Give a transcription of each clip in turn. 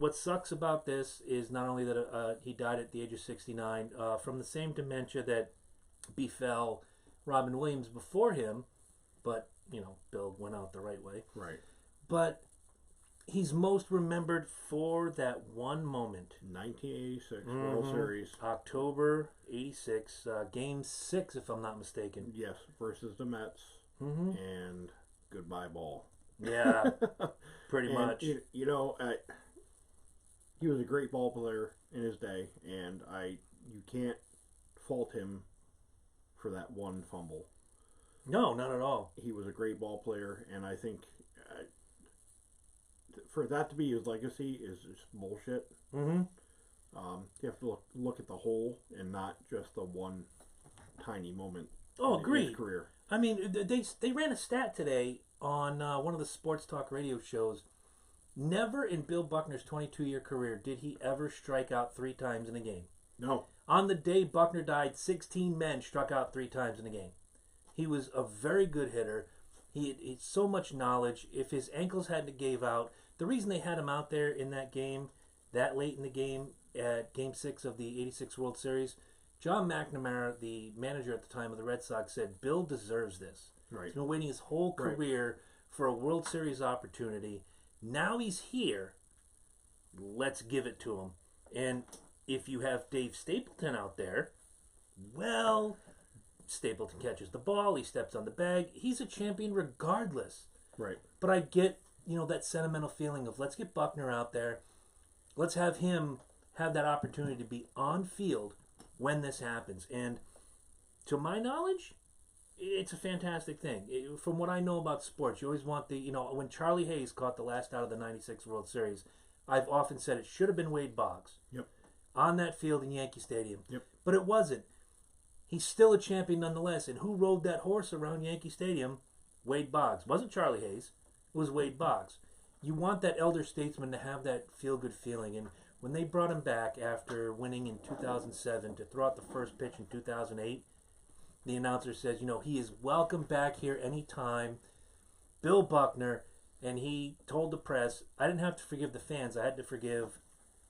what sucks about this is not only that he died at the age of 69 from the same dementia that befell Robin Williams before him, but Bill went out the right way. Right. But he's most remembered for that one moment. 1986 World Series. October 86, Game 6, if I'm not mistaken. Yes, versus the Mets. And goodbye ball. Yeah, pretty much. He was a great ball player in his day, and you can't fault him for that one fumble. No, not at all. He was a great ball player, and I think for that to be his legacy is just bullshit. You have to look at the whole and not just the one tiny moment. Agreed. In his career. I mean, they ran a stat today on one of the sports talk radio shows. Never in Bill Buckner's 22-year career did he ever strike out 3 times in a game. No. On the day Buckner died, 16 men struck out 3 times in a game. He was a very good hitter. He had so much knowledge. If his ankles hadn't gave out, the reason they had him out there in that game, that late in the game, at Game 6 of the 86 World Series, John McNamara, the manager at the time of the Red Sox, said, Bill deserves this. Right. He's been waiting his whole career for a World Series opportunity. Now he's here. Let's give it to him. And if you have Dave Stapleton out there, well, Stapleton catches the ball. He steps on the bag. He's a champion regardless. Right. But I get, that sentimental feeling of let's get Buckner out there. Let's have him have that opportunity to be on field when this happens. And to my knowledge, it's a fantastic thing. From what I know about sports, you always want when Charlie Hayes caught the last out of the 96 World Series, I've often said it should have been Wade Boggs. Yep. On that field in Yankee Stadium. Yep. But it wasn't. He's still a champion nonetheless. And who rode that horse around Yankee Stadium? Wade Boggs. It wasn't Charlie Hayes. It was Wade Boggs. You want that elder statesman to have that feel-good feeling. And when they brought him back after winning in 2007 to throw out the first pitch in 2008, the announcer says, he is welcome back here anytime. Bill Buckner. And he told the press, I didn't have to forgive the fans. I had to forgive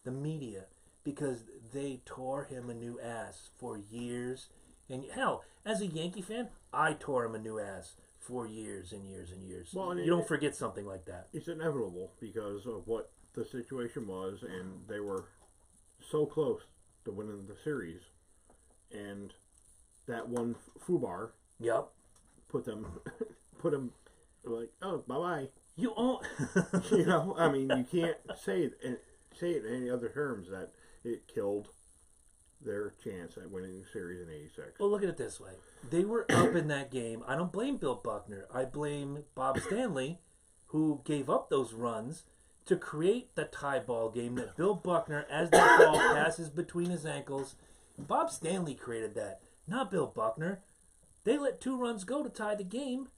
the media because they tore him a new ass for years. And hell, as a Yankee fan, I tore him a new ass for years and years and years. Well, you don't forget something like that. It's inevitable because of what the situation was, and they were so close to winning the series. And that one FUBAR put them like, oh, bye-bye. You own... I mean, you can't say it in any other terms that it killed their chance at winning the series in 86. Well, look at it this way. They were up in that game. I don't blame Bill Buckner. I blame Bob Stanley, who gave up those runs to create the tie ball game that Bill Buckner, as that ball passes between his ankles, Bob Stanley created that, not Bill Buckner. They let 2 runs go to tie the game,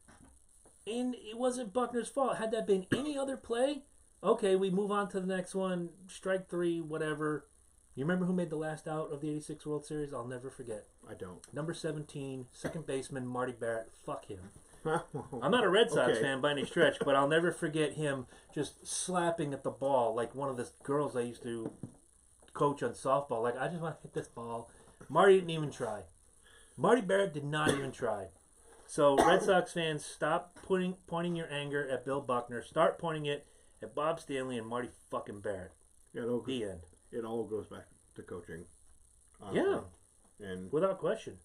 and it wasn't Buckner's fault. Had that been any other play, okay, we move on to the next one, strike 3, whatever. You remember who made the last out of the 86 World Series? I'll never forget. I don't. Number 17, second baseman, Marty Barrett. Fuck him. I'm not a Red Sox fan by any stretch, but I'll never forget him just slapping at the ball like one of the girls I used to coach on softball. Like, I just want to hit this ball. Marty didn't even try. Marty Barrett did not even try. So, Red Sox fans, stop pointing your anger at Bill Buckner. Start pointing it at Bob Stanley and Marty fucking Barrett. The end. It all goes back to coaching. Yeah. And without question.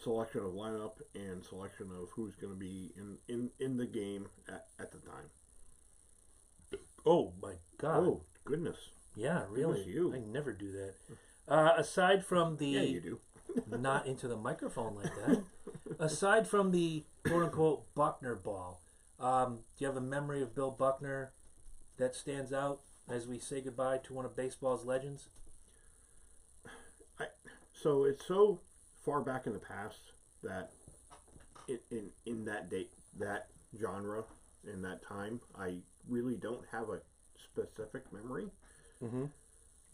Selection of lineup and selection of who's going to be in the game at the time. Oh, my God. Oh, goodness. Yeah, really. Goodness you. I never do that. Aside from the... Yeah, you do. Not into the microphone like that. Aside from the quote-unquote Buckner ball, do you have a memory of Bill Buckner that stands out as we say goodbye to one of baseball's legends? So it's so far back in the past that in that date, that genre, in that time, I really don't have a specific memory. Mm-hmm.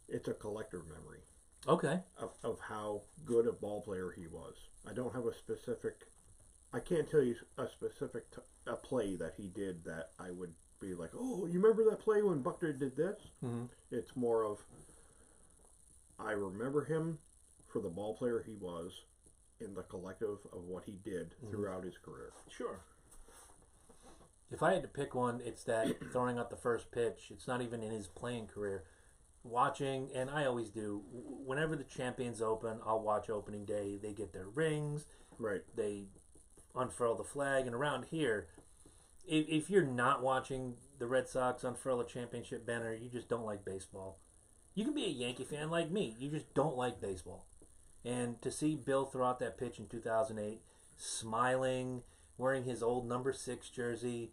It's a collective memory. Okay. Of how good a ball player he was. I don't have a specific... I can't tell you a specific a play that he did that I would be like, oh, you remember that play when Buckner did this? Mm-hmm. It's more of, I remember him for the ball player he was in the collective of what he did throughout his career. Sure. If I had to pick one, it's that throwing out the first pitch. It's not even in his playing career. Watching, and I always do, whenever the Champions Open, I'll watch opening day. They get their rings. Right. They unfurl the flag. And around here, if you're not watching the Red Sox unfurl a championship banner, you just don't like baseball. You can be a Yankee fan like me. You just don't like baseball. And to see Bill throw out that pitch in 2008, smiling, wearing his old number 6 jersey,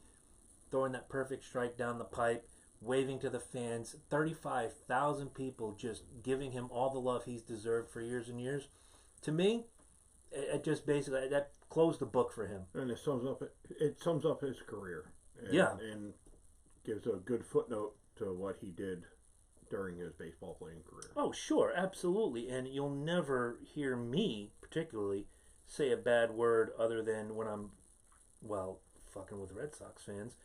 throwing that perfect strike down the pipe, waving to the fans, 35,000 people just giving him all the love he's deserved for years and years. To me, it just basically, that closed the book for him. And it sums up his career. And, yeah. And gives a good footnote to what he did during his baseball playing career. Oh, sure, absolutely. And you'll never hear me, particularly, say a bad word other than when I'm, well, fucking with Red Sox fans.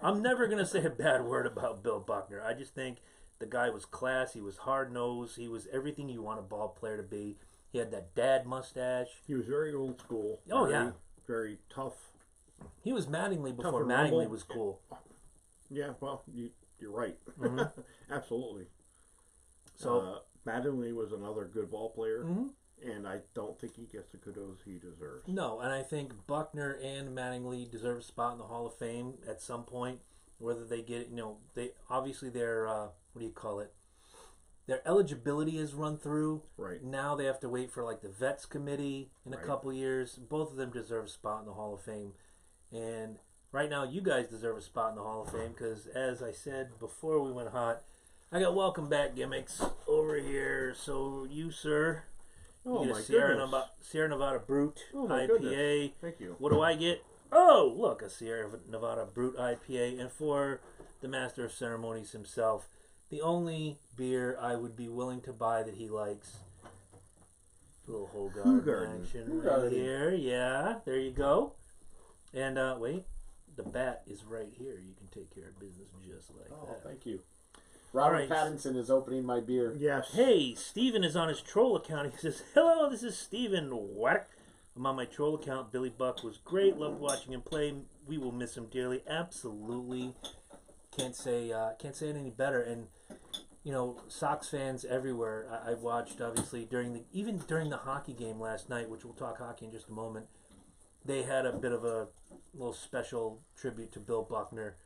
I'm never going to say a bad word about Bill Buckner. I just think the guy was class. He was hard-nosed. He was everything you want a ball player to be. He had that dad mustache. He was very old school. Oh, yeah. Very tough. He was Mattingly before Mattingly was cool. Yeah, well, you're right. Mm-hmm. Absolutely. So Mattingly was another good ball player, mm-hmm. and I don't think he gets the kudos he deserves. No, and I think Buckner and Mattingly deserve a spot in the Hall of Fame at some point. Whether they get it, they obviously their what do you call it? Their eligibility is run through. Right. Now they have to wait for like the Vets Committee in a couple years. Both of them deserve a spot in the Hall of Fame. And right now you guys deserve a spot in the Hall of Fame because, as I said before we went hot, I got welcome back gimmicks over here. So you, sir, you get my a goodness. Sierra Nevada Brute IPA. Goodness. Thank you. What do I get? Oh, look, a Sierra Nevada Brute IPA. And for the master of ceremonies himself, the only beer I would be willing to buy that he likes. A little Hoegaarden action right here. Yeah, there you go. And wait, the bat is right here. You can take care of business just like that. Oh, thank you. Robert Pattinson is opening my beer. Yes. Hey, Steven is on his troll account. He says, hello, this is Steven. What? I'm on my troll account. Billy Buck was great. Loved watching him play. We will miss him dearly. Absolutely. Can't say it any better. And Sox fans everywhere. I watched obviously during the hockey game last night, which we'll talk hockey in just a moment. They had a bit of a little special tribute to Bill Buckner,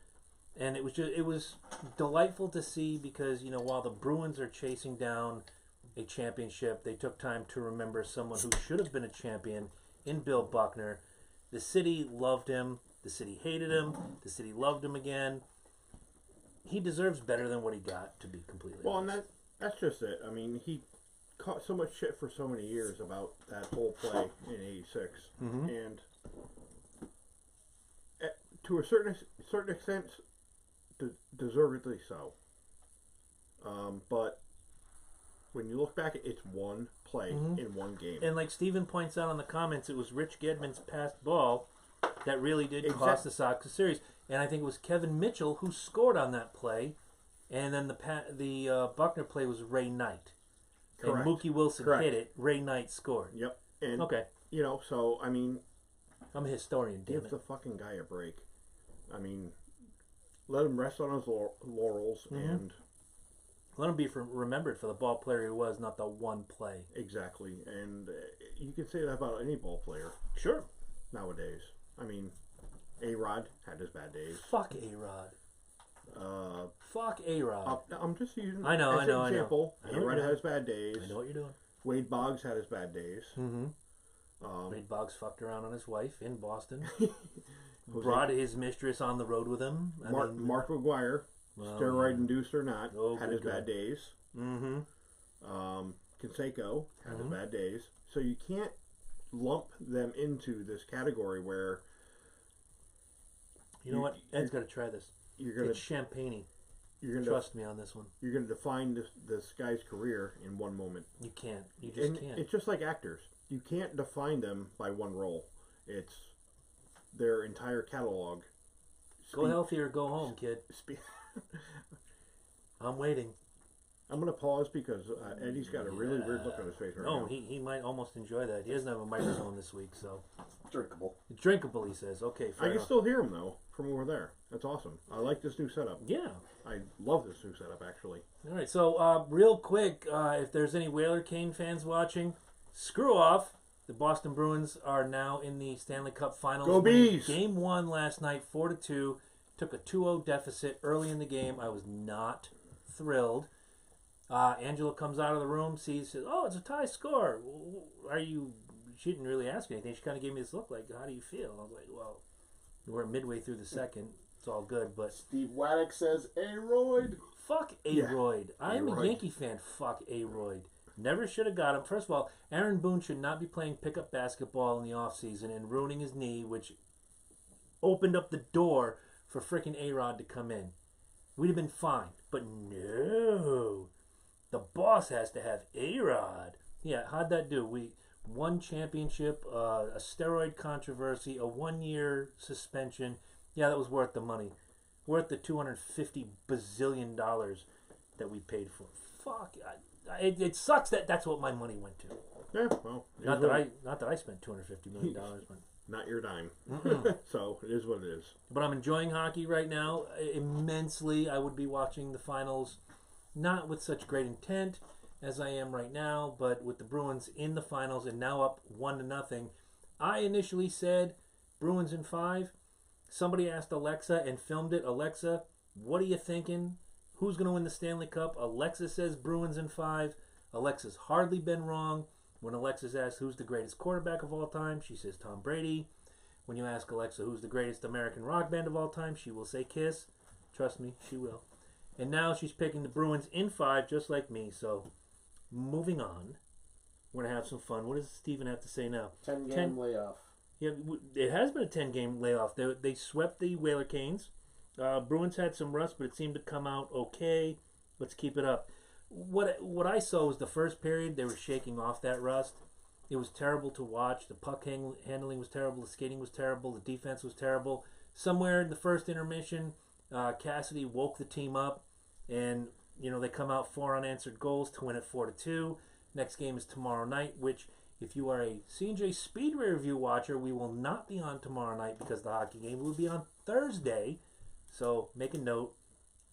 and it was delightful to see because while the Bruins are chasing down a championship, they took time to remember someone who should have been a champion in Bill Buckner. The city loved him. The city hated him. The city loved him again. He deserves better than what he got, to be completely honest. And that's just it. I mean, he caught so much shit for so many years about that whole play in '86, and to a certain extent, deservedly so. But when you look back, it's one play in one game. And like Steven points out in the comments, it was Rich Gedman's passed ball that really did cost the Sox a series. And I think it was Kevin Mitchell who scored on that play. And then the Buckner play was Ray Knight. Correct. And Mookie Wilson hit it. Ray Knight scored. Yep. And, okay. So, I mean... I'm a historian, damn Give the fucking guy a break. I mean, let him rest on his laurels and... Let him be remembered for the ball player he was, not the one play. Exactly. And you can say that about any ball player. Sure. Nowadays. I mean, A-Rod had his bad days. Fuck A-Rod. Fuck A-Rod. I'm just using I know. an example. A-Rod had his bad days. I know what you're doing. Wade Boggs had his bad days. Wade Boggs fucked around on his wife in Boston. Brought his mistress on the road with him. Mark McGuire, steroid-induced or not, had his bad days. Canseco had his bad days. So you can't lump them into this category where... You know what? Ed's got to try this. It's champagne-y. Trust me on this one. You're going to define this guy's career in one moment. You can't. You just can't. It's just like actors. You can't define them by one role. It's their entire catalog Go healthy or go home, kid. I'm waiting. I'm going to pause because Eddie's got a really weird look on his face right now. Oh, he might almost enjoy that. He doesn't have a microphone this week, so. Drinkable. Drinkable, he says. Okay, fair I can enough. still hear him, though, from over there. That's awesome. I like this new setup. Yeah. I love this new setup, actually. All right, so real quick, if there's any Whaler Kane fans watching, screw off. The Boston Bruins are now in the Stanley Cup Finals. Go Bees! Game 1 last night, 4-2. Took a 2-0 deficit early in the game. I was not thrilled. Angela comes out of the room, says, "Oh, it's a tie score. Are you?" She didn't really ask me anything. She kind of gave me this look like, "How do you feel?" I was like, "Well, we're midway through the second. It's all good." But Steve Waddick says, "A-Royd." Fuck A-Royd. I'm a Yankee fan. Fuck A-Royd. Never should have got him. First of all, Aaron Boone should not be playing pickup basketball in the offseason and ruining his knee, which opened up the door for freaking A-Rod to come in. We'd have been fine. But no. The boss has to have A-Rod. Yeah, how'd that do? We won championship, a steroid controversy, a 1-year suspension. Yeah, that was worth the money. Worth the $250 bazillion that we paid for. Fuck. It sucks that that's what my money went to. Yeah, well. Not that I spent $250 million, but not your dime. So it is what it is. But I'm enjoying hockey right now immensely. I would be watching the finals, not with such great intent as I am right now, but with the Bruins in the finals and now up 1-0. I initially said Bruins in 5. Somebody asked Alexa and filmed it. Alexa, what are you thinking? Who's going to win the Stanley Cup? Alexa says Bruins in 5. Alexa's hardly been wrong. When Alexa's asked who's the greatest quarterback of all time, she says Tom Brady. When you ask Alexa who's the greatest American rock band of all time, she will say Kiss. Trust me, she will. And now she's picking the Bruins in 5, just like me. So, moving on. We're going to have some fun. What does Steven have to say now? 10-game layoff. Yeah, it has been a 10-game layoff. They swept the Whaler Canes. Bruins had some rust, but it seemed to come out okay. Let's keep it up. What I saw was the first period, they were shaking off that rust. It was terrible to watch. The puck handling was terrible. The skating was terrible. The defense was terrible. Somewhere in the first intermission, Cassidy woke the team up, and they come out 4 unanswered goals to win it 4-2. Next game is tomorrow night, which if you are a C&J Speedway Review watcher, we will not be on tomorrow night because the hockey game will be on Thursday. So make a note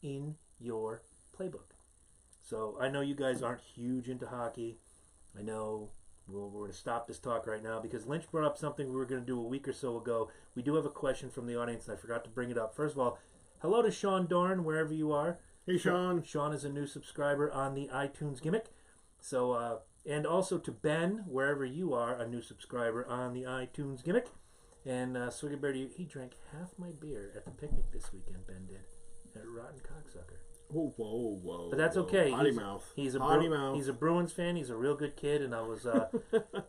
in your playbook. So I know you guys aren't huge into hockey. I know we're going to stop this talk right now because Lynch brought up something we were going to do a week or so ago. We do have a question from the audience, and I forgot to bring it up. First of all, hello to Sean Dorn, wherever you are. Hey, Sean. Sean is a new subscriber on the iTunes gimmick. So, and also to Ben, wherever you are, a new subscriber on the iTunes gimmick. And Swiggerberry, he drank half my beer at the picnic this weekend, Ben did, at Rotten Cocksucker. Oh, whoa. But that's okay. Potty mouth. He's mouth. He's a Bruins fan. He's a real good kid, and I was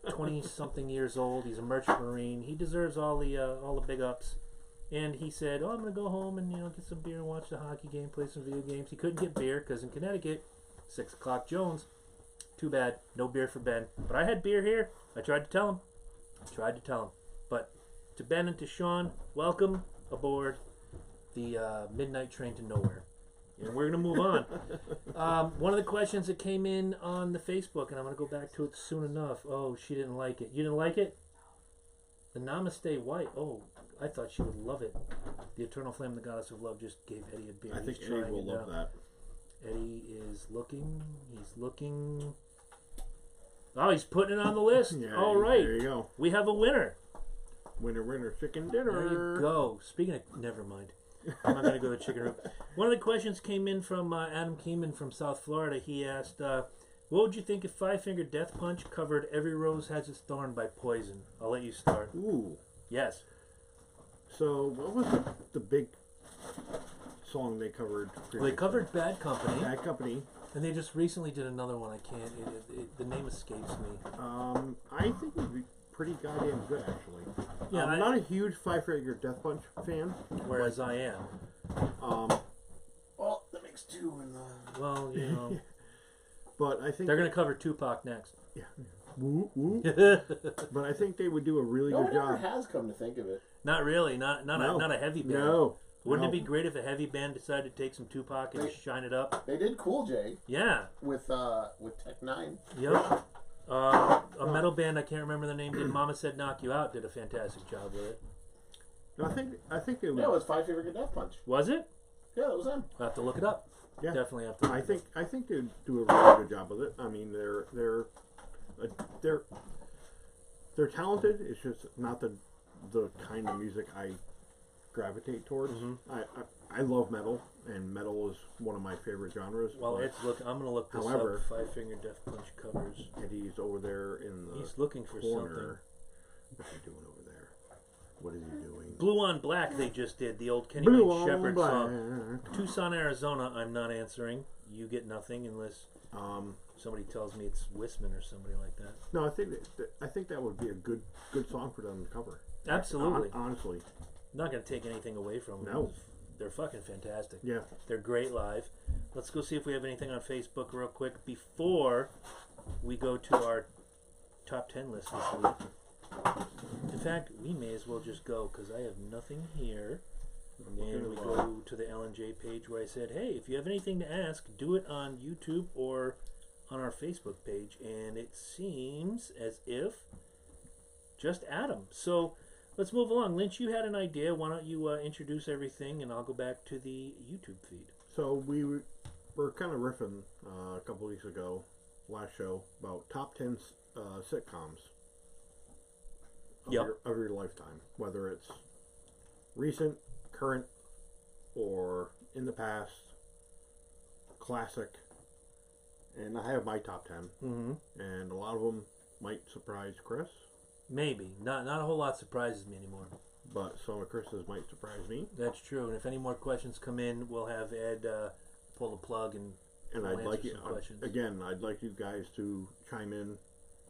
20-something years old. He's a merchant marine. He deserves all the big ups. And he said, I'm going to go home and get some beer and watch the hockey game, play some video games. He couldn't get beer because in Connecticut, 6 o'clock Jones. Too bad. No beer for Ben. But I had beer here. I tried to tell him. But to Ben and to Sean, welcome aboard the midnight train to nowhere. And we're going to move on. One of the questions that came in on the Facebook, and I'm going to go back to it soon enough. Oh, she didn't like it. You didn't like it? The Namaste White. Oh, I thought she would love it. The Eternal Flame, the Goddess of Love, just gave Eddie a beer. I think Eddie will love that. Eddie is looking. He's looking. Oh, he's putting it on the list. Yeah, all right. There you go. We have a winner. Winner, chicken dinner. There you go. Speaking of, never mind. I'm not going to go to the chicken room. One of the questions came in from Adam Keeman from South Florida. He asked, what would you think if Five Finger Death Punch covered Every Rose Has Its Thorn by Poison? I'll let you start. Ooh. Yes. So, what was the big song they covered? Well, they covered Bad Company. Bad Company. And they just recently did another one. I can't. The name escapes me. I think it would be pretty goddamn good, actually. Yeah, I'm not a huge Five Finger Death Punch fan. Whereas I am. Well, that makes 2 in the... Well, But I think they're going to cover Tupac next. Yeah. Woo, woo. But I think they would do a really good job. Never has come to think of it. Not really. Not a heavy band. No. Wouldn't it be great if a heavy band decided to take some Tupac and shine it up? They did Cool J. Yeah. With Tech Nine. Yep. A metal band, I can't remember the name, did Mama Said Knock You Out, did a fantastic job with it. No, I think it was. Yeah, it was Five Finger Death Punch. Was it? Yeah, it was them. I'll have to look it up. Yeah. Definitely have to look it up. I think they do a really good job with it. I mean, they're talented. It's just not the kind of music I gravitate towards. I love metal, and metal is one of my favorite genres. Well, I'm going to look this up. Five Finger Death Punch covers. Eddie's over there in the He's looking for something. What's he doing over there? What is he doing? Blue on Black they just did, the old Kenny Wayne Shepherd song. Tucson, Arizona, I'm not answering. You get nothing unless somebody tells me it's Wisman or somebody like that. No, I think that would be a good song for them to cover. Absolutely. Honestly. I'm not going to take anything away from them. No. They're fucking fantastic. Yeah. They're great live. Let's go see if we have anything on Facebook real quick before we go to our top 10 list this week. In fact, we may as well just go because I have nothing here. And we go to the L&J page where I said, hey, if you have anything to ask, do it on YouTube or on our Facebook page. And it seems as if just Adam. So let's move along. Lynch, you had an idea. Why don't you introduce everything, and I'll go back to the YouTube feed. So we were kind of riffing a couple weeks ago, last show, about top 10 sitcoms of your lifetime, whether it's recent, current, or in the past, classic. And I have my top 10, and a lot of them might surprise Chris. Maybe. Not a whole lot surprises me anymore. But some of Chris's might surprise me. That's true. And if any more questions come in, we'll have Ed pull the plug and I'd like you, questions. Again, I'd like you guys to chime in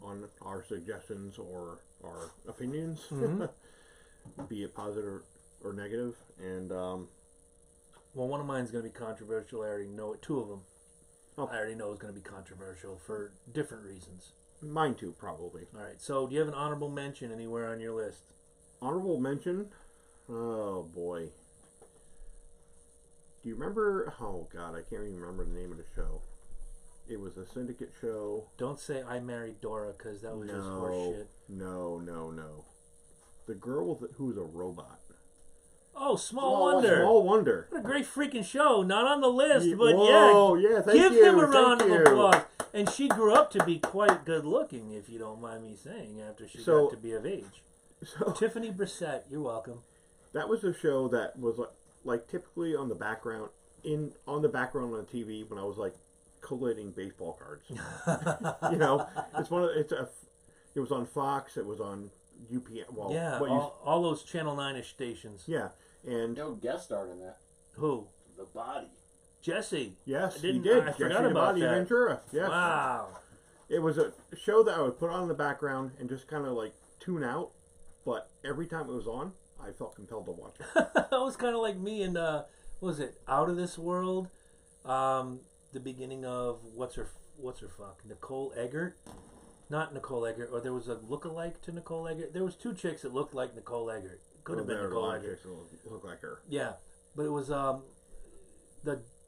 on our suggestions or our opinions, be it positive or negative. And well, one of mine's going to be controversial. I already know it. Two of them. I already know it's going to be controversial for different reasons. Mine too, probably. All right. So, do you have an honorable mention anywhere on your list? Honorable mention? Oh, boy. Do you remember... Oh, God, I can't even remember the name of the show. It was a syndicate show. Don't say I Married Dora, because that was just horse shit. No. The girl who was a robot. Oh, Small Wonder. Small Wonder. What a great freaking show. Not on the list, but thank give you. them a round of applause. And she grew up to be quite good looking, if you don't mind me saying, after she got to be of age. So, Tiffany Brissett, you're welcome. That was a show that was like typically on the background on the TV when I was like collating baseball cards. You know, it was on Fox. It was on UPN. Well, all those Channel 9-ish stations. Yeah, and guest starred in that. Who? The Body. Jesse. Yes, he did. I forgot about that. Ventura. Yes. Wow. It was a show that I would put on in the background and just kind of like tune out. But every time it was on, I felt compelled to watch it. That was kind of like me in, what was it, Out of This World? The beginning of, what's her fuck? Nicole Eggert? Not Nicole Eggert, or there was a lookalike to Nicole Eggert. There was two chicks that looked like Nicole Eggert. Could have been Nicole Eggert. Look like her. Yeah, but it was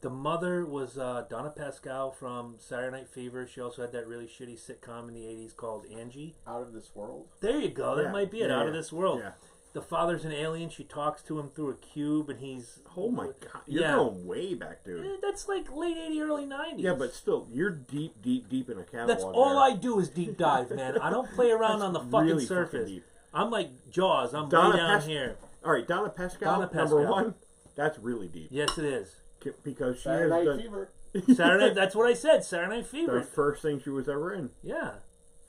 the mother was Donna Pascal from Saturday Night Fever. She also had that really shitty sitcom in the 80s called Angie. Out of This World. There you go. That might be it. Out of This World. Yeah. The father's an alien. She talks to him through a cube, and he's... Oh, my God. You're going way back, dude. That's like late 80s, early 90s. Yeah, but still, you're deep in a catalog. That's all I do is deep dive, man. I don't play around on the fucking really surface. Fucking I'm like Jaws. I'm way down here. All right, Donna Pascal, number one. That's really deep. Yes, it is. Because she Saturday Night Fever. Saturday, that's what I said. Saturday Night Fever. The first thing she was ever in. Yeah.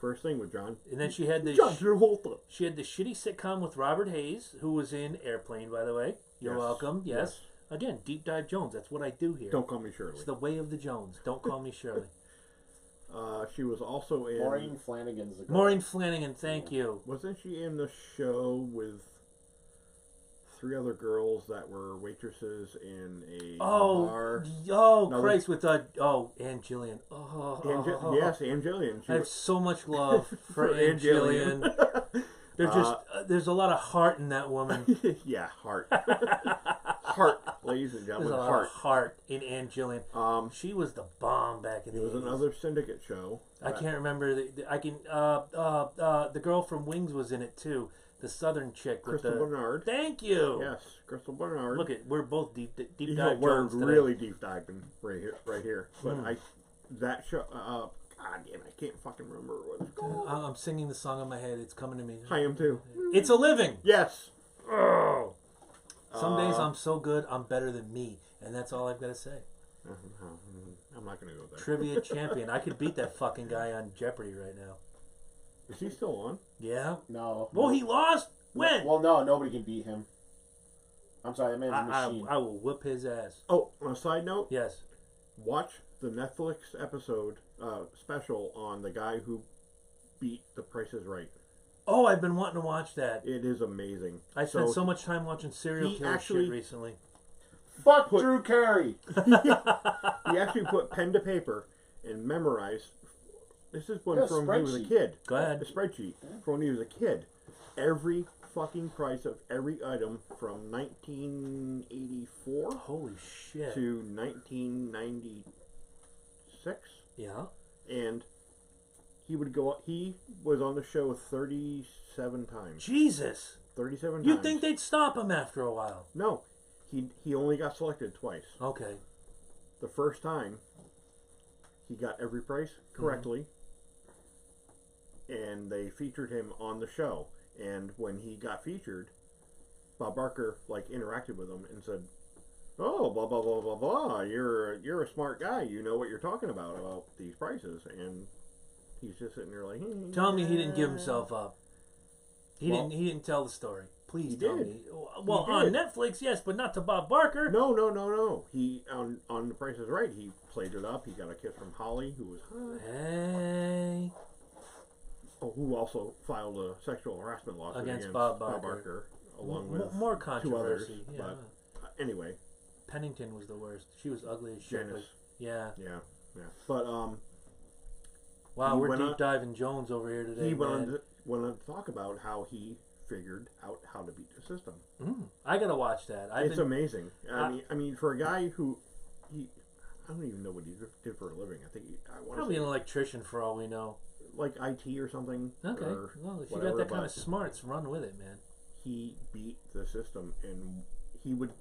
First thing with John. And then she had the John Travolta. She had the shitty sitcom with Robert Hayes, who was in Airplane, by the way. You're welcome. Yes. Again, Deep Dive Jones. That's what I do here. Don't call me Shirley. It's the way of the Jones. Don't call me Shirley. She was also in... Maureen Flanagan's the girl. Maureen Flanagan, thank you. Wasn't she in the show with 3 other girls that were waitresses in a bar? Oh, no, Christ, with Ann Jillian. Yes, Ann Jillian. I have so much love for Ann Jillian. There's a lot of heart in that woman. Yeah, heart. Heart, ladies and There's gentlemen, a lot Heart. of heart in Ann Jillian. She was the bomb back in the 80s. It was another Syndicate show. I can't remember. The girl from Wings was in it too. The Southern chick. Crystal Bernard. Thank you. Yes, Crystal Bernard. Look we're both deep You dive. we're Jones today. really deep diving right here. But that show. God damn, I can't fucking remember what it's called. I'm singing the song in my head. It's coming to me. I am too. It's a living. Yes. Oh. Some days I'm so good, I'm better than me, and that's all I've got to say. I'm not gonna go there. Trivia champion. I could beat that fucking guy on Jeopardy right now. Is he still on? Yeah. No. Well, he lost. When? Well, no, nobody can beat him. I'm sorry, that man's a machine. I will whip his ass. Oh, on a side note, Yes. watch the Netflix episode special on the guy who beat The Price is Right. Oh, I've been wanting to watch that. It is amazing. I spent so much time watching serial he killer actually- shit recently. Fuck Drew Carey. He actually put pen to paper and memorized. This is when from when he was a kid. Go ahead. A spreadsheet from when he was a kid. Every fucking price of every item from 1984 Holy shit. to 1996. Yeah. And he would go. He was on the show 37 times. Jesus. 37 times. You'd think they'd stop him after a while. No, he only got selected twice. Okay. The first time, he got every price correctly, and they featured him on the show. And when he got featured, Bob Barker interacted with him and said, "Oh, blah blah blah blah blah. You're a smart guy. You know what you're talking about these prices." And he's just sitting there like, Tell me he didn't give himself up. He didn't tell the story. Please He tell did. me. Well, He on did. Netflix, yes, but not to Bob Barker. No. He on The Price is Right. He played it up. He got a kiss from Holly, who was hot. Hey. Who also filed a sexual harassment lawsuit Against Bob Barker. along with More two others. controversy. Yeah. But anyway, Pennington was the worst. She was ugly as shit. Janice. Yeah. Yeah. But Wow, He we're went deep on- diving Jones over here today. he went man. on to talk about how he figured out how to beat the system. I gotta watch that. It's amazing. I mean, for a guy who I don't even know what he did for a living. I think I want to Probably say an electrician for all we know. like IT or something. Okay. Or Well, if you whatever, got that kind but of smarts, run with it, man. he beat the system, and he would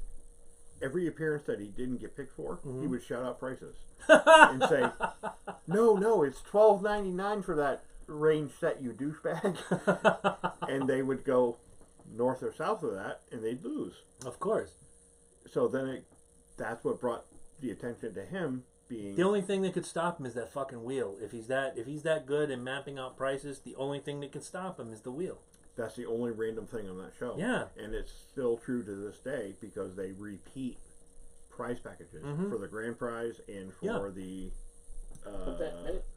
every appearance that he didn't get picked for, he would shout out prices and say, "No, it's $12.99 for that range set, you douchebag," and they would go north or south of that, and they'd lose. Of course. So then that's what brought the attention to him being The only thing that could stop him is that fucking wheel. If he's that good in mapping out prices, the only thing that can stop him is the wheel. that's the only random thing on that show. Yeah. And it's still true to this day because they repeat prize packages for the grand prize and for the But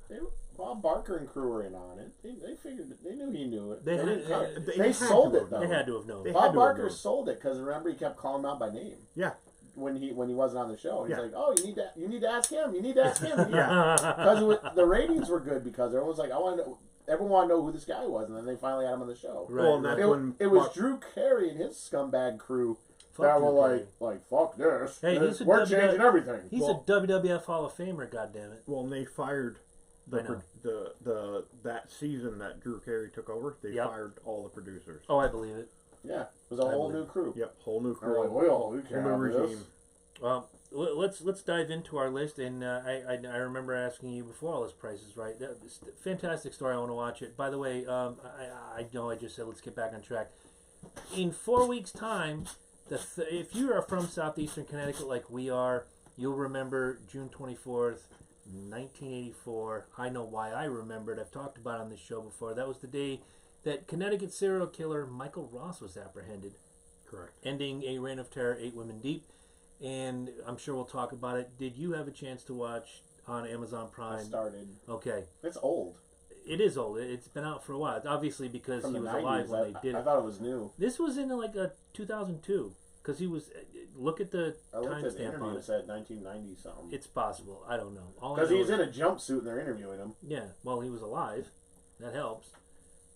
they, Bob Barker and crew were in on it. They figured it. They knew he knew it. They didn't had- cut it. they They had sold to it have though. They had to have known. They had Bob to have Barker known. sold it because remember he kept calling him out by name Yeah. when he wasn't on the show. He's Yeah. like, "Oh, you need to ask him. You need to ask him." Yeah. Because the ratings were good because everyone was like, everyone wanted to know who this guy was, and then they finally had him on the show. Right. Well, and that's when It was Bar- Drew Carey and his scumbag crew Fuck that Drew were Carey. like, fuck this. Hey, he's a we're W- changing everything. He's a WWF Hall of Famer, goddammit. Well, and they fired I know. the that season that Drew Carey took over. They Yep. fired all the producers. Oh, I believe it. Yeah, it was a whole believe new crew. Yep, whole new They're crew, like, well, whole we can't new have regime. this. Well, let's dive into our list, and I remember asking you before all this Price is Right. This fantastic story. I want to watch it. By the way, I know I just said let's get back on track. In 4 weeks' time, if you are from southeastern Connecticut like we are, you'll remember June 24th, 1984. I know why I remember it. I've talked about it on this show before. That was the day that Connecticut serial killer Michael Ross was apprehended, Correct. ending a reign of terror 8 women deep. And I'm sure we'll talk about it. Did you have a chance to watch on Amazon I Prime? started. Okay. It's old. It is old. It's been out for a while. It's obviously because From he the was 90s. alive when they did I it. thought it was new. This was in like a 2002 because he was. Look at the I looked at the timestamp interview. on It it. said 1990 something. It's possible. I don't know. All I Because know he's is- in a jumpsuit and they're interviewing him. Yeah. Well, he was alive. That helps.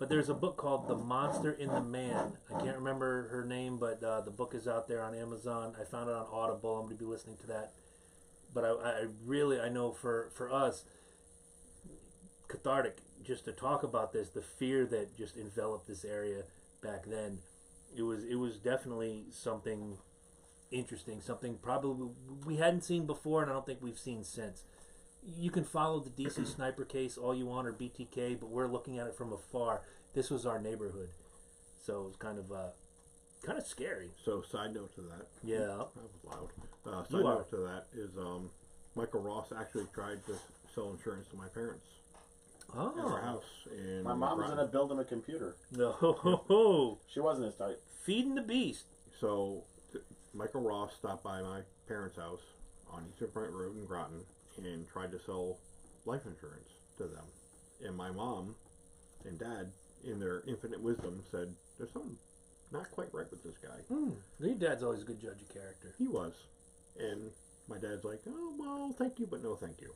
But there's a book called The Monster in the Man. I can't remember her name, but the book is out there on Amazon. I found it on Audible. I'm going to be listening to that. But I know for us, cathartic, just to talk about this, the fear that just enveloped this area back then, it was definitely something interesting, something probably we hadn't seen before, and I don't think we've seen since. You can follow the DC sniper case all you want, or BTK, but we're looking at it from afar. This was our neighborhood, so it was kind of scary. So, side note to that. Yeah. That was loud. Side note to that is Michael Ross actually tried to sell insurance to my parents. Oh. At our house. In My mom was going to build him a computer. No. She wasn't as tight. Feeding the beast. So, Michael Ross stopped by my parents' house on Eastern Point Road in Groton and tried to sell life insurance to them. And my mom and dad, in their infinite wisdom, said, there's something not quite right with this guy. Your dad's always a good judge of character. He was. And my dad's like, oh, well, thank you, but no thank you.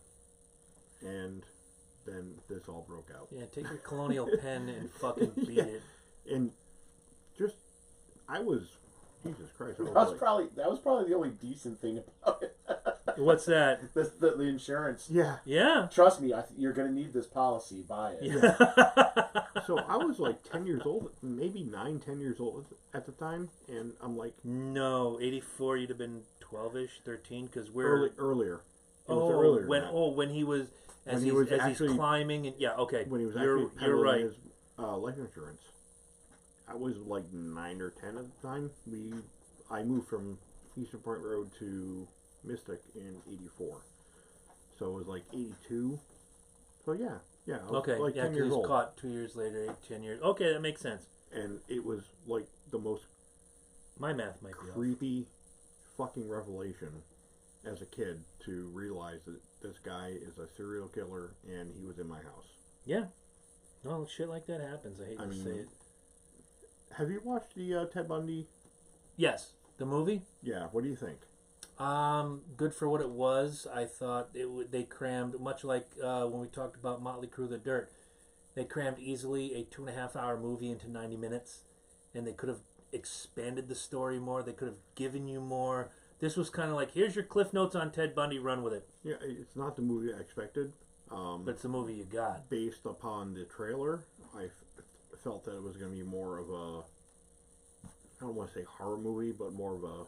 And then this all broke out. Yeah, take your colonial pen and fucking beat it. And just, Jesus Christ. That was probably the only decent thing about it. What's that? The insurance. Yeah. Yeah. Trust me, you're going to need this policy. Buy it. Yeah. So I was like 10 years old, maybe 9-10 years old at the time, and I'm like... No, 84, you'd have been 12-ish, 13, because we're... Earlier. It was earlier when he was... As he's climbing, and yeah, okay. When he was you're right. His life insurance. I was like 9 or 10 at the time. I moved from Eastern Point Road to Mystic in 84. So it was like 82. So yeah. I was okay, like 10 because years he was old. caught 2 years later, 10 years. Okay, that makes sense. And it was like the most my math might be creepy fucking revelation as a kid to realize that this guy is a serial killer and he was in my house. Yeah. Well, shit like that happens. I hate to say it. Have you watched the Ted Bundy? Yes. The movie? Yeah. What do you think? Good for what it was. I thought they crammed, much like when we talked about Motley Crue The Dirt, they crammed easily a 2.5-hour movie into 90 minutes, and they could have expanded the story more. They could have given you more. This was kind of like, here's your Cliff Notes on Ted Bundy, run with it. Yeah, it's not the movie I expected. But it's the movie you got. Based upon the trailer, I felt that it was going to be more of a, I don't want to say horror movie, but more of a,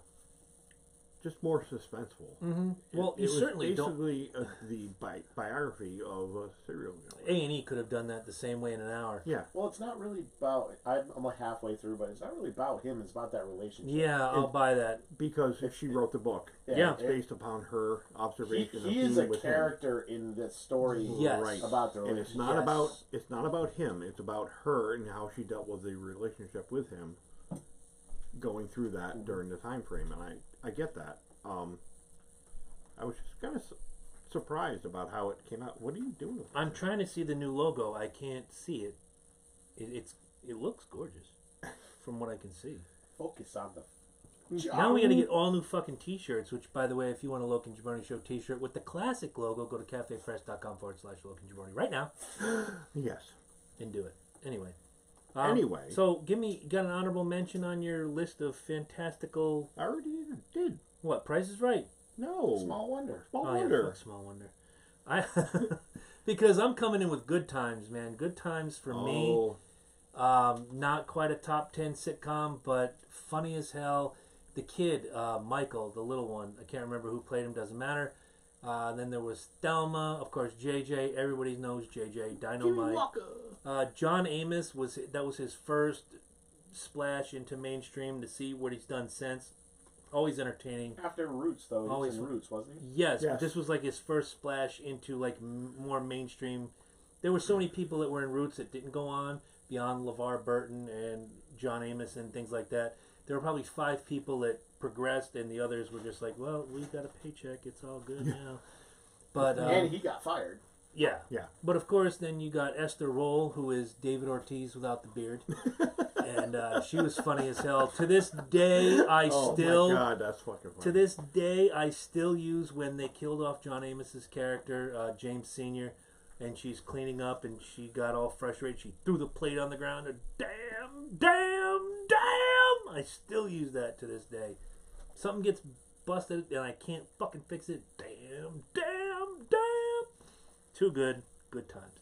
just more suspenseful. Mm-hmm. Well, you certainly don't. Basically, the biography of a serial killer. A&E could have done that the same way in an hour. Yeah. Well, it's not really about. I'm like halfway through, but it's not really about him. It's about that relationship. Yeah, I'll buy that. Because she wrote the book. Yeah. It's based upon her observation. He is a character in this story. Yes. Right. About the relationship. And it's not about him. It's about her and how she dealt with the relationship with him, going through that during the time frame. And I get that. I was just kind of surprised about how it came out. What are you doing with I'm trying to see the new logo. I can't see it. It looks gorgeous from what I can see. Focus on the. Now we got to get all new fucking t-shirts, which, by the way, if you want a Logan Jabroni Show t-shirt with the classic logo, go to cafepress.com/Logan Jabroni right now. Yes. And do it. Anyway. So, got an honorable mention on your list of fantastical... I already did. What, Price is Right? No. Small Wonder. Small Yeah, Wonder. fuck Small Wonder. Because I'm coming in with Good Times, man. Good Times for me. Not quite a top 10 sitcom, but funny as hell. The kid, Michael, the little one, I can't remember who played him, doesn't matter. Then there was Thelma, of course, JJ. Everybody knows JJ. Dynamite. John Amos was his first splash into mainstream. To see what he's done since, always entertaining. After Roots, though, Always he was in Roots, wasn't he? Yes, but this was like his first splash into like more mainstream. There were so many people that were in Roots that didn't go on beyond LeVar Burton and John Amos and things like that. There were probably 5 people that progressed, and the others were just like, well, we got a paycheck, it's all good now. But and he got fired. Yeah. Yeah. But of course, then you got Esther Roll, who is David Ortiz without the beard. And she was funny as hell. To this day, Oh my God, that's fucking funny. To this day, I still use when they killed off John Amos's character, James Sr., and she's cleaning up, and she got all frustrated. She threw the plate on the ground, and damn! I still use that to this day. Something gets busted, and I can't fucking fix it. Damn! Too good. Good times.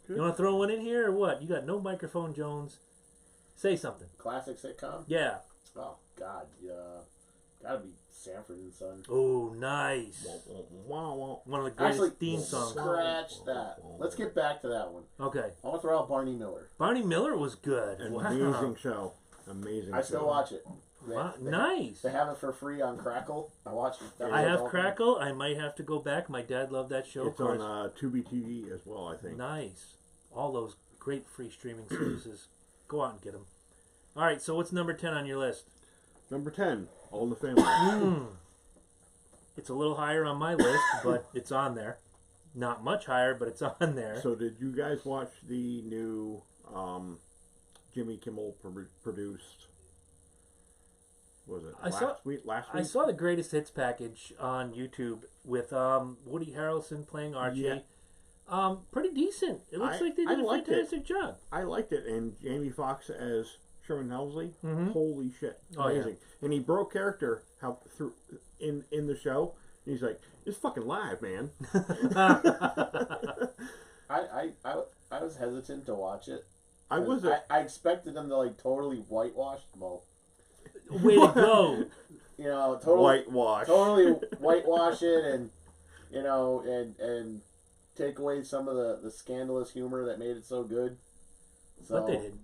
Good. You want to throw one in here, or what? You got no microphone, Jones. Say something. Classic sitcom? Yeah. Oh, God. Yeah. Gotta be Sanford and Son. Oh, nice. One of the greatest theme songs. Scratch that. Let's get back to that one. Okay. I want to throw out Barney Miller. Barney Miller was good. Amazing show. Amazing I still watch it. Nice. They have it for free on Crackle. I watch it. I have Crackle. I might have to go back. My dad loved that show. It's on Tubi TV as well, I think. Nice. All those great free streaming services. Go out and get them. All right, so what's number 10 on your list? Number 10, All in the Family. It's a little higher on my list, but it's on there. Not much higher, but it's on there. So did you guys watch the new Jimmy Kimmel produced... Was it last week? I saw the greatest hits package on YouTube with Woody Harrelson playing Archie. Yeah. Pretty decent. It looks like they did a fantastic job. I liked it, and Jamie Foxx as Sherman Hemsley. Holy shit, amazing! Yeah. And he broke character in the show. And he's like, "It's fucking live, man." I was hesitant to watch it. I expected them to like totally whitewash them all. Way to go! You know, totally whitewash it, and you know, and take away some of the scandalous humor that made it so good. So but they did.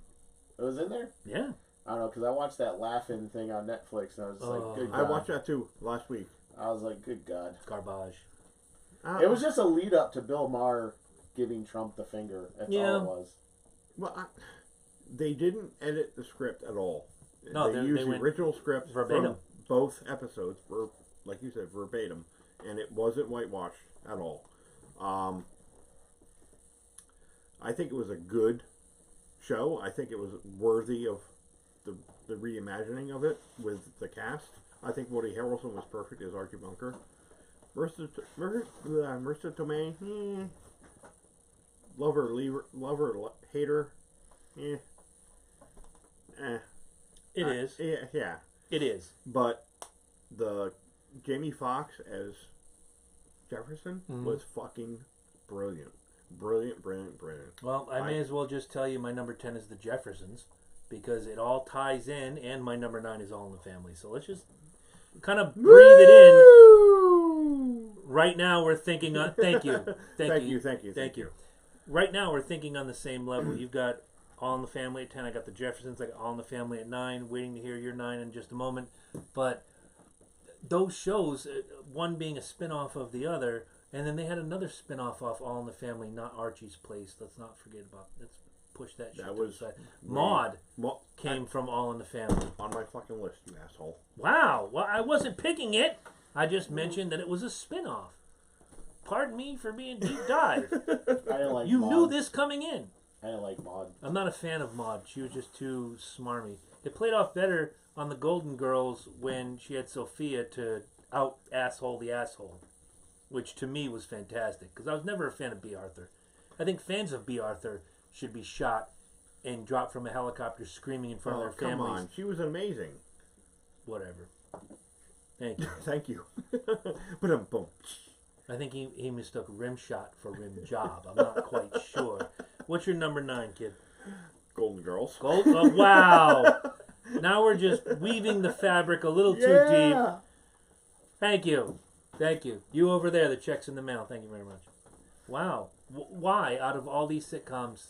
It was in there. Yeah. I don't know, because I watched that laughing thing on Netflix, and I was just like, "Good God!" I watched that too last week. I was like, "Good God!" Garbage. It was just a lead up to Bill Maher giving Trump the finger. That's all it was. Well, they didn't edit the script at all. No, they used the original script verbatim. From both episodes, like you said, verbatim, and it wasn't whitewashed at all. I think it was a good show. I think it was worthy of the reimagining of it with the cast. I think Woody Harrelson was perfect as Archie Bunker. Marissa Tomei, lover, hater, It is. Yeah. It is. But the Jamie Foxx as Jefferson was fucking brilliant. Brilliant. Well, I may as well just tell you my number 10 is the Jeffersons, because it all ties in, and my number 9 is All in the Family. So let's just kind of breathe it in. Right now we're thinking on... Thank you. Thank you. Right now we're thinking on the same level. You've got All in the Family at 10. I got the Jeffersons. I got All in the Family at 9. Waiting to hear your 9 in just a moment. But those shows, one being a spin-off of the other, and then they had another spin-off off All in the Family, not Archie's Place. Let's not forget about... Let's push that shit to the side. Maude came from All in the Family. On my fucking list, you asshole. Wow. Well, I wasn't picking it. I just mentioned that it was a spin-off. Pardon me for being deep dive. I didn't like you Maude. knew this coming in. I didn't like Maude. I'm not a fan of Maude. She was just too smarmy. It played off better on the Golden Girls when she had Sophia to out-asshole the asshole, which to me was fantastic, because I was never a fan of B. Arthur. I think fans of B. Arthur should be shot and dropped from a helicopter screaming in front of their families. Come on. She was amazing. Whatever. Thank you. Thank you. Boom. I think he mistook rim shot for rim job. I'm not quite sure. What's your number 9, kid? Golden Girls. Oh, wow. Now we're just weaving the fabric a little too deep. Thank you. You over there, the check's in the mail. Thank you very much. Wow. Why, out of all these sitcoms?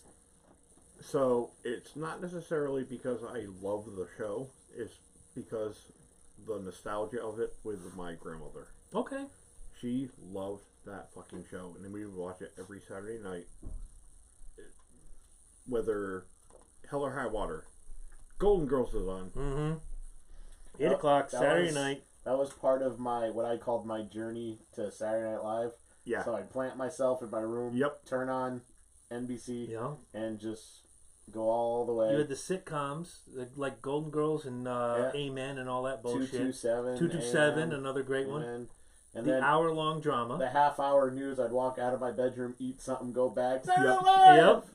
So, it's not necessarily because I love the show. It's because the nostalgia of it with my grandmother. Okay. She loved that fucking show. And then we would watch it every Saturday night. Whether hell or high water. Golden Girls is on. Mm-hmm. 8 o'clock, Saturday night. That was part of what I called my journey to Saturday Night Live. Yeah. So I'd plant myself in my room, turn on NBC, and just go all the way. You had the sitcoms, like Golden Girls and Amen and all that bullshit. 227. 227, another great one. And the then hour-long drama. The half-hour news, I'd walk out of my bedroom, eat something, go back. Yep.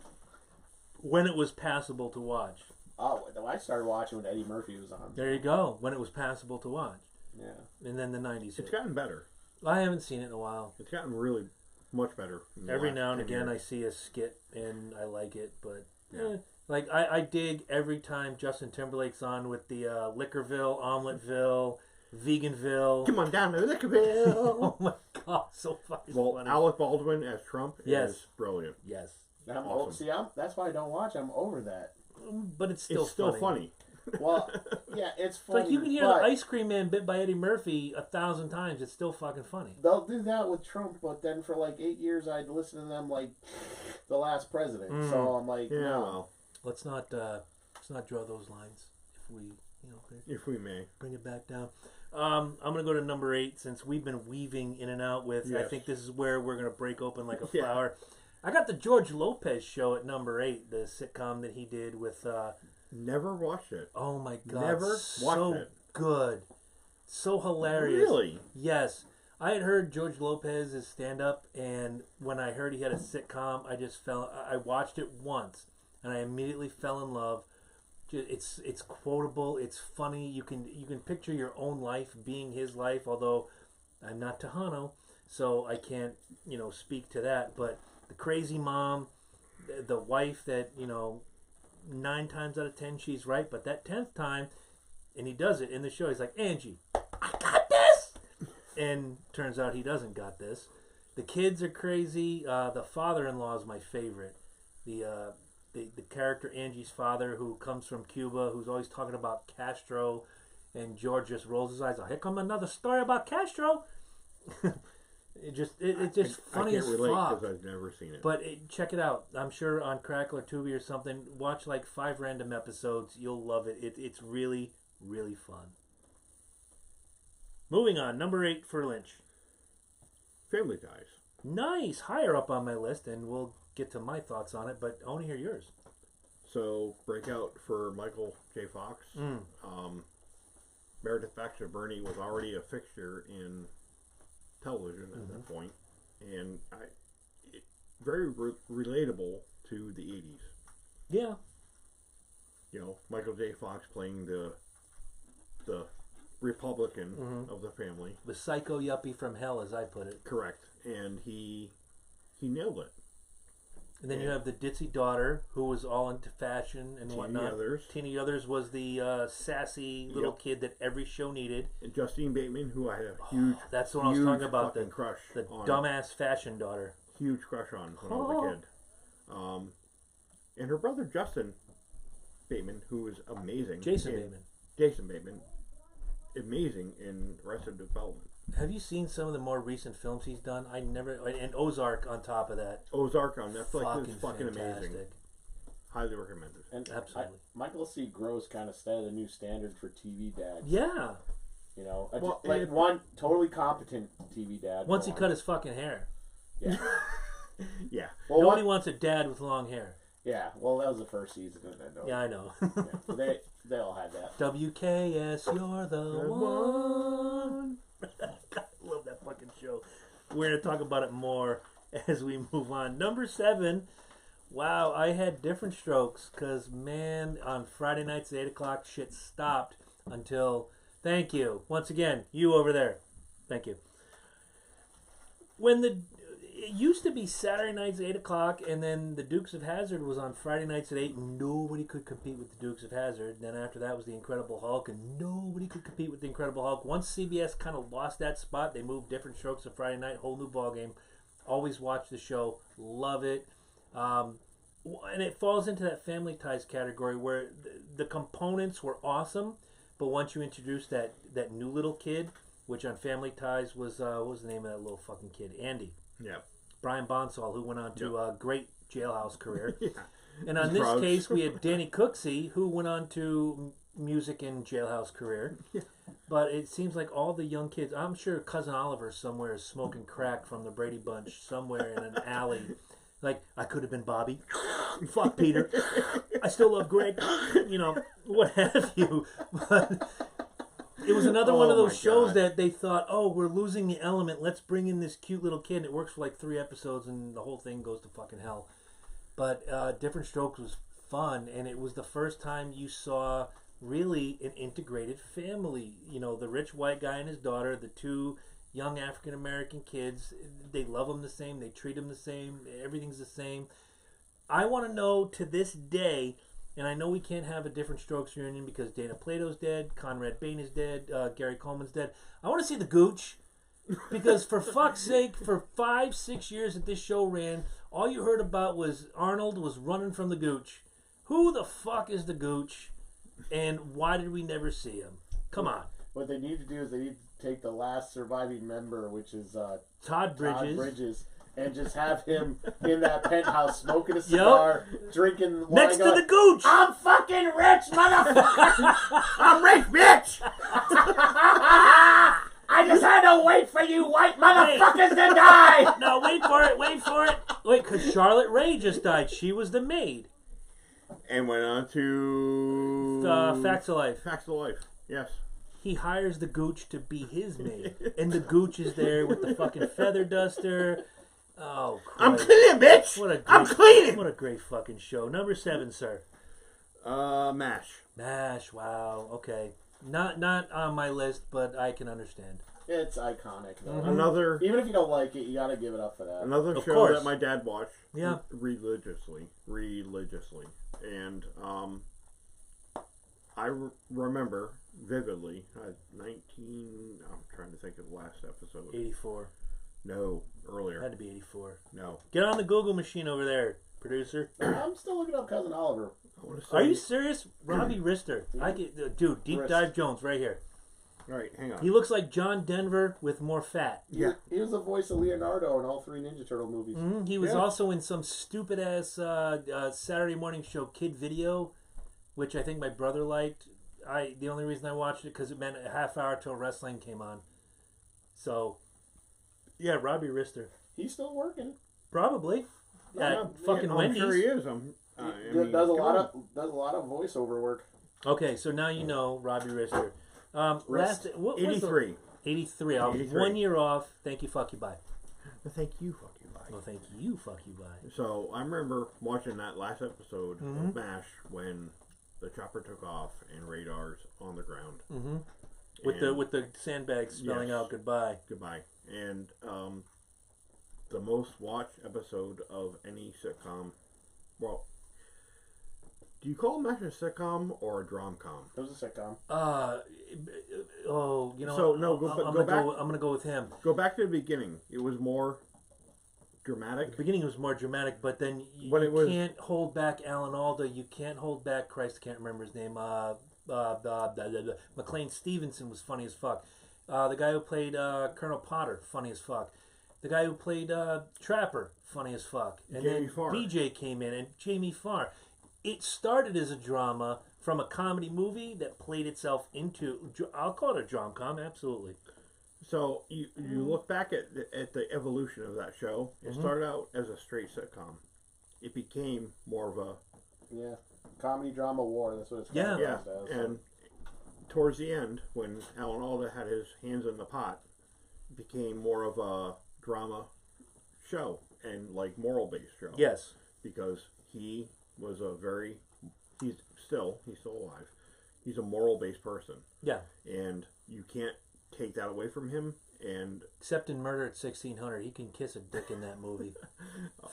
When it was passable to watch. Oh, I started watching when Eddie Murphy was on. There you go. When it was passable to watch. Yeah. And then the 90s. It's gotten better. I haven't seen it in a while. It's gotten really much better. Every now and again, I see a skit and I like it, but like I dig every time Justin Timberlake's on with the Liquorville, Omeleteville, Veganville. Come on down to Liquorville. Oh my god, so fucking funny. Alec Baldwin as Trump is brilliant. Yes. Awesome. That's why I don't watch. I'm over that. But it's still funny. Well, yeah, it's funny. Like you can hear the Ice Cream Man bit by Eddie Murphy 1,000 times. It's still fucking funny. They'll do that with Trump, but then for like 8 years, I'd listen to them like the last president. So I'm like, no. Let's not draw those lines if we may bring it back down. I'm gonna go to number 8 since we've been weaving in and out with. I think this is where we're gonna break open like a flower. I got the George Lopez show at number 8, the sitcom that he did with. Never watched it. Oh my god! Never watched it. Good, so hilarious. Really? Yes. I had heard George Lopez's stand-up, and when I heard he had a sitcom, I watched it once, and I immediately fell in love. It's quotable. It's funny. You can picture your own life being his life. Although I'm not Tejano, so I can't speak to that. But the crazy mom, the wife that 9 times out of 10 she's right, but that 10th time, and he does it in the show. He's like, Angie, I got this, and turns out he doesn't got this. The kids are crazy. The father-in-law is my favorite. The character Angie's father, who comes from Cuba, who's always talking about Castro, and George just rolls his eyes. Oh, here come another story about Castro. It's just funny as fuck. I can't relate because I've never seen it. But check it out. I'm sure on Crackle or Tubi or something. Watch like 5 random episodes. You'll love it. It's really, really fun. Moving on. Number 8 for Lynch. Family Ties. Nice. Higher up on my list, and we'll get to my thoughts on it, but I want to hear yours. So, breakout for Michael J. Fox. Meredith Baxter Birney was already a fixture in television at that point, and very relatable to the 80s. Yeah. Michael J. Fox playing the Republican of the family. The psycho yuppie from hell, as I put it. Correct. And he nailed it. And then you have the ditzy daughter, who was all into fashion and whatnot. Tina Yothers was the sassy little kid that every show needed. And Justine Bateman, who I had a huge, that's what I was talking about. The crush, the dumbass fashion daughter. Huge crush on when I was a kid. And her brother Justin Bateman, who was amazing. Jason Bateman, amazing in Arrested Development. Have you seen some of the more recent films he's done? And Ozark on top of that. Ozark on Netflix is fucking amazing. Highly recommended. And absolutely. Michael C. Gross kind of set a new standard for TV dads. Yeah. One totally competent TV dad. Once he cut his fucking hair. Yeah. Yeah. Well, nobody wants a dad with long hair. Yeah. Well, that was the first season. Yeah, I know. They all had that. WKS, you're the one. I love that fucking show. We're going to talk about it more as we move on. Number 7. Wow, I had different strokes because, man, on Friday nights at 8 o'clock, shit stopped until... Thank you. Once again, you over there. Thank you. It used to be Saturday nights at 8 o'clock, and then the Dukes of Hazzard was on Friday nights at 8, and nobody could compete with the Dukes of Hazzard. Then after that was the Incredible Hulk, and nobody could compete with the Incredible Hulk. Once CBS kind of lost that spot, they moved different strokes to Friday night, whole new ballgame. Always watch the show. Love it. And it falls into that Family Ties category where the components were awesome, but once you introduce that new little kid, which on Family Ties was, what was the name of that little fucking kid? Andy. Yeah. Brian Bonsall, who went on to a great jailhouse career. Yeah. And on this case, we had Danny Cooksey, who went on to music and jailhouse career. Yeah. But it seems like all the young kids, I'm sure Cousin Oliver somewhere is smoking crack from the Brady Bunch somewhere in an alley. Like, I could have been Bobby. Fuck Peter. I still love Greg. What have you. But It was another one of those shows that they thought, oh, we're losing the element. Let's bring in this cute little kid. And it works for like 3 episodes, and the whole thing goes to fucking hell. But Different Strokes was fun, and it was the first time you saw really an integrated family. You know, the rich white guy and his daughter, the 2 young African American kids. They love them the same. They treat them the same. Everything's the same. I want to know to this day. And I know we can't have a Different Strokes reunion because Dana Plato's dead, Conrad Bain is dead, Gary Coleman's dead. I want to see the Gooch because for fuck's sake, for 5-6 years that this show ran, all you heard about was Arnold was running from the Gooch. Who the fuck is the Gooch, and why did we never see him? Come on. What they need to do is they need to take the last surviving member, which is Todd Bridges. And just have him in that penthouse smoking a cigar, drinking wine. Next to the Gooch. I'm fucking rich, motherfucker! I'm rich, bitch! I just had to wait for you white motherfuckers to die! No, wait for it. Wait, because Charlotte Rae just died. She was the maid. And went on to... Facts of Life. Facts of Life, yes. He hires the Gooch to be his maid. And the Gooch is there with the fucking feather duster. Oh, Christ. I'm cleaning, bitch! I'm cleaning! What a great fucking show. Number 7, sir. MASH. MASH, wow. Okay. Not on my list, but I can understand. It's iconic, though. Another... Even if you don't like it, you gotta give it up for that. Another show that my dad watched religiously. And I remember vividly, 19... I'm trying to think of the last episode. 84. No, earlier. Had to be 84. No. Get on the Google machine over there, producer. I'm still looking up Cousin Oliver. Are you serious? Robbie Rister. Dude, Deep Dive Jones right here. All right, hang on. He looks like John Denver with more fat. Yeah. He was the voice of Leonardo in all 3 Ninja Turtle movies. Mm-hmm. He was also in some stupid-ass Saturday morning show, Kid Video, which I think my brother liked. The only reason I watched it because it meant a half hour till wrestling came on. So... yeah, Robbie Rister. He's still working. Probably. Fucking Wendy's. I'm sure he is. Does a lot of voiceover work. Okay, so now you know Robbie Rister. Last 83. 83. I was 1 year off. Thank you, fuck you, bye. Well, thank you, fuck you, bye. Well, thank you, fuck you, bye. So I remember watching that last episode of MASH when the chopper took off and Radar's on the ground. Mm-hmm. With the sandbags spelling out goodbye. Goodbye. And the most watched episode of any sitcom. Well, do you call MASH a sitcom or a drom-com? It was a sitcom. You know. So no, I'm gonna go with him. Go back to the beginning. It was more dramatic. The beginning was more dramatic, but then you can't hold back Alan Alda. You can't hold back. Christ, I can't remember his name. McLean Stevenson was funny as fuck. The guy who played Colonel Potter, funny as fuck. The guy who played Trapper, funny as fuck. And Jamie then Farr. BJ came in, and Jamie Farr. It started as a drama from a comedy movie that played itself into, I'll call it a drom-com, absolutely. So you look back at the evolution of that show. It started out as a straight sitcom. It became more of a... yeah, comedy drama war, that's what it's called. Yeah, and towards the end, when Alan Alda had his hands in the pot, it became more of a drama show and like moral-based show. Yes. Because he was he's still alive. He's a moral-based person. Yeah. And you can't take that away from him. And except in Murder at 1600, he can kiss a dick in that movie.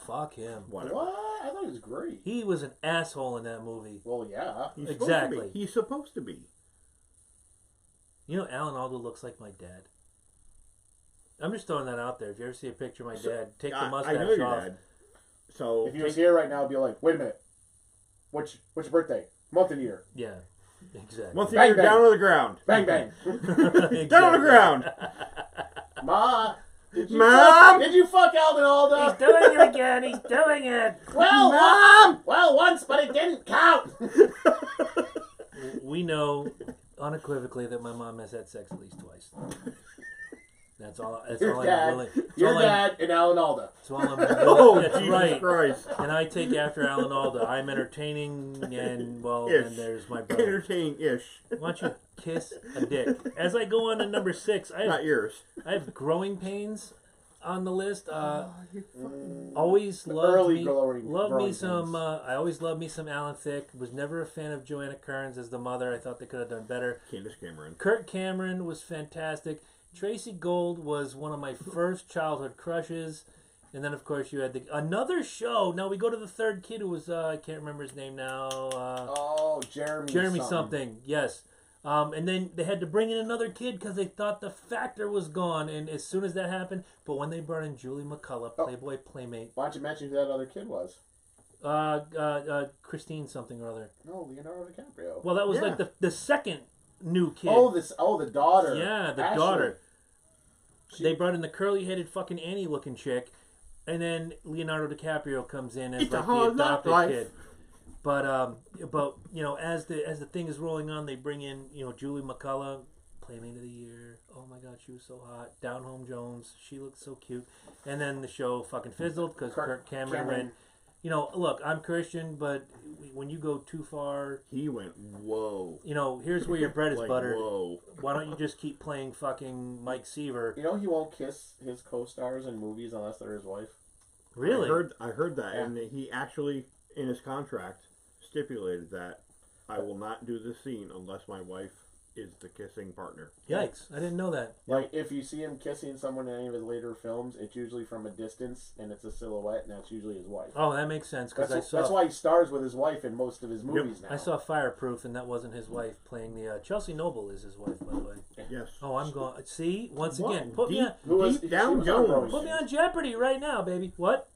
Fuck him. Whatever. What? I thought he was great. He was an asshole in that movie. Well, yeah. Exactly. He's supposed to be. You know, Alan Alda looks like my dad. I'm just throwing that out there. If you ever see a picture of my dad, take the mustache I know your off. dad. So if he was here right now, I'd be like, wait a minute. What's your birthday? Month and year. Yeah, exactly. Month and year, down on the ground. Bang, bang. Exactly. Down on the ground. Ma, did you fuck Alden Alda? He's doing it again. He's doing it. Well, Mom. Well, once, but it didn't count. We know unequivocally that my mom has had sex at least twice. That's all. That's Your all dad, I'm willing. your dad, and Alan Alda. That's all I'm willing. Oh, That's Jesus right. Christ. And I take after Alan Alda. I'm entertaining, and well, Ish. and there's my brother. Entertaining-ish. Why don't you kiss a dick? As I go on to number 6, Not yours. I have growing pains on the list. Mm. Always Early loved growing me some. pains. I always loved me some Alan Thicke. Was never a fan of Joanna Kearns as the mother. I thought they could have done better. Candace Cameron. Kirk Cameron was fantastic. Tracy Gold was one of my first childhood crushes. And then, of course, you had another show. Now we go to the third kid who was, I can't remember his name now. Jeremy something. Yes. And then they had to bring in another kid because they thought the factor was gone. And as soon as that happened, but when they brought in Julie McCullough, Playboy Playmate. Why don't you mention who that other kid was? Christine something or other. No, Leonardo DiCaprio. Well, that was like the second new kid. The daughter. Yeah, the Ashley. daughter. They brought in the curly-headed fucking Annie-looking chick, and then Leonardo DiCaprio comes in as It's like the adopted kid. But you know, as the thing is rolling on, they bring in Julie McCullough, Playmate of the Year. Oh my God, she was so hot. Down Home Jones, she looked so cute. And then the show fucking fizzled because Kirk Cameron went. Look, I'm Christian, but when you go too far, he went, whoa. Here's where your bread is like, buttered. Whoa. Why don't you just keep playing fucking Mike Seaver? He won't kiss his co-stars in movies unless they're his wife. Really? I heard that, and he actually, in his contract, stipulated that I will not do this scene unless my wife is the kissing partner. Yikes! I didn't know that. Like, if you see him kissing someone in any of his later films, it's usually from a distance, and it's a silhouette, and that's usually his wife. Oh, that makes sense because that's why he stars with his wife in most of his movies now. I saw Fireproof, and that wasn't his wife playing the. Chelsea Noble is his wife, by the way. Yes. Oh, I'm going. See, once again, put me Down Jones. Put me on Jeopardy right now, baby. What?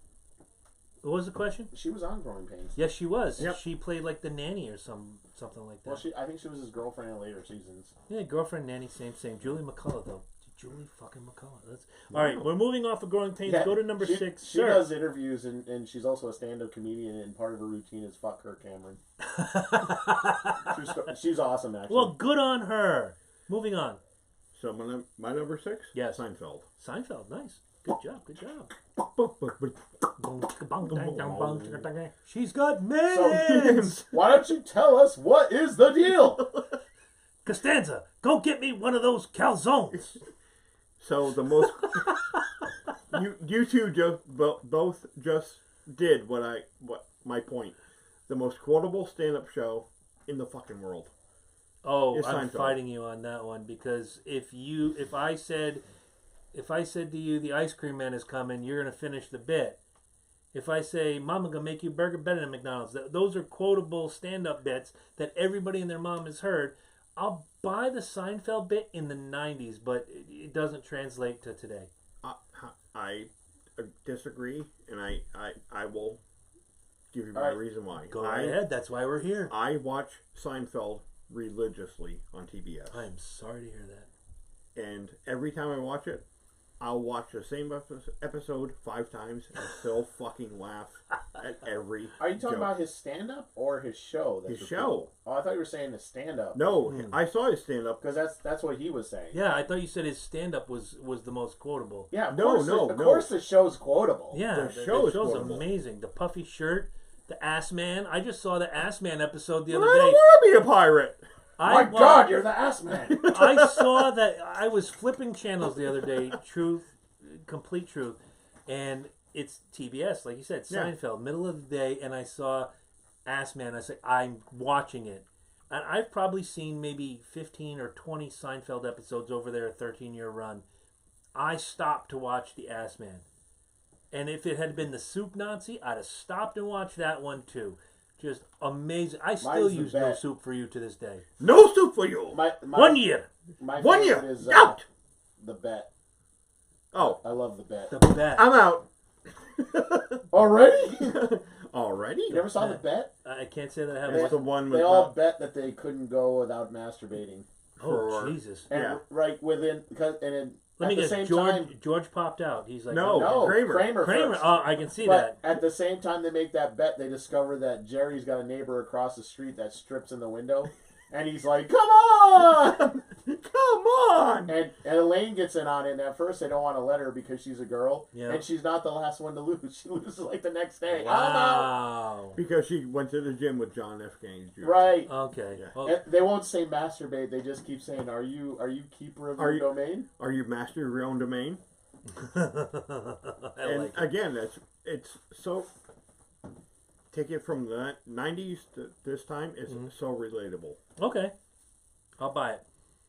What was the question? She was on Growing Pains. Yes, she was. Yep. She played like the nanny or something like that. Well, I think she was his girlfriend in later seasons. Yeah, girlfriend, nanny, same. Julie McCullough, though. Julie fucking McCullough. All right, we're moving off of Growing Pains. Go to number 6. She does interviews, and she's also a stand-up comedian, and part of her routine is fuck Kirk Cameron. she's awesome, actually. Well, good on her. Moving on. So my number 6? Yes. Seinfeld. Seinfeld, nice. Good job. She's got millions. So, why don't you tell us what is the deal? Costanza, go get me one of those calzones. So the most you two both just did what my point. The most quotable stand-up show in the fucking world. Oh, I'm fighting you on that one because if I said to you the ice cream man is coming, you're gonna finish the bit. If I say Mama gonna make you burger better than McDonald's, those are quotable stand-up bits that everybody and their mom has heard. I'll buy the Seinfeld bit in the 90s, but it doesn't translate to today. I disagree, and I will give you my reason why. Go ahead. That's why we're here. I watch Seinfeld religiously on TBS. I am sorry to hear that. And every time I watch it, I'll watch the same episode 5 times and still fucking laugh at every Are you talking joke. about his stand-up or his show? His show. Oh, I thought you were saying his stand-up. No, I saw his stand-up. Because that's what he was saying. Yeah, I thought you said his stand-up was the most quotable. Yeah, of course the show's quotable. Yeah, the show's amazing. The puffy shirt, the Ass Man. I just saw the Ass Man episode the other I day. don't want to be a pirate. My God, you're the Ass Man. I saw that. I was flipping channels the other day. Complete truth, and it's TBS, like you said, Seinfeld, middle of the day, and I saw Ass Man. I said, I'm watching it, and I've probably seen maybe 15 or 20 Seinfeld episodes over their 13-year run. I stopped to watch the Ass Man, and if it had been the Soup Nazi, I'd have stopped and watched that one too. Just amazing. I still use No Soup for You to this day. No soup for you. 1 year. My 1 year. Is, out. The Bet. Oh, I love The Bet. The Bet. I'm out. Already? Already? You never saw The Bet? I can't say that I have. It's the one with they all bet that they couldn't go without masturbating. Oh, Jesus. And right within, let me guess. George popped out. He's like, no, Kramer. First. Oh, I can see that. At the same time they make that bet, they discover that Jerry's got a neighbor across the street that strips in the window, and he's like, "Come on!" Come on! And Elaine gets in on it, and at first they don't want to let her because she's a girl, yeah. and she's not the last one to lose. She loses like the next day. Wow. Because she went to the gym with John F. Kennedy Jr. Right. Okay. Yeah. Well, And they won't say masturbate. They just keep saying, "Are you keeper of your domain? Are you master of your own domain?" And like again, it's so. Take it from the 90s to this time, it's so relatable. Okay. I'll buy it.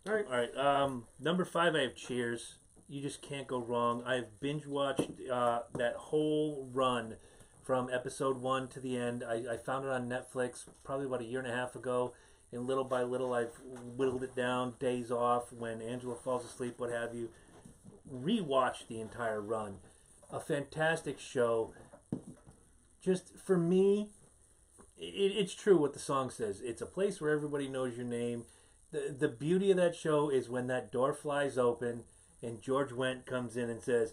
All right. Number 5, I have Cheers. You just can't go wrong. I've binge watched that whole run from episode 1 to the end. I found it on Netflix probably about a year and a half ago, and little by little I've whittled it down. Days off, when Angela falls asleep, what have you. Rewatched the entire run. A fantastic show. Just for me, it's true what the song says. It's a place where everybody knows your name. The beauty of that show is when that door flies open and George Wendt comes in and says,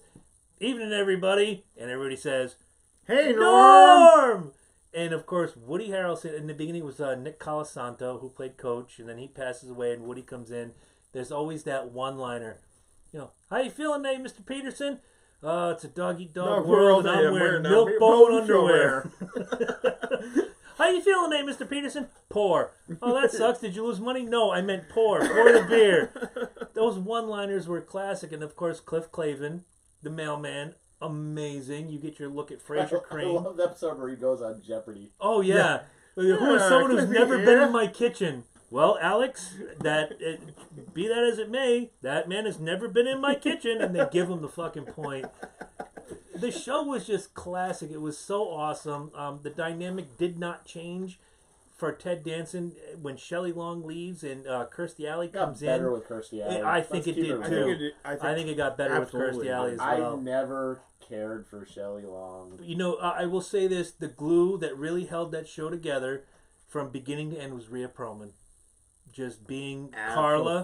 "Evening, everybody," and everybody says, "Hey, Norm!" And of course, Woody Harrelson. In the beginning, it was Nick Colasanto who played Coach, and then he passes away, and Woody comes in. There's always that one-liner. How you feeling, today, Mr. Peterson? It's a dog-eat-dog world, and I'm wearing milk-bone underwear. How you feeling today, Mr. Peterson? Poor. Oh, that sucks. Did you lose money? No, I meant poor. Pour the beer. Those one-liners were classic. And, of course, Cliff Clavin, the mailman, amazing. You get your look at Fraser Crane. I love the episode where he goes on Jeopardy. Oh, yeah. Who is someone who's never been in my kitchen? Well, Alex, be that as it may, that man has never been in my kitchen, and they give him the fucking point. The show was just classic. It was so awesome. The dynamic did not change for Ted Danson when Shelley Long leaves and Kirstie Alley comes in. Got better with Kirstie Alley. I think it did too. I think it got better with Kirstie Alley as well. I never cared for Shelley Long. I will say this: the glue that really held that show together from beginning to end was Rhea Perlman. Just being Carla,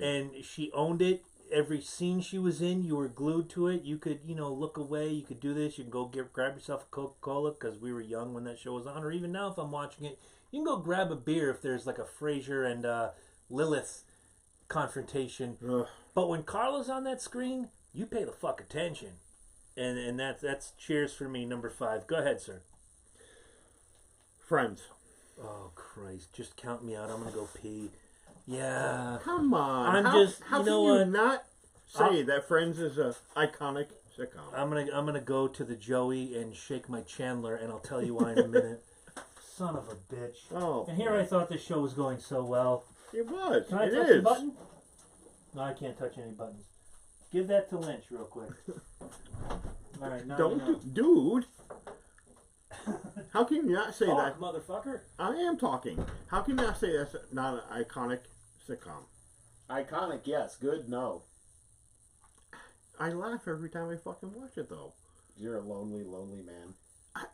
and she owned it. Every scene she was in, you were glued to it. You could, look away. You could do this. You can go grab yourself a Coca-Cola because we were young when that show was on. Or even now, if I'm watching it, you can go grab a beer if there's like a Frasier and Lilith confrontation. Ugh. But when Carla's on that screen, you pay the fuck attention. And that's Cheers for me, number 5. Go ahead, sir. Friends. Oh, Christ. Just count me out. I'm going to go pee. Yeah. Come on. How can you not say that Friends is a iconic sitcom? I'm gonna go to the Joey and shake my Chandler, and I'll tell you why in a minute. Son of a bitch. Oh. And here I thought this show was going so well. It was. Can I touch the button? No, I can't touch any buttons. Give that to Lynch real quick. All right. Dude. How can you not say Talk, that? Motherfucker. I am talking. How can you not say that's not an iconic sitcom? Iconic, yes. Good, no. I laugh every time I fucking watch it, though. You're a lonely, lonely man.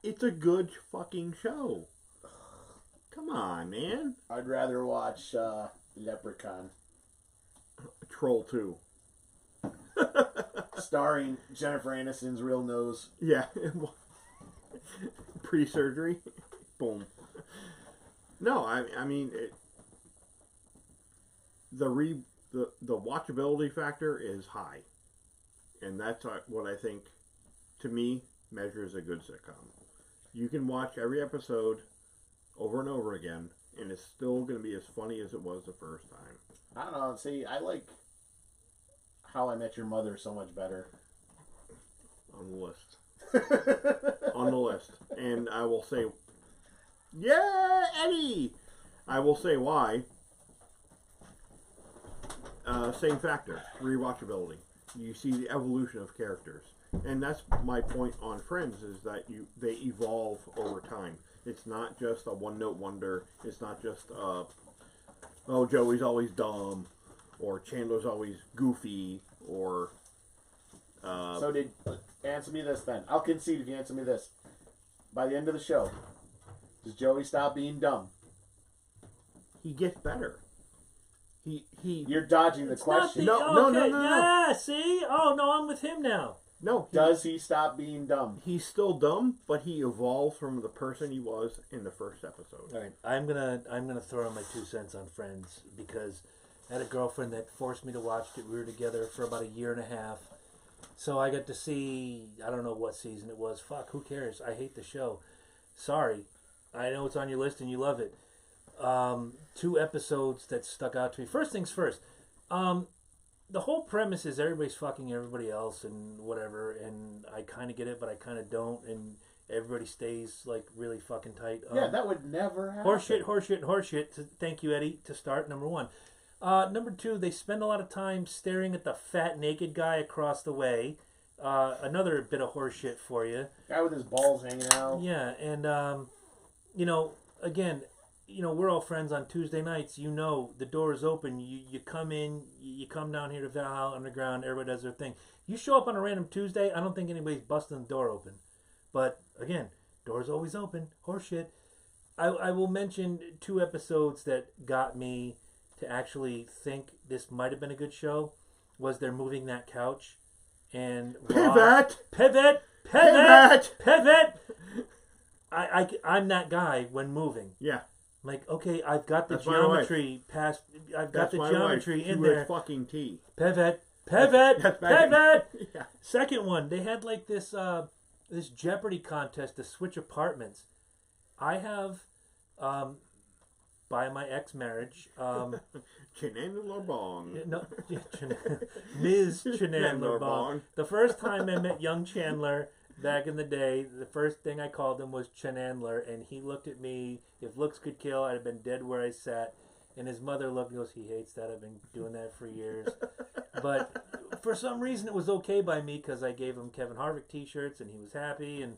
It's a good fucking show. Come on, man. I'd rather watch Leprechaun. Troll 2. Starring Jennifer Aniston's real nose. Yeah. Pre-surgery. Boom. No, I mean, the watchability factor is high. And that's what I think, to me, measures a good sitcom. You can watch every episode over and over again, and it's still going to be as funny as it was the first time. I don't know. See, I like How I Met Your Mother so much better. On the list. On the list. And I will say, yeah, Eddie! I will say why. Same factor. Rewatchability. You see the evolution of characters. And that's my point on Friends, is that they evolve over time. It's not just a one-note wonder. It's not just, Joey's always dumb, or Chandler's always goofy, or... Answer me this then. I'll concede if you answer me this. By the end of the show, does Joey stop being dumb? He gets better. You're dodging the question. No. Yeah, see? Oh, no, I'm with him now. No. Does he stop being dumb? He's still dumb, but he evolves from the person he was in the first episode. All right, I'm gonna throw in my 2 cents on Friends, because I had a girlfriend that forced me to watch it. We were together for about a year and a half. So I got to see, I don't know what season it was. Fuck, who cares? I hate the show. Sorry. I know it's on your list and you love it. 2 episodes that stuck out to me. First things first. The whole premise is everybody's fucking everybody else and whatever, and I kind of get it, but I kind of don't, and everybody stays like really fucking tight. Yeah, that would never happen. Horseshit. Thank you, Eddie, to start, number 1. Number 2, they spend a lot of time staring at the fat naked guy across the way. Another bit of horseshit for you. Guy with his balls hanging out. Yeah, and again, we're all friends on Tuesday nights. The door is open. You come in, you come down here to Valhalla Underground. Everybody does their thing. You show up on a random Tuesday, I don't think anybody's busting the door open. But again, door's always open. Horseshit. I will mention 2 episodes that got me to actually think this might have been a good show. Was they're moving that couch and pivot. I'm that guy when moving. Yeah. Like, okay, I've got the geometry past. I've got the geometry in there. Fucking T. Pivot. Yeah. Second one, they had like this Jeopardy contest to switch apartments. I have, by my ex-marriage, Chenandler Bong. No, Ms. Chenandler Bong. The first time I met young Chandler back in the day, the first thing I called him was Chenandler, and he looked at me. If looks could kill, I'd have been dead where I sat. And his mother looked and goes, he hates that. I've been doing that for years. But for some reason, it was okay by me because I gave him Kevin Harvick t-shirts, and he was happy. And,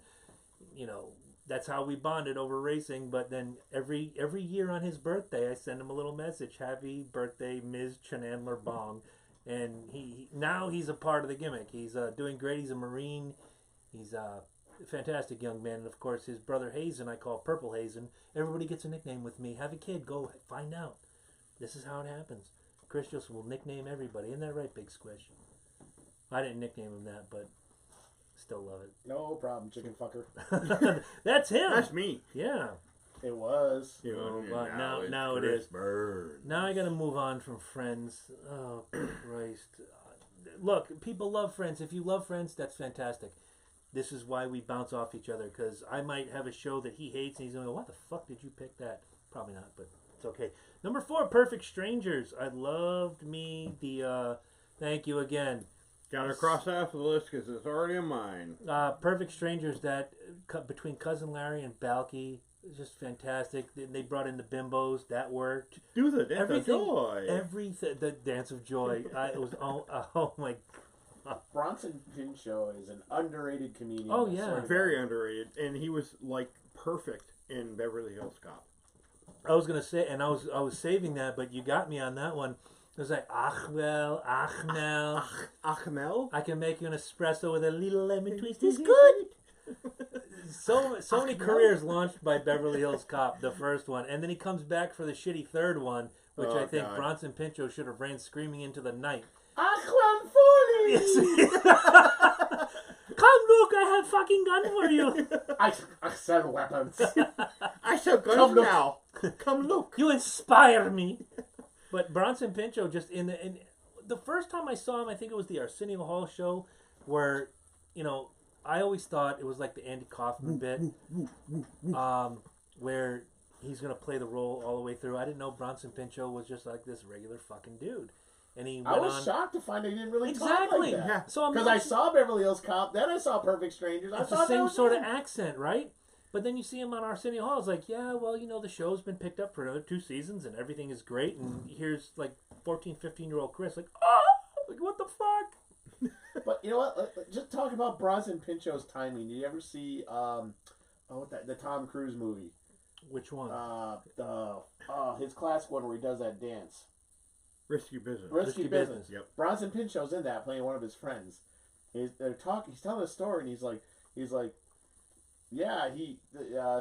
that's how we bonded over racing. But then every year on his birthday, I send him a little message. Happy birthday, Ms. Chenandler Bong. And now he's a part of the gimmick. He's doing great. He's a Marine. He's a fantastic young man. And, of course, his brother Hazen, I call Purple Hazen. Everybody gets a nickname with me. Have a kid. Go find out. This is how it happens. Chris Joseph will nickname everybody. Isn't that right, Big Squish? I didn't nickname him that, but still love it. No problem, chicken fucker. That's him. That's me. Yeah. It was. But now it is. Burns. Now I got to move on from Friends. Oh, Christ. Look, people love Friends. If you love Friends, that's fantastic. This is why we bounce off each other, because I might have a show that he hates, and he's going to go, what the fuck did you pick that? Probably not, but it's okay. Number 4, Perfect Strangers. I loved me the, thank you again. Got to cross that off the list because it's already in mine. Perfect Strangers, that between Cousin Larry and Balky, is just fantastic. They brought in the bimbos. That worked. Do the Dance of Joy. The Dance of Joy. It was, oh my God. Bronson Pinchot is an underrated comedian. Oh, yeah. Very underrated. And he was, like, perfect in Beverly Hills Cop. I was going to say, and I was saving that, but you got me on that one. It was like, Achmel. Achmel? I can make you an espresso with a little lemon twist. It's good. So many careers launched by Beverly Hills Cop, the first one. And then he comes back for the shitty third one, which I think Bronson Pinchot should have ran screaming into the night. Achlan Foley! Come, Luke, I have fucking gun for you. I sell weapons. I sell guns now. Come, Luke. You inspire me. But Bronson Pinchot, just in the first time I saw him, I think it was the Arsenio Hall show, where, I always thought it was like the Andy Kaufman bit, where he's going to play the role all the way through. I didn't know Bronson Pinchot was just like this regular fucking dude. And I was shocked to find he didn't really talk like that. Yeah. So because I saw Beverly Hills Cop, then I saw Perfect Strangers. It's the same sort of accent, right? But then you see him on Arsenio Hall. It's like, yeah, well, the show's been picked up for another 2 seasons and everything is great. And here's like 14, 15-year-old Chris, like, like, what the fuck? But you know what? Just talking about Bronson Pinchot's timing. Did you ever see the Tom Cruise movie? Which one? His classic one where he does that dance. Risky Business. Risky Business. Yep. Bronson Pinchot's in that playing one of his friends. He's telling a story, and he's like, yeah, he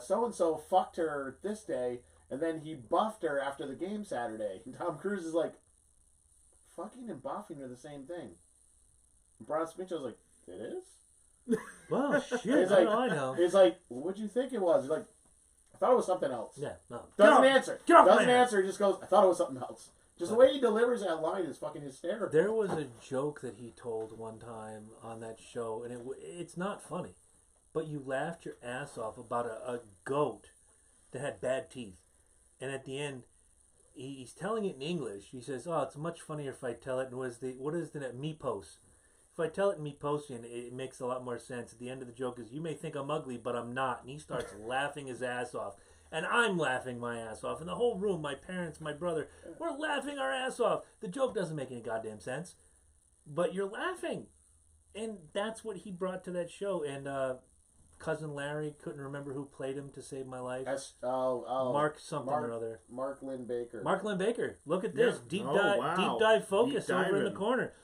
so and so fucked her this day, and then he buffed her after the game Saturday. And Tom Cruise is like, fucking and buffing are the same thing. And Bronson Pinchot's like, it is? Well, shit, I know. He's like, what'd you think it was? He's like, I thought it was something else. Yeah, no. Doesn't answer. Doesn't answer. He just goes, I thought it was something else. Just the way he delivers that line is fucking hysterical. There was a joke that he told one time on that show, and it's not funny, but you laughed your ass off about a goat that had bad teeth. And at the end, he's telling it in English. He says, "Oh, it's much funnier if I tell it in what is the Mipos? If I tell it in Miposian, it makes a lot more sense." At the end of the joke is, "You may think I'm ugly, but I'm not." And he starts laughing his ass off. And I'm laughing my ass off. And the whole room, my parents, my brother, we're laughing our ass off. The joke doesn't make any goddamn sense. But you're laughing. And that's what he brought to that show. And Cousin Larry, couldn't remember who played him to save my life. Mark something or other. Mark Lynn Baker. Mark Lynn Baker. Look at this. Yeah. Deep dive focus Deep over in the diving. corner.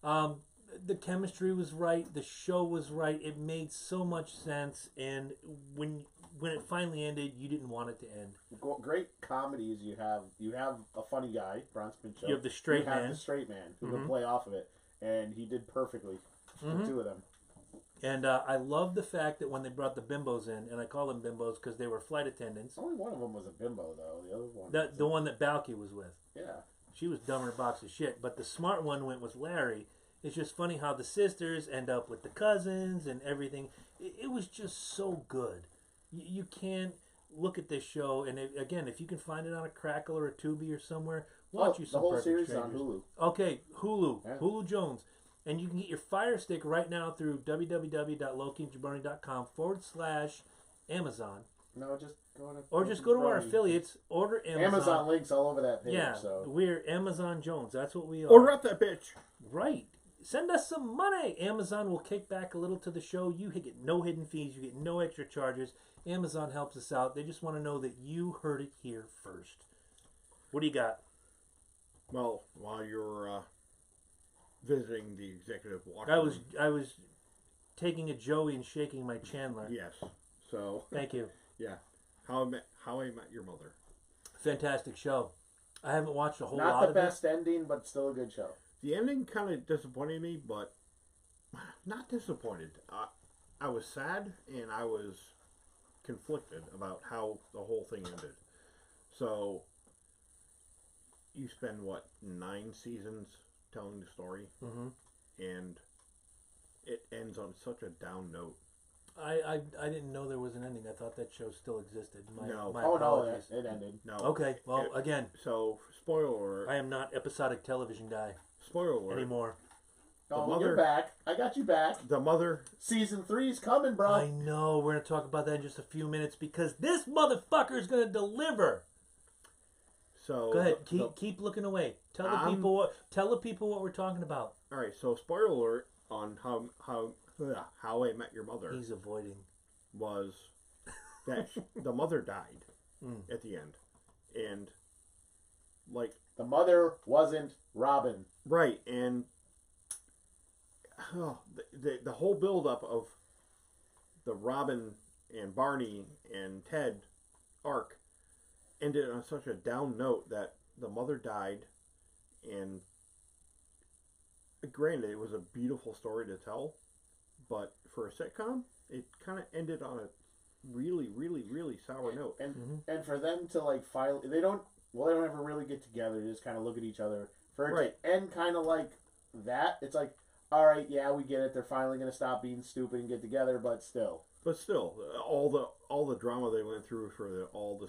The chemistry was right. The show was right. It made so much sense. And when it finally ended, you didn't want it to end. Great comedies you have. You have a funny guy, Bronson Pinchot. You have the straight you have man. the straight man who can play off of it, and he did perfectly. The two of them. And I love the fact that when they brought the bimbos in, and I call them bimbos because they were flight attendants. Only one of them was a bimbo, though. The other one. The one that Balky was with. Yeah. She was dumber than a box of shit. But the smart one went with Larry. It's just funny how the sisters end up with the cousins and everything. It was just so good. You can't look at this show, and again, if you can find it on a Crackle or a Tubi or somewhere, watch you some the whole Perfect series Strangers. is on Hulu. Okay, Hulu. Yeah. Hulu Jones. And you can get your Fire Stick right now through www.lokiandjabroni.com/Amazon. No, just go to... Or just go to our affiliates, order Amazon. Amazon links all over that page. Yeah, So. we're Amazon Jones. That's what we are. Order up that bitch. Right. Send us some money. Amazon will kick back a little to the show. You get no hidden fees. You get no extra charges. Amazon helps us out. They just want to know that you heard it here first. What do you got? Well, while you're visiting the executive washroom, I was taking a Joey and shaking my Chandler. Yes. So. Thank you. Yeah. How I Met Your Mother. Fantastic show. I haven't watched a whole Not lot the of best ending, but still a good show. The ending kind of disappointed me, but not disappointed. I was sad and I was conflicted about how the whole thing ended. So, you spend, 9 seasons telling the story? Mm-hmm. And it ends on such a down note. I didn't know there was an ending. I thought that show still existed. No. My Oh, apologies. no, it ended. No. Okay, well, again, So, spoiler alert. I am not episodic television guy Spoiler alert. anymore. Oh, mother- you're back. I got you back. The mother. Season 3's coming, bro. I know. We're going to talk about that in just a few minutes because this motherfucker is going to deliver. So. Go ahead. Keep looking away. Tell the people what we're talking about. All right. So, spoiler alert on How I Met Your Mother. He's avoiding. Was that the mother died at the end, and the mother wasn't Robin. Right, and the whole build up of the Robin and Barney and Ted arc ended on such a down note that the mother died, and granted it was a beautiful story to tell, but for a sitcom it kind of ended on a really, really, really sour note. And for them to finally, they don't ever really get together. They just kind of look at each other. For it to end kind of like that, it's like, all right, yeah, we get it. They're finally going to stop being stupid and get together, but still, all the drama they went through for all the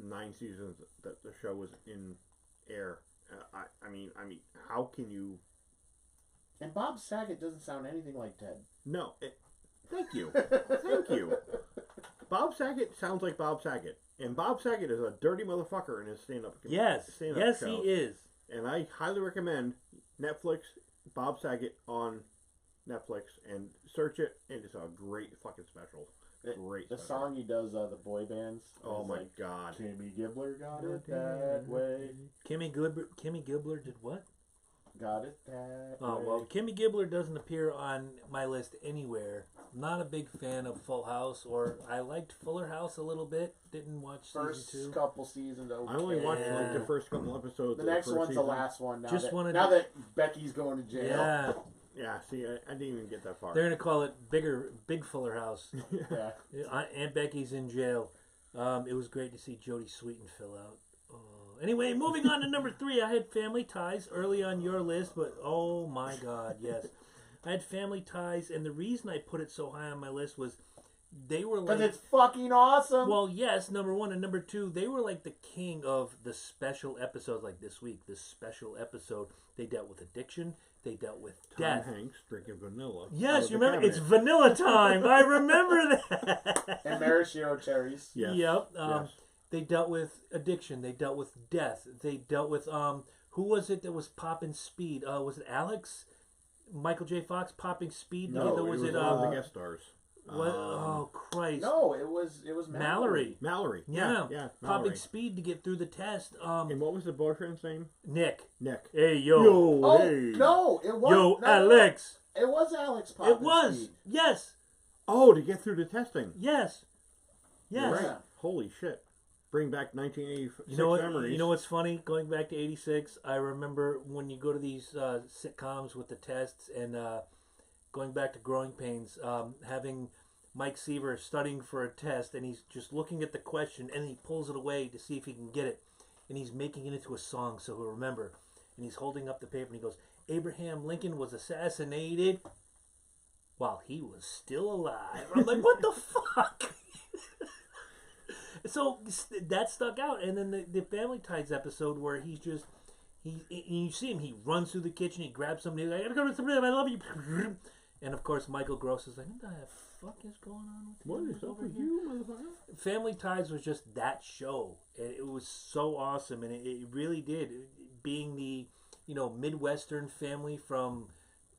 9 seasons that the show was in air. I mean, how can you? And Bob Saget doesn't sound anything like Ted. No. Thank you. Thank you. Bob Saget sounds like Bob Saget. And Bob Saget is a dirty motherfucker in his stand-up Yes, show. he is. And I highly recommend Netflix, Bob Saget on Netflix, and search it. And it's a great fucking special. Great The special. song he does, the boy bands. Oh my God. Kimmy Gibbler got it that way. Kimmy Gibbler did what? Got it that Oh, way. well, Kimmy Gibbler doesn't appear on my list anywhere. Not a big fan of Full House, or I liked Fuller House a little bit. Didn't watch First season 2. couple seasons. Okay. I only watched the first couple episodes. The of next first one's season. the last one. Now, Just wanted now to- that Becky's going to jail. Yeah, Yeah, see, I didn't even get that far. they're gonna call it Big Fuller House. Yeah. Aunt Becky's in jail. It was great to see Jodie Sweetin fill out. Anyway, moving on to number 3, I had Family Ties early on your list, but oh my God, yes. I had Family Ties, and the reason I put it so high on my list was they were like... Because it's fucking awesome! Well, yes, number 1, and number 2, they were like the king of the special episodes, like this week, this special episode. They dealt with addiction, they dealt with death. Tom Hanks drinking vanilla. Yes, you remember? It's vanilla time! I remember that! And maraschino cherries. Yes. Yep. Yes. They dealt with addiction. They dealt with death. They dealt with who was it that was popping speed? Was it Alex? Michael J. Fox popping speed. No, Together? it was it one of the guest stars. what? Oh Christ! No, it was Mallory. Mallory. Yeah, Yeah. popping Mallory. speed to get through the test. And what was the boyfriend's name? Nick. Nick. Hey yo. Yo, Oh hey. no, it was Yo, no, Alex. It was Alex popping It was. speed. Yes. Oh, to get through the testing. Yes. Yes. You're right. Yeah. Holy shit. Bring back 1986 You know what? memories. You know what's funny? Going back to '86, I remember when you go to these sitcoms with the tests, and going back to Growing Pains, having Mike Seaver studying for a test, and he's just looking at the question, and he pulls it away to see if he can get it, and he's making it into a song so he'll remember, and he's holding up the paper, and he goes, "Abraham Lincoln was assassinated while he was still alive." I'm like, what the fuck? So that stuck out, and then the Family Ties episode where he's just you see him, he runs through the kitchen, he grabs somebody, I gotta go to somebody, I love you, and of course Michael Gross is like, what the fuck is going on with What you is up over with here? you, motherfucker? Family Ties was just that show, and it was so awesome, and it really did, being the Midwestern family from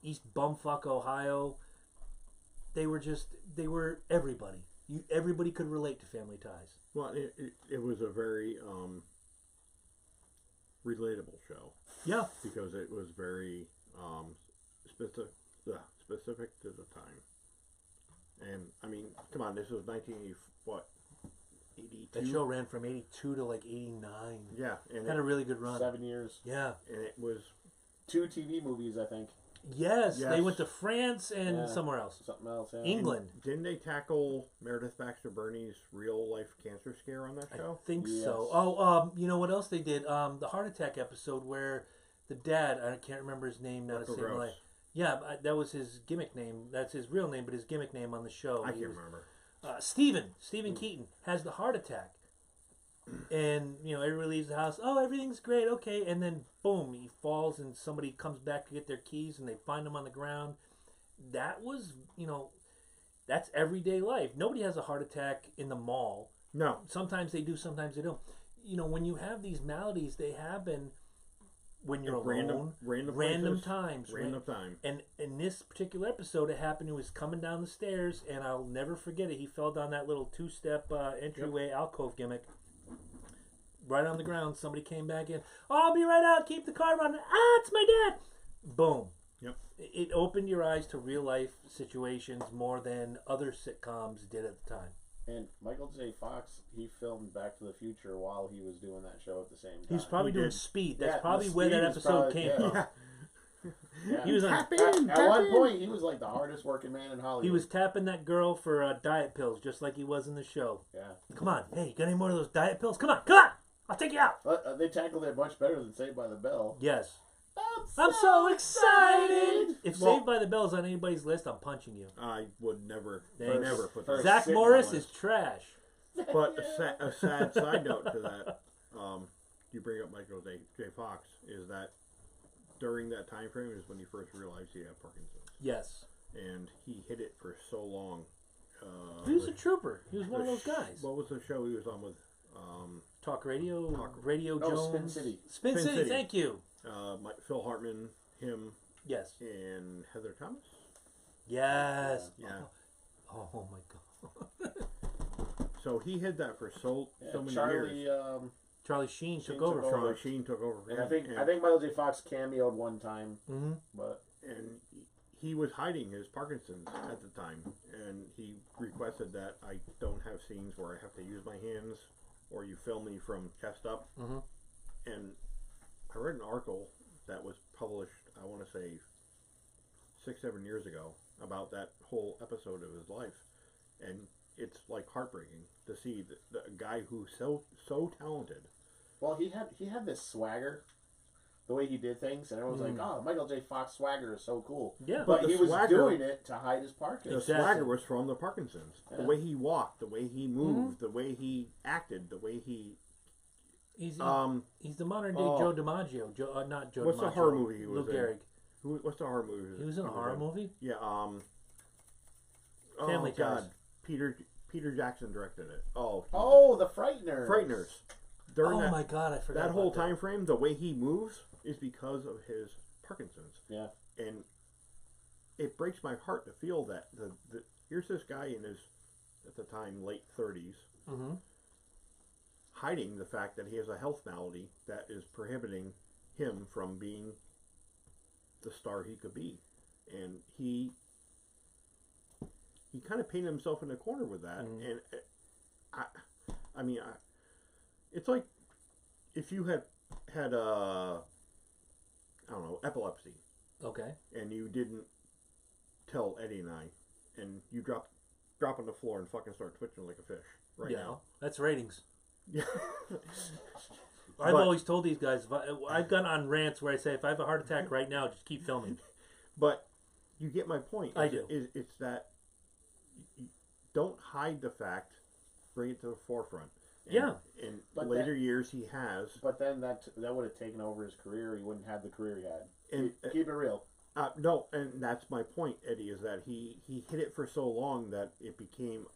East Bumfuck, Ohio. They were everybody. Everybody could relate to Family Ties. Well, it was a very relatable show. Yeah. Because it was very specific to the time. And, I mean, come on, this was 1980, what? 82? That show ran from 82 to like 89. Yeah. And Had a really good run. 7 years. Yeah. And it was... 2 TV movies, I think. Yes, Yes. they went to France and Yeah. somewhere else. Something else. Yeah. England. Didn't they tackle Meredith Baxter Birney's real-life cancer scare on that show? I think Yes. so. Oh, you know what else they did? The heart attack episode where the dad, I can't remember his name now to Michael save my Gross. life. Yeah, that was his gimmick name. That's his real name, but his gimmick name on the show. I He can't was- remember. Stephen Keaton has the heart attack. And, everybody leaves the house. Oh, everything's great. Okay. And then, boom, he falls and somebody comes back to get their keys and they find him on the ground. That was, that's everyday life. Nobody has a heart attack in the mall. No. Sometimes they do, sometimes they don't. When you have these maladies, they happen when you're alone. Random places, times. Random time. And in this particular episode, it happened. He was coming down the stairs, and I'll never forget it. He fell down that little 2-step entryway alcove gimmick. Right on the ground. Somebody came back in. Oh, I'll be right out. Keep the car running. Ah, it's my dad. Boom. Yep. It opened your eyes to real life situations more than other sitcoms did at the time. And Michael J. Fox, he filmed Back to the Future while he was doing that show at the same time. He was probably He doing did. Speed. That's Yeah, probably the where that Speed was episode probably- came yeah. from. Yeah. Yeah. He was on. Tap in, At tap one in. point, he was like the hardest working man in Hollywood. He was tapping that girl for diet pills, just like he was in the show. Yeah. Come on, hey, you got any more of those diet pills? Come on, I'll take you out. They tackled it much better than Saved by the Bell. Yes, I'm so excited. If Well- Saved by the Bell is on anybody's list, I'm punching you. I would never, Thanks. never put First. that. Zach sitcom Morris list. is trash. But a sad side note to that, you bring up Michael J. Fox, is that during that time frame is when he first realized he had Parkinson's, Yes, and he hid it for so long. he was a trooper. He was one of those guys. What was the show he was on with? Talk Radio, Radio Oh, Jones, Spin City. Spin Spin City. City. Thank you. Phil Hartman, him, Yes, and Heather Thomas. yes. Yeah. Oh my God. So he hid that for so many Charlie. years. Charlie Sheen took Sheen over. took for Charlie him. Sheen took over for And him. I think Michael J. Fox cameoed one time, Mm-hmm. but and he was hiding his Parkinson's at the time, and he requested that I don't have scenes where I have to use my hands or you film me from chest up. Mhm. And I read an article that was published, I want to say 6-7 years ago, about that whole episode of his life, and it's like heartbreaking to see the guy who's so talented Well, he had this swagger, the way he did things, and everyone was like, "Oh, Michael J. Fox swagger is so cool." Yeah, but he was doing it to hide his Parkinson's. The swagger was from the Parkinson's. Yeah. The way he walked, the way he moved, the way he acted, the way he. He's the modern day Joe DiMaggio. Not Joe. What's DiMaggio, the horror movie he was Lou in? Gehrig. What's the horror movie? He was in a horror movie. Yeah. Family Ties. Peter Jackson directed it. The Frighteners. Frighteners. During my God, I forgot that whole about time frame. The way he moves is because of his Parkinson's. Yeah. And it breaks my heart to feel that here's this guy in his, at the time, late 30s, hiding the fact that he has a health malady that is prohibiting him from being the star he could be. And he kind of painted himself in a corner with that. And I mean, it's like if you had I don't know, epilepsy. Okay. And you didn't tell Eddie and I, and you drop on the floor and fucking start twitching like a fish right now. That's ratings. Yeah. I've always told these guys, I've gone on rants where I say, if I have a heart attack right now, just keep filming. But you get my point. I do. It's that you don't hide the fact, bring it to the forefront. And, in later years, he has. But then that would have taken over his career. He wouldn't have the career he had. And, keep it real. No, and that's my point, Eddie, is that he hid it for so long that it became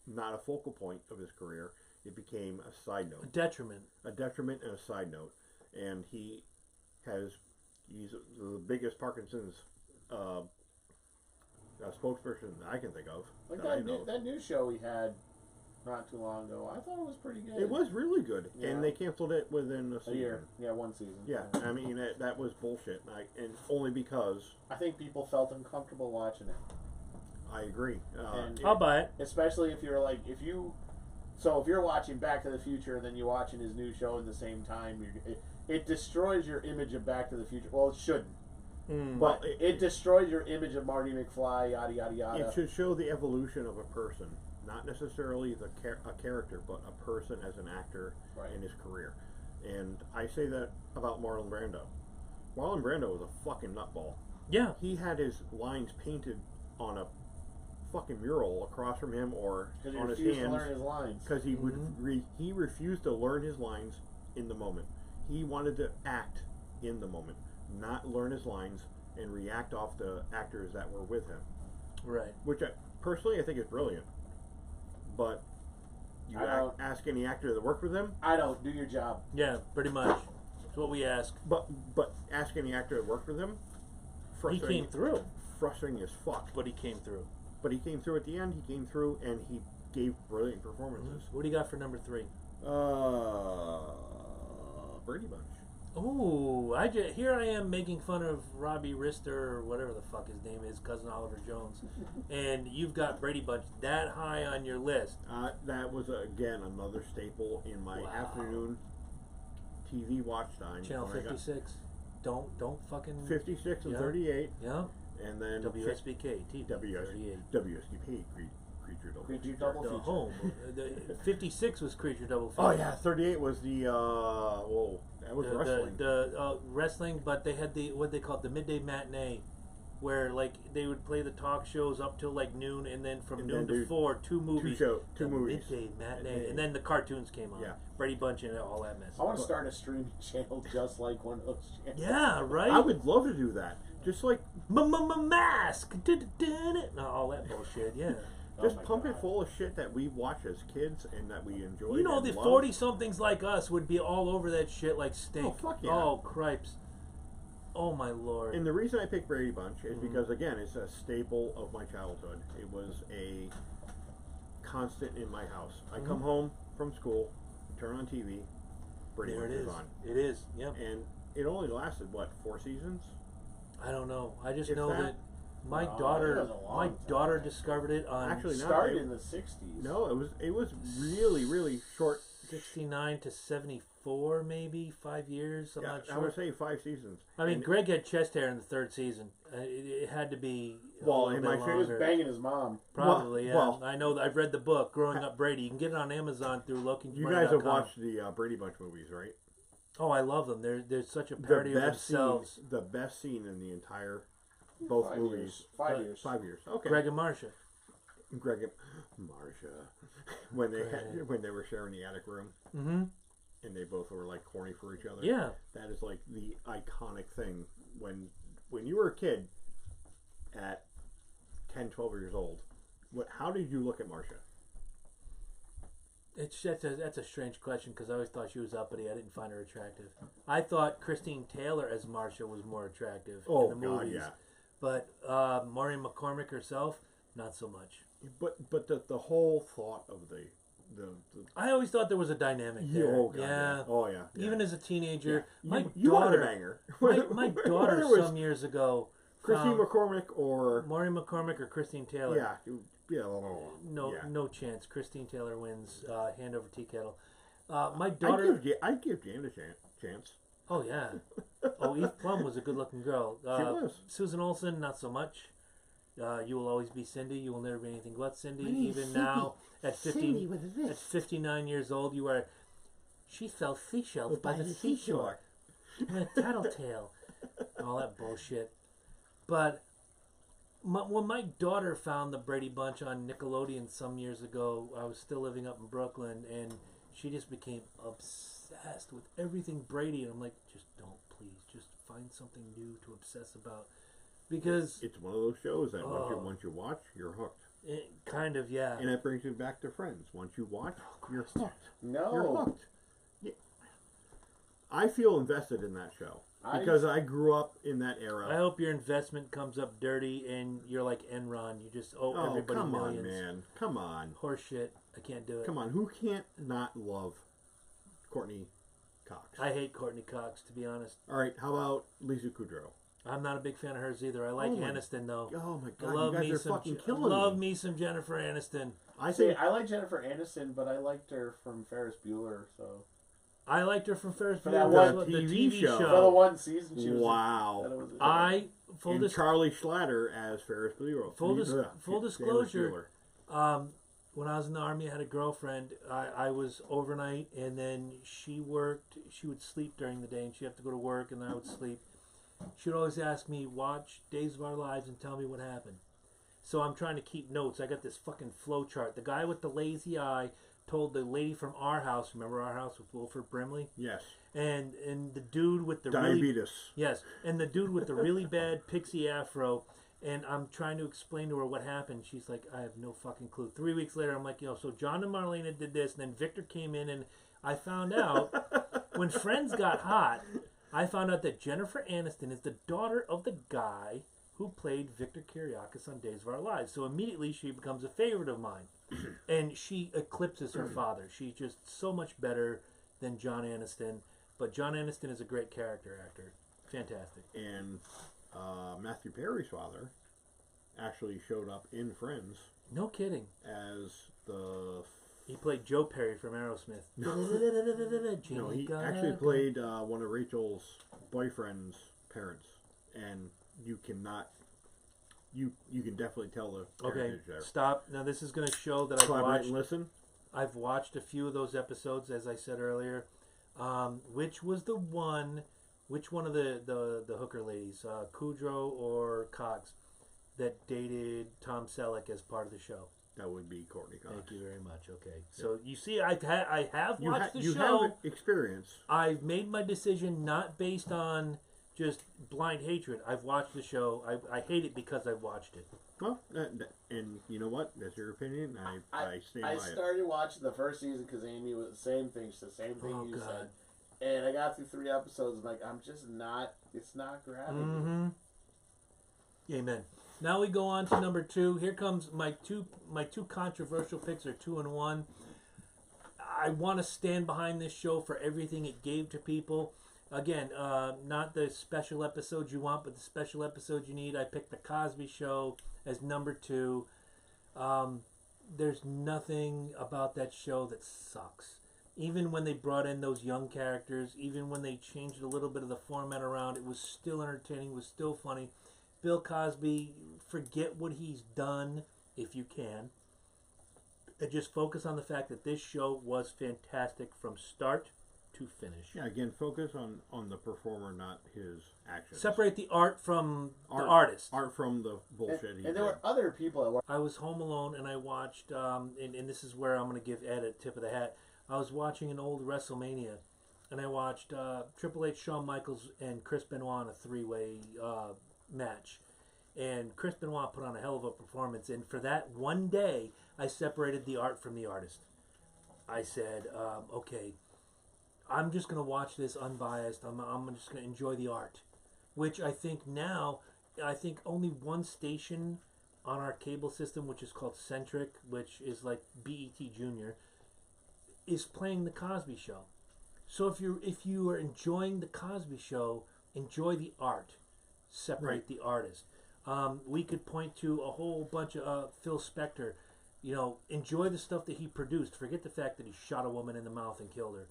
not a focal point of his career. It became a side note. A detriment. A detriment and a side note. And he's the biggest Parkinson's spokesperson I can think of. Like that that new show he had not too long ago, I thought it was pretty good. It was really good. Yeah. And they canceled it within a season. year. Yeah, one season. Yeah, I mean, that was bullshit. And only because... I think people felt uncomfortable watching it. I agree. I'll buy it. Especially if you're like, if you're watching Back to the Future and then you're watching his new show at the same time, it destroys your image of Back to the Future. Well, it shouldn't. But it destroys your image of Marty McFly, yada, yada, yada. It should show the evolution of a person. Not necessarily a character, but a person as an actor in his career. And I say that about Marlon Brando. Marlon Brando was a fucking nutball. Yeah. He had his lines painted on a fucking mural across from him or on his hands. Because he refused to learn his lines. Because he refused to learn his lines in the moment. He wanted to act in the moment, not learn his lines and react off the actors that were with him. Right. Which personally I think is brilliant. But you ask any actor that worked with him. I don't. Do your job. Yeah, pretty much. That's what we ask. But ask any actor that worked with him. He came through. Frustrating as fuck. But he came through. But he came through at the end. He came through and he gave brilliant performances. What do you got for number 3? Brady Bunch. Oh, here I am making fun of Robbie Rister or whatever the fuck his name is, Cousin Oliver Jones, and you've got Brady Bunch that high on your list. That was again another staple in my afternoon TV watch time. Channel 56. Don't fucking 56 and 38. Yeah. And then WSBK TV 38. WSBK Creature Double The home. The 56 was Creature Double Feature. Oh yeah, 38 was the that was wrestling. The wrestling, but they had what they called the midday matinee, where like they would play the talk shows up till like noon, and then from noon to 4, 2 movies. Two movies. Midday matinee, and then the cartoons came on. Yeah. Brady Bunch and all that mess. I want to start a streaming channel just like one of those channels. Yeah, right. I would love to do that. Just like mask, all that bullshit. Yeah. Just pump it full of shit that we watched as kids and that we enjoyed. You know, the 40-somethings like us would be all over that shit like steak. Oh, fuck yeah. Oh, cripes. Oh, my Lord. And the reason I picked Brady Bunch is because, again, it's a staple of my childhood. It was a constant in my house. I come home from school, turn on TV, Brady Bunch is on. It is, yep. And it only lasted, 4 seasons? I don't know. I just know that my daughter discovered it on. Actually, started in the 60s. No, it was really, really short. 69 to 74, maybe 5 years. I'm not sure. I would say 5 seasons. I mean, Greg had chest hair in the 3rd season. It had to be. Well, in my he was banging his mom. Probably, yeah. Well, I know. I've read the book, Growing Up Brady. You can get it on Amazon through looking. You guys have watched the Brady Bunch movies, right? Oh, I love them. They're such a parody of themselves. The best scene in the entire both 5 movies. years. 5 years. 5 years. Okay. Greg and Marcia. Greg and Marcia, when they were sharing the attic room, and they both were like corny for each other. Yeah, that is like the iconic thing when you were a kid at 10, 12 years old. How did you look at Marcia? That's a strange question because I always thought she was uppity. I didn't find her attractive. I thought Christine Taylor as Marcia was more attractive in the movies. Yeah. But Maureen McCormick herself, not so much. But the whole thought of the I always thought there was a dynamic there. Oh, God, yeah. Oh, yeah. Even as a teenager, yeah. my you daughter, wanted a banger. my daughter some years ago, Christine McCormick or Maureen McCormick or Christine Taylor. Yeah. No chance. Christine Taylor wins. Hand over tea kettle. My daughter. I'd give Jan a chance. Oh yeah. Oh, Eve Plum was a good-looking girl. She was. Susan Olsen, not so much. You will always be Cindy. You will never be anything but Cindy. Even Cindy. now, at 59 years old, you are. She fell seashells by the seashore. A tattletale. All that bullshit. But when my daughter found the Brady Bunch on Nickelodeon some years ago, I was still living up in Brooklyn, and she just became obsessed with everything Brady. And I'm like, just don't, please, just find something new to obsess about, because it's one of those shows that once you watch, you're hooked. Kind of, yeah. And that brings me back to Friends. Once you watch, you're hooked. No, you're hooked. Yeah. I feel invested in that show. Because I grew up in that era. I hope your investment comes up dirty and you're like Enron. You just owe everybody millions. Come on, man. Come on. Horseshit. I can't do it. Come on. Who can't not love Courtney Cox? I hate Courtney Cox, to be honest. All right. How about Lisa Kudrow? I'm not a big fan of hers either. I like Aniston, though. Oh, my God. You guys are fucking killing me. Love me some Jennifer Aniston. I like Jennifer Aniston, but I liked her from Ferris Bueller, so... I liked her from Ferris for Bueller. that the TV show. For the one season she was in. Charlie Schlatter as Ferris Bueller. Full disclosure, when I was in the Army, I had a girlfriend. I was overnight, and then she worked. She would sleep during the day, and she'd have to go to work, and then I would sleep. She would always ask me, watch Days of Our Lives and tell me what happened. So I'm trying to keep notes. I got this fucking flow chart. The guy with the lazy eye told the lady from Our House, remember Our House with Wilford Brimley? Yes. And the dude with the diabetes. And the dude with the really bad pixie afro, and I'm trying to explain to her what happened. She's like, I have no fucking clue. 3 weeks later, I'm like, so John and Marlena did this, and then Victor came in, and I found out when Friends got hot, I found out that Jennifer Aniston is the daughter of the guy who played Victor Kiriakis on Days of Our Lives. So immediately she becomes a favorite of mine. And she eclipses her father. She's just so much better than John Aniston. But John Aniston is a great character actor. Fantastic. And Matthew Perry's father actually showed up in Friends. No kidding. As the... He played Joe Perry from Aerosmith. No, he actually played one of Rachel's boyfriend's parents. And you cannot... You can definitely tell the heritage there. Stop. Now this is going to show that I've watched. And listen. I've watched a few of those episodes, as I said earlier. Which was the one? Which one of the hooker ladies, Kudrow or Cox, that dated Tom Selleck as part of the show? That would be Courtney Cox. Thank you very much. Okay, so you see, I have watched the show. You have experience. I've made my decision not based on just blind hatred. I've watched the show. I hate it because I've watched it. Well, and you know what? That's your opinion. I stand by it. I started watching the first season because Amy was the same thing. She said the same thing said. And I got through 3 episodes. I'm like, I'm just not. It's not grabbing me. Amen. Now we go on to number 2. Here comes my two controversial picks are 2 and 1. I want to stand behind this show for everything it gave to people. Again, not the special episodes you want, but the special episodes you need. I picked The Cosby Show as number 2. There's nothing about that show that sucks. Even when they brought in those young characters, even when they changed a little bit of the format around, it was still entertaining, it was still funny. Bill Cosby, forget what he's done if you can. And just focus on the fact that this show was fantastic from start to finish. Yeah, again, focus on the performer, not his actions. Separate the art from the artist. Art from the bullshit. And there were other people that were. I was home alone and I watched, and this is where I'm going to give Ed a tip of the hat. I was watching an old WrestleMania, and I watched Triple H, Shawn Michaels, and Chris Benoit in a three-way match. And Chris Benoit put on a hell of a performance. And for that one day, I separated the art from the artist. I said, okay, I'm just going to watch this unbiased. I'm just going to enjoy the art. Which I think now, only one station on our cable system, which is called Centric, which is like BET Junior, is playing The Cosby Show. So if you are enjoying The Cosby Show, enjoy the art. Separate the artist. We could point to a whole bunch of Phil Spector. Enjoy the stuff that he produced. Forget the fact that he shot a woman in the mouth and killed her.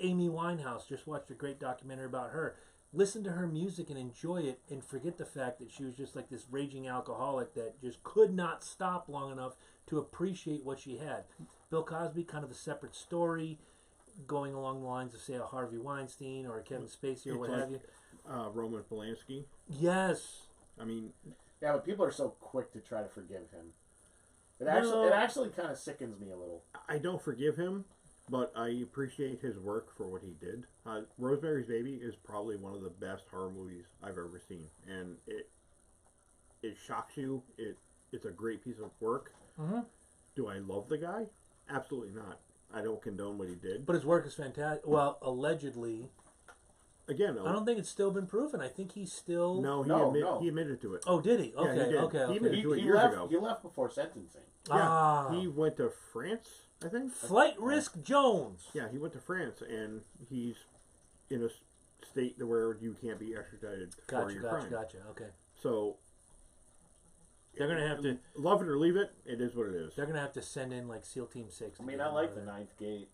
Amy Winehouse, just watched a great documentary about her. Listen to her music and enjoy it, and forget the fact that she was just like this raging alcoholic that just could not stop long enough to appreciate what she had. Bill Cosby, kind of a separate story, going along the lines of, say, a Harvey Weinstein or a Kevin Spacey or what have you. Roman Polanski. Yes. I mean... Yeah, but people are so quick to try to forgive him. It actually kind of sickens me a little. I don't forgive him, but I appreciate his work for what he did. Rosemary's Baby is probably one of the best horror movies I've ever seen. And it shocks you. It's a great piece of work. Mm-hmm. Do I love the guy? Absolutely not. I don't condone what he did. But his work is fantastic. Well, allegedly... Again, I don't think it's still been proven. I think he's still... No, he admitted to it. Oh, did he? Okay, yeah, he did. Okay. He admitted to it years ago. He left before sentencing. Yeah, he went to France, I think. Flight Risk Jones. Yeah, he went to France, and he's in a state where you can't be extradited for your crime. Gotcha. Okay. So they're gonna have to love it or leave it. It is what it is. They're gonna have to send in like SEAL Team 6. I mean, I like the Ninth Gate.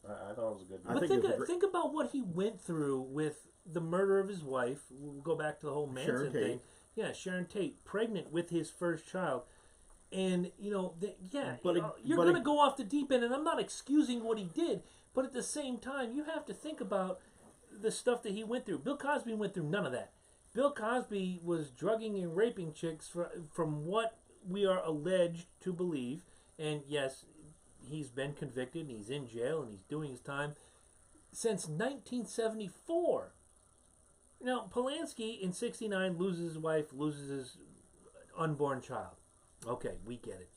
I thought it was a good. But think about what he went through with the murder of his wife. We'll go back to the whole Manson thing. Yeah, Sharon Tate, pregnant with his first child. And, you're going to go off the deep end, and I'm not excusing what he did, but at the same time, you have to think about the stuff that he went through. Bill Cosby went through none of that. Bill Cosby was drugging and raping chicks from what we are alleged to believe, and yes, he's been convicted, and he's in jail, and he's doing his time since 1974. Now, Polanski in 1969 loses his wife, loses his unborn child. Okay, we get it.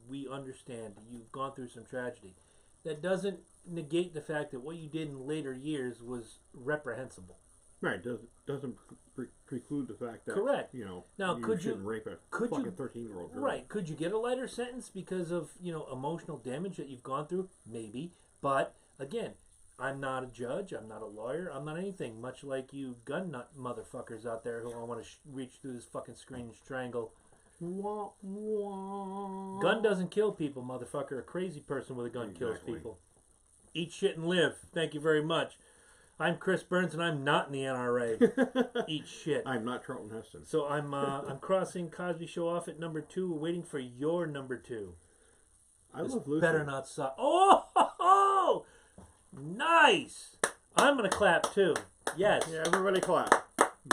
We understand. You've gone through some tragedy. That doesn't negate the fact that what you did in later years was reprehensible. Right. Doesn't preclude the fact that correct. Now you shouldn't rape a fucking 13-year-old girl. Right. Could you get a lighter sentence because of emotional damage that you've gone through? Maybe. But again, I'm not a judge. I'm not a lawyer. I'm not anything. Much like you gun nut motherfuckers out there who want to reach through this fucking screen and strangle. Wah, wah. Gun doesn't kill people, motherfucker. A crazy person with a gun kills people. Eat shit and live. Thank you very much. I'm Chris Burns, and I'm not in the NRA. Eat shit. I'm not Charlton Heston. So I'm crossing Cosby Show off at number 2. We're waiting for your number 2. I love Lucy. Better not suck. Oh, nice. I'm gonna clap too. Yes. Yeah, everybody clap.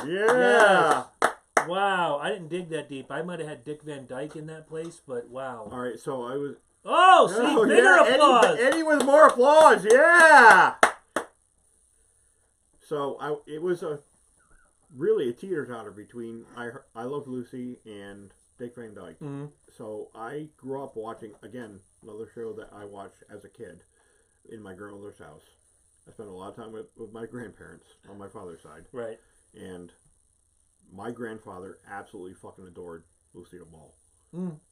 Yeah. Yes. Wow, I didn't dig that deep. I might have had Dick Van Dyke in that place, but wow. All right, so I was... Oh, see, bigger applause! Eddie with more applause, yeah! So it was really a teeter-totter between I Love Lucy and Dick Van Dyke. Mm-hmm. So I grew up watching, again, another show that I watched as a kid in my grandmother's house. I spent a lot of time with my grandparents on my father's side. Right. And my grandfather absolutely fucking adored Lucille Ball.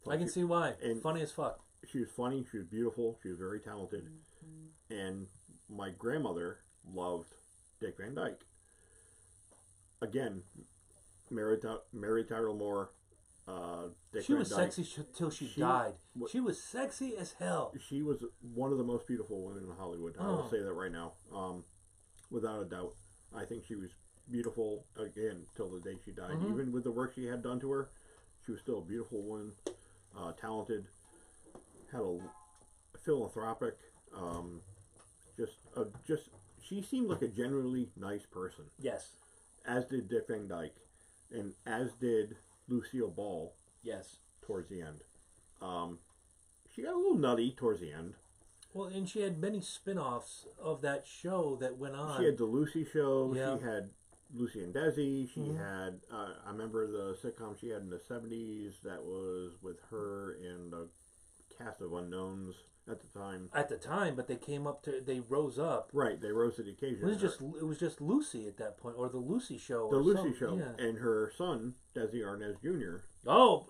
I can see why. And funny as fuck. She was funny. She was beautiful. She was very talented. And my grandmother loved Dick Van Dyke. Again, married Tyrell Moore. Dick Van was Dyke. Sexy till she died. She was sexy as hell. She was one of the most beautiful women in Hollywood. I will say that right now, without a doubt. I think she was beautiful again till the day she died. Mm-hmm. Even with the work she had done to her, she was still a beautiful woman, talented, had a philanthropic, just she seemed like a genuinely nice person. Yes. As did Dick Van Dyke, and as did Lucille Ball. Yes. Towards the end, she got a little nutty towards the end. Well, and she had many spin-offs of that show that went on. She had the Lucy Show. Yeah. She had Lucy and Desi. She had. I remember the sitcom she had in the 70s that was with her and a cast of unknowns at the time. At the time, but they rose up. Right, they rose to the occasion. It was just Lucy at that point, or the Lucy Show. The Lucy Show, yeah. and her son Desi Arnaz Jr. Oh,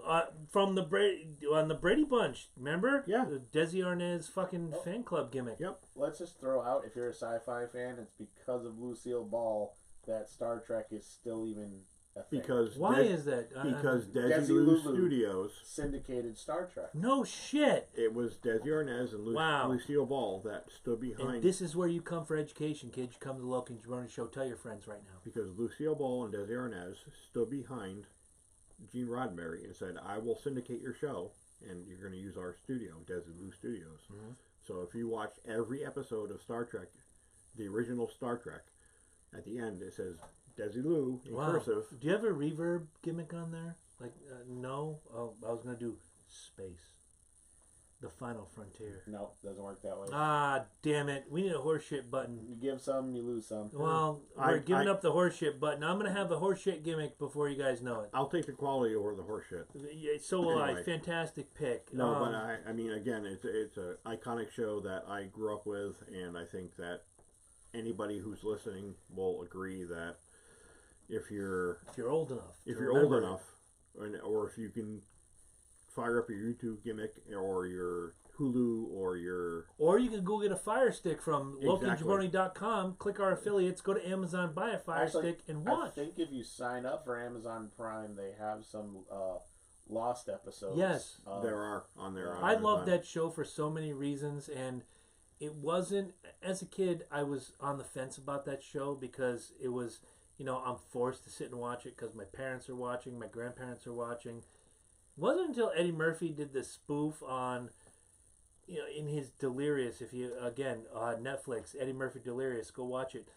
from the Brady Bunch, remember? Yeah. The Desi Arnaz fucking fan club gimmick. Yep. Let's just throw out, if you're a sci-fi fan, it's because of Lucille Ball that Star Trek is still even a thing. Because why is that? Because Desi Desilu Lulu Studios syndicated Star Trek. No shit. It was Desi Arnaz and Lucille Ball that stood behind. And this is where you come for education, kids. You come to the Loki and Jabroni Show. Tell your friends right now. Because Lucille Ball and Desi Arnaz stood behind Gene Roddenberry and said, I will syndicate your show, and you're going to use our studio, Desilu Studios. Mm-hmm. So if you watch every episode of Star Trek, the original Star Trek, at the end it says Desilu in cursive. Do you have a reverb gimmick on there? Like, no? Oh, I was going to do space. The Final Frontier. No, doesn't work that way. Ah, damn it. We need a horseshit button. You give some, you lose some. Well, we're giving up the horseshit button. I'm going to have the horseshit gimmick before you guys know it. I'll take the quality over the horseshit. Yeah, so will anyway. I. Fantastic pick. No, but I mean, again, it's an iconic show that I grew up with, and I think that anybody who's listening will agree that if you're old enough, or if you can fire up your YouTube gimmick or your Hulu or you can go get a Fire Stick from LokiandJabroni.com, click our affiliates, go to Amazon, buy a Fire Stick, and watch. I think if you sign up for Amazon Prime, they have some lost episodes. Yes. There are on there. I love that show for so many reasons, and it wasn't, as a kid, I was on the fence about that show because it was, I'm forced to sit and watch it because my parents are watching, my grandparents are watching. It wasn't until Eddie Murphy did this spoof on, in his Delirious, Netflix, Eddie Murphy Delirious, go watch it.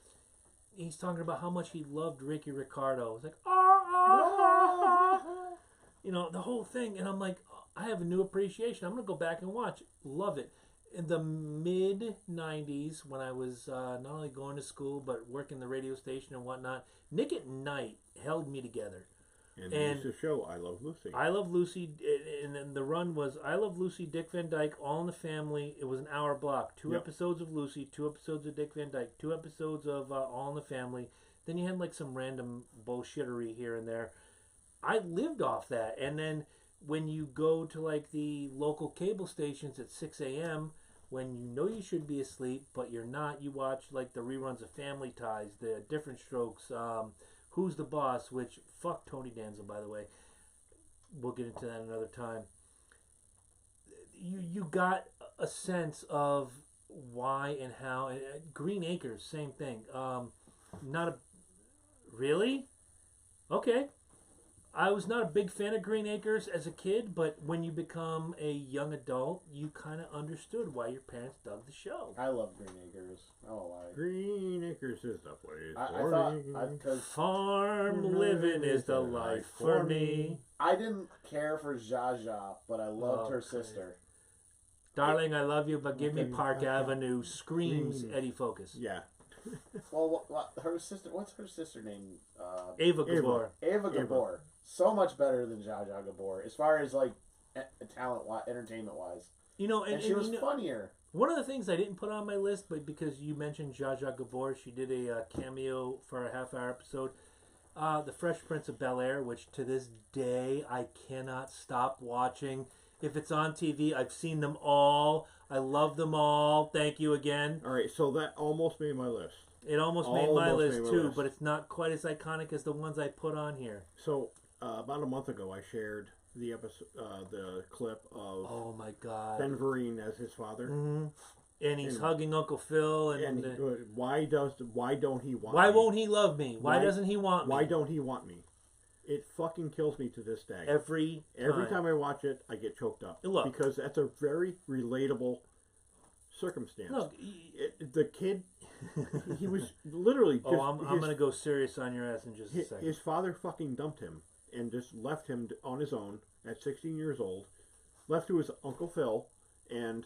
He's talking about how much he loved Ricky Ricardo. It's like, the whole thing. And I'm like, I have a new appreciation. I'm going to go back and watch it. Love it. In the mid-'90s, when I was not only going to school, but working the radio station and whatnot, Nick at Night held me together. And it's a show, I Love Lucy. I Love Lucy, and then the run was I Love Lucy, Dick Van Dyke, All in the Family. It was an hour block. 2 episodes of Lucy, 2 episodes of Dick Van Dyke, 2 episodes of All in the Family. Then you had like some random bullshittery here and there. I lived off that. And then when you go to like the local cable stations at 6 a.m., when you know you should be asleep, but you're not, you watch like the reruns of Family Ties, the Different Strokes, Who's the Boss, which, fuck Tony Danza, by the way. We'll get into that another time. You got a sense of why and how. And Green Acres, same thing. Really? Okay. I was not a big fan of Green Acres as a kid, but when you become a young adult, you kind of understood why your parents dug the show. I love Green Acres. I won't lie. Green Acres is the place I thought because farm living is the life for me. I didn't care for Zsa Zsa, but I loved her sister. Darling, I love you, but give me Park Avenue. Screams Eddie Focus. Yeah. Well, her sister. What's her sister name? Ava Gabor. Ava Gabor. So much better than Zsa Zsa Gabor as far as like talent, entertainment wise. And she was funnier. One of the things I didn't put on my list, but because you mentioned Zsa Zsa Gabor, she did a cameo for a half-hour episode. The Fresh Prince of Bel-Air, which to this day I cannot stop watching. If it's on TV, I've seen them all. I love them all. Thank you again. All right, so that almost made my list. It almost made my list too, but it's not quite as iconic as the ones I put on here. So about a month ago, I shared the episode, the clip of oh my god, Ben Vereen as his father, and he's hugging Uncle Phil, and why don't he want? Why me? won't he love me? Why doesn't he want me? Why don't he want me? It fucking kills me to this day. Every time I watch it, I get choked up. Look, because that's a very relatable circumstance. Look, the kid, He was literally just... I'm going to go serious on your ass in just a second. His father fucking dumped him and just left him on his own at 16 years old. Left to his Uncle Phil. And,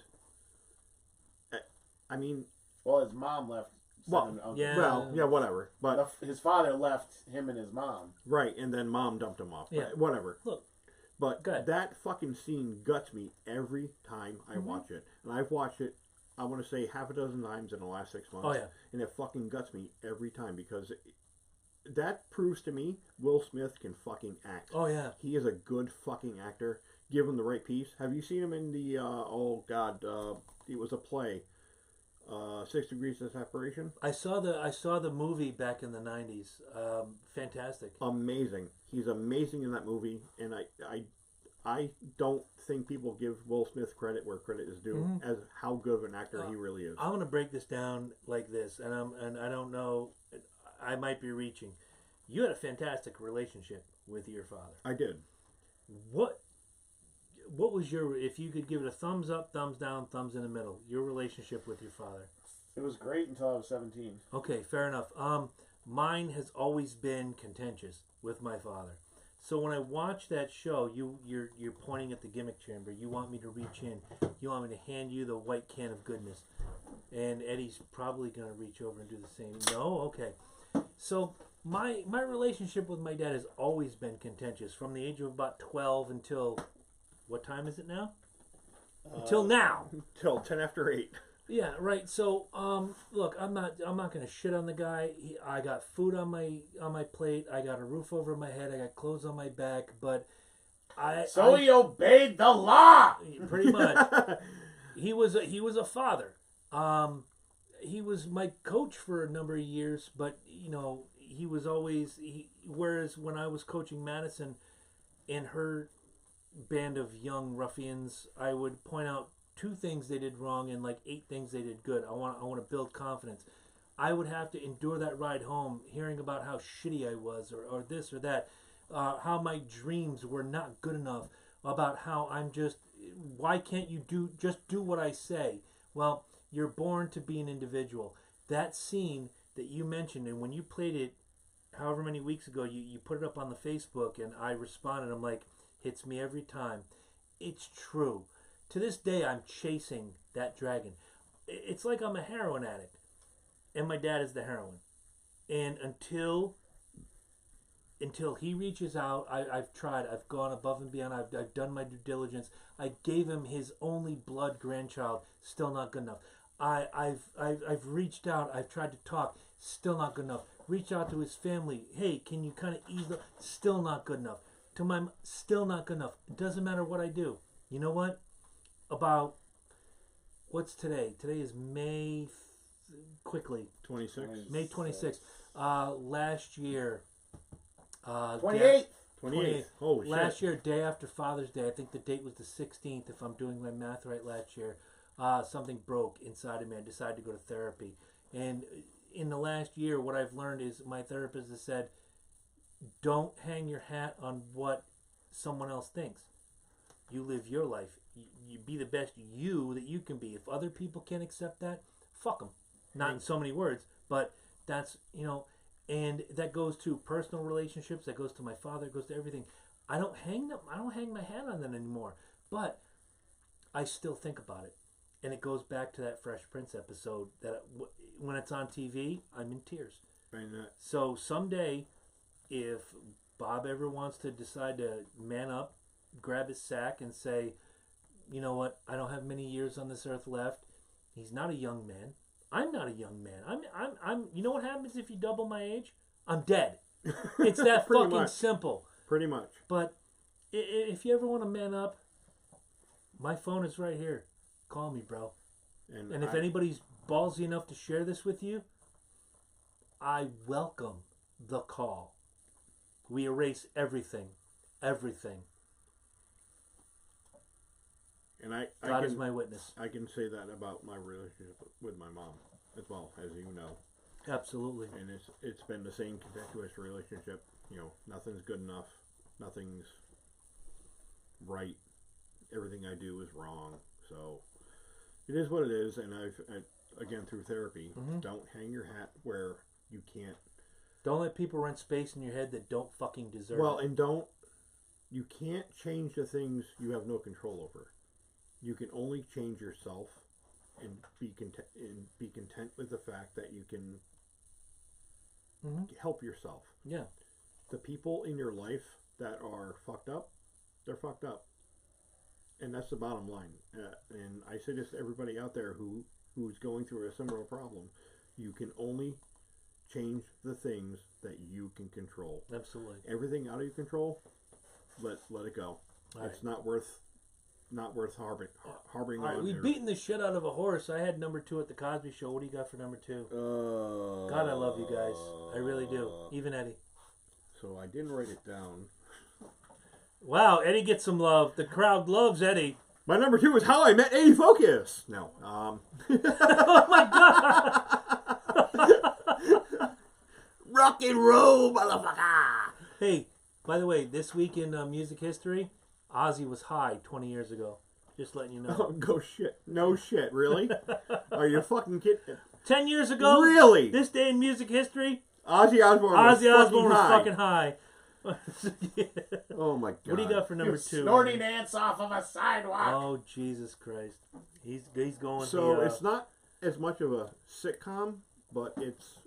I mean... Well, his mom left. Well, whatever. But his father left him and his mom. Right, and then mom dumped him off. Yeah. Whatever. Look. But that fucking scene guts me every time I watch it. And I've watched it, I want to say, half a dozen times in the last 6 months. Oh, yeah. And it fucking guts me every time because that proves to me Will Smith can fucking act. Oh, yeah. He is a good fucking actor. Give him the right piece. Have you seen him in the, it was a play, 6 Degrees of Separation? I saw the movie back in the 90s. Fantastic. Amazing. He's amazing in that movie, and I don't think people give Will Smith credit where credit is due as how good of an actor he really is. I'm going to break this down like this, and I don't know, I might be reaching. You had a fantastic relationship with your father. I did. What was your, if you could give it a thumbs up, thumbs down, thumbs in the middle, your relationship with your father? It was great until I was 17. Okay, fair enough. Mine has always been contentious with my father. So when I watch that show, you're pointing at the gimmick chamber. You want me to reach in. You want me to hand you the white can of goodness. And Eddie's probably going to reach over and do the same. No? Okay. So my relationship with my dad has always been contentious from the age of about 12 until, what time is it now? Until now. Till 10 after 8. Yeah, right. So, look, I'm not gonna shit on the guy. I got food on my plate. I got a roof over my head. I got clothes on my back. But he obeyed the law. Pretty much. He was a father. He was my coach for a number of years. But he was always. Whereas when I was coaching Madison and her band of young ruffians, I would point out 2 things they did wrong and like 8 things they did good. I want to build confidence. I would have to endure that ride home, hearing about how shitty I was, or this or that, how my dreams were not good enough, about how I'm just. Why can't you just do what I say? Well, you're born to be an individual. That scene that you mentioned, and when you played it, however many weeks ago, you put it up on the Facebook, and I responded. I'm like, hits me every time. It's true. To this day, I'm chasing that dragon. It's like I'm a heroin addict, and my dad is the heroin. And until he reaches out, I've tried. I've gone above and beyond. I've done my due diligence. I gave him his only blood grandchild. Still not good enough. I've reached out. I've tried to talk. Still not good enough. Reached out to his family. Hey, can you kind of ease the? Still not good enough. To my, still not good enough. It doesn't matter what I do. You know what? About, what's today? Today is May, quickly. 26th. May 26th. Last year. 28th. 28th. Holy shit. Last year, day after Father's Day, I think the date was the 16th, if I'm doing my math right last year, something broke inside of me. I decided to go to therapy. And in the last year, what I've learned is my therapist has said, don't hang your hat on what someone else thinks. You live your life. You be the best you that you can be. If other people can't accept that, fuck them. Not in so many words, but that's, and that goes to personal relationships. That goes to my father. It goes to everything. I don't hang my hat on that anymore. But I still think about it, and it goes back to that Fresh Prince episode that when it's on TV, I'm in tears. So someday, if Bob ever wants to decide to man up, grab his sack and say, you know what, I don't have many years on this earth left. He's not a young man. I'm not a young man. I'm you know what happens if you double my age? I'm dead. It's that fucking simple. Pretty much. But if you ever want to man up, my phone is right here. Call me, bro. And if anybody's ballsy enough to share this with you, I welcome the call. We erase everything. Everything. And God is my witness. I can say that about my relationship with my mom as well, as you know. Absolutely. And it's been the same contentious relationship. Nothing's good enough. Nothing's right. Everything I do is wrong. So it is what it is. And again through therapy. Don't hang your hat where you can't. Don't let people rent space in your head that don't fucking deserve it. Well, and you can't change the things you have no control over. You can only change yourself and be content with the fact that you can help yourself. Yeah. The people in your life that are fucked up, they're fucked up. And that's the bottom line. And I say this to everybody out there who's going through a similar problem. You can only change the things that you can control. Absolutely. Everything out of your control, let it go. All it's not worth harboring All right, on. we've beaten the shit out of a horse. I had number 2 at the Cosby Show. What do you got for number 2? God, I love you guys. I really do. Even Eddie. So I didn't write it down. Wow, Eddie gets some love. The crowd loves Eddie. My number 2 is How I Met Eddie Focus. No. Oh my God. Rock and roll, motherfucker. Hey, by the way, this week in music history, Ozzy was high 20 years ago. Just letting you know. Oh, go shit. No shit, really? Are you fucking kidding? 10 years ago? Really? This day in music history? Ozzy Osbourne was fucking high. Yeah. Oh my God. What do you got for number 2? Snorting ants off of a sidewalk. Oh, Jesus Christ. He's going. So it's not as much of a sitcom, but it's...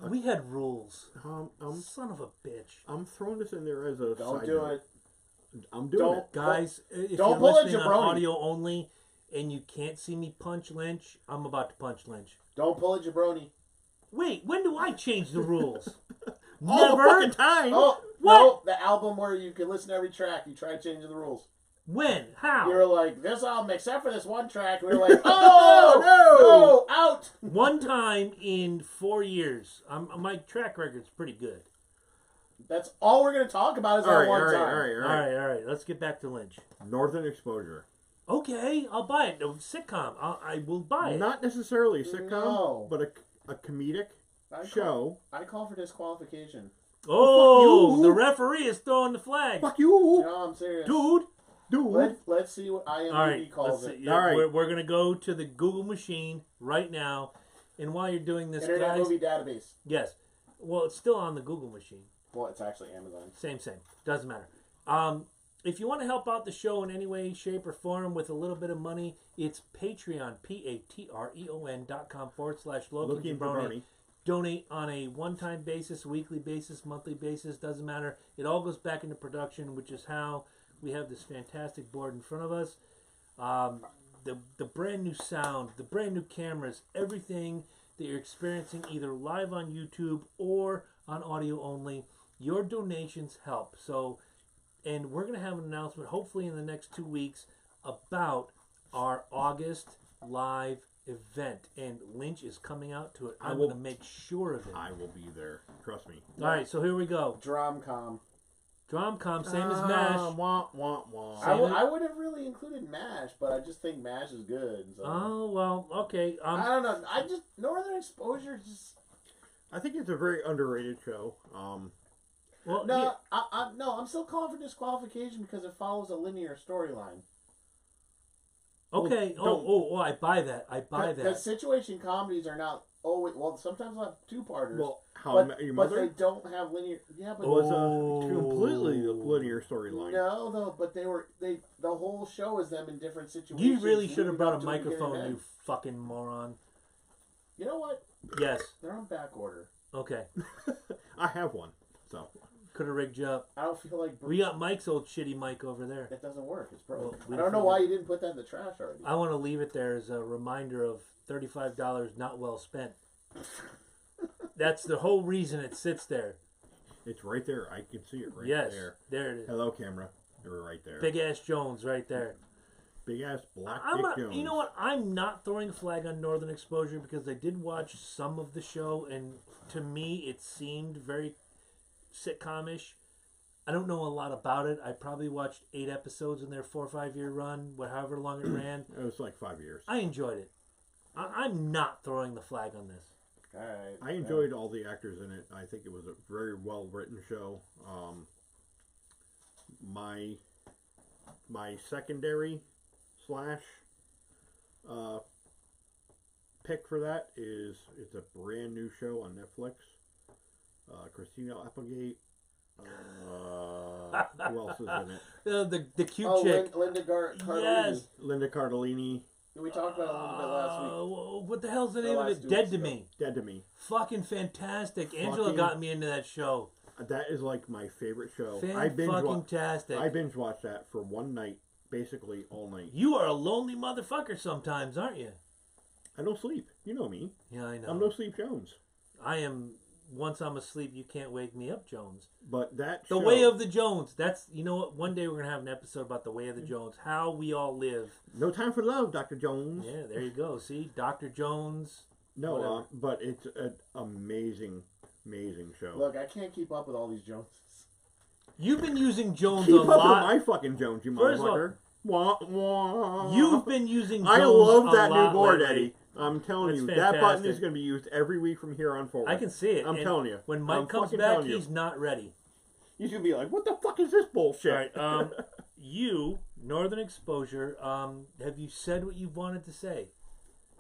we had rules. Son of a bitch. I'm throwing this in there as a Don't side do note. it. I'm doing it. Guys, if don't you're pull a listening on jabroni. audio only and you can't see me punch Lynch, I'm about to punch Lynch. Don't pull a jabroni. Wait, when do I change the rules? All the fucking time. Oh, What? no, the album where you can listen to every track. You tried changing the rules. When? How? You were like, this album, except for this one track. We were like, oh, no, out. One time in 4 years. My track record's pretty good. That's all we're going to talk about is that one time. All right. Let's get back to Lynch. Northern Exposure. Okay, I'll buy it. No, sitcom. I will buy it. Not necessarily a sitcom, No. but a comedic show. I call for disqualification. Oh, fuck you. the referee is throwing the flag. Fuck you. No, I'm serious. Dude. Let's see what IMDb All right, calls it. Yeah, All right. We're going to go to the Google machine right now. And while you're doing this, Internet guys... Movie Database. Yes. Well, it's still on the Google machine. Well, it's actually Amazon. Same. Doesn't matter. If you want to help out the show in any way, shape, or form with a little bit of money, it's Patreon, patreon.com/Loki Jabroni. Donate on a one-time basis, weekly basis, monthly basis, doesn't matter. It all goes back into production, which is how we have this fantastic board in front of us. The brand new sound, the brand new cameras, everything that you're experiencing either live on YouTube or on audio only. Your donations help. So, and we're going to have an announcement hopefully in the next 2 weeks about our August live event. And Lynch is coming out to it. I'm going to make sure of it. I will be there. Trust me. All right, so here we go. Dromcom. Dromcom, same as MASH. Wah, wah, wah. I would have really included MASH, but I just think MASH is good. So. Oh, well, okay. I don't know. Northern Exposure just... I think it's a very underrated show. Well, no, I'm still calling for disqualification because it follows a linear storyline. okay. I buy that. Because situation comedies are not always... Well, sometimes they'll have two-parters. Well, How I Met Your Mother? But they don't have linear... Yeah, but... was a completely linear storyline. No, though, but the whole show is them in different situations. You really should have brought a leading up to the microphone, beginning you fucking moron. You know what? Yes. They're on back order. Okay. I have one, so... Could have rigged you up. I don't feel like... We got Mike's old shitty mic over there. It doesn't work. It's broke. Well, I don't know why you didn't put that in the trash already. I want to leave it there as a reminder of $35 not well spent. That's the whole reason it sits there. It's right there. I can see it right yes, there. There it is. Hello, camera. You're right there. Big ass Jones right there. Big ass Black Dick Jones. You know what? I'm not throwing a flag on Northern Exposure because I did watch some of the show, and to me, it seemed very sitcom-ish. I don't know a lot about it. I probably watched 8 episodes in their 4 or 5 year run, however long it ran. It was like 5 years. I enjoyed it. I'm not throwing the flag on this. All right. I enjoyed all the actors in it. I think it was a very well written show. My secondary / pick for that is it's a brand new show on Netflix. Christina Applegate. Who else is in it? The cute chick. Linda Cardellini. Yes. Linda Cardellini. We talked about it a little bit last week. What the hell's the name of it? Dead to Me. Dead to Me. Fucking fantastic. Angela got me into that show. That is like my favorite show. Fan-fucking-tastic. I binge watched that for one night, basically all night. You are a lonely motherfucker sometimes, aren't you? I don't sleep. You know me. Yeah, I know. I'm no Sleep Jones. I am. Once I'm asleep, you can't wake me up, Jones. But that The Way of the Jones. That's, you know what? One day we're going to have an episode about The Way of the Jones. How we all live. No time for love, Dr. Jones. Yeah, there you go. See? Dr. Jones. No, but it's an amazing show. Look, I can't keep up with all these Joneses. You've been using Jones keep a up lot. With my fucking Jones, you motherfucker. Wah, wah. You've been using Jones I love that a new lot board, lately. Eddie. I'm telling That's you, fantastic. that button is going to be used every week from here on forward. I can see it. I'm telling you. When Mike comes back, he's not ready. He's going to be like, what the fuck is this bullshit? All right. You, Northern Exposure, have you said what you wanted to say?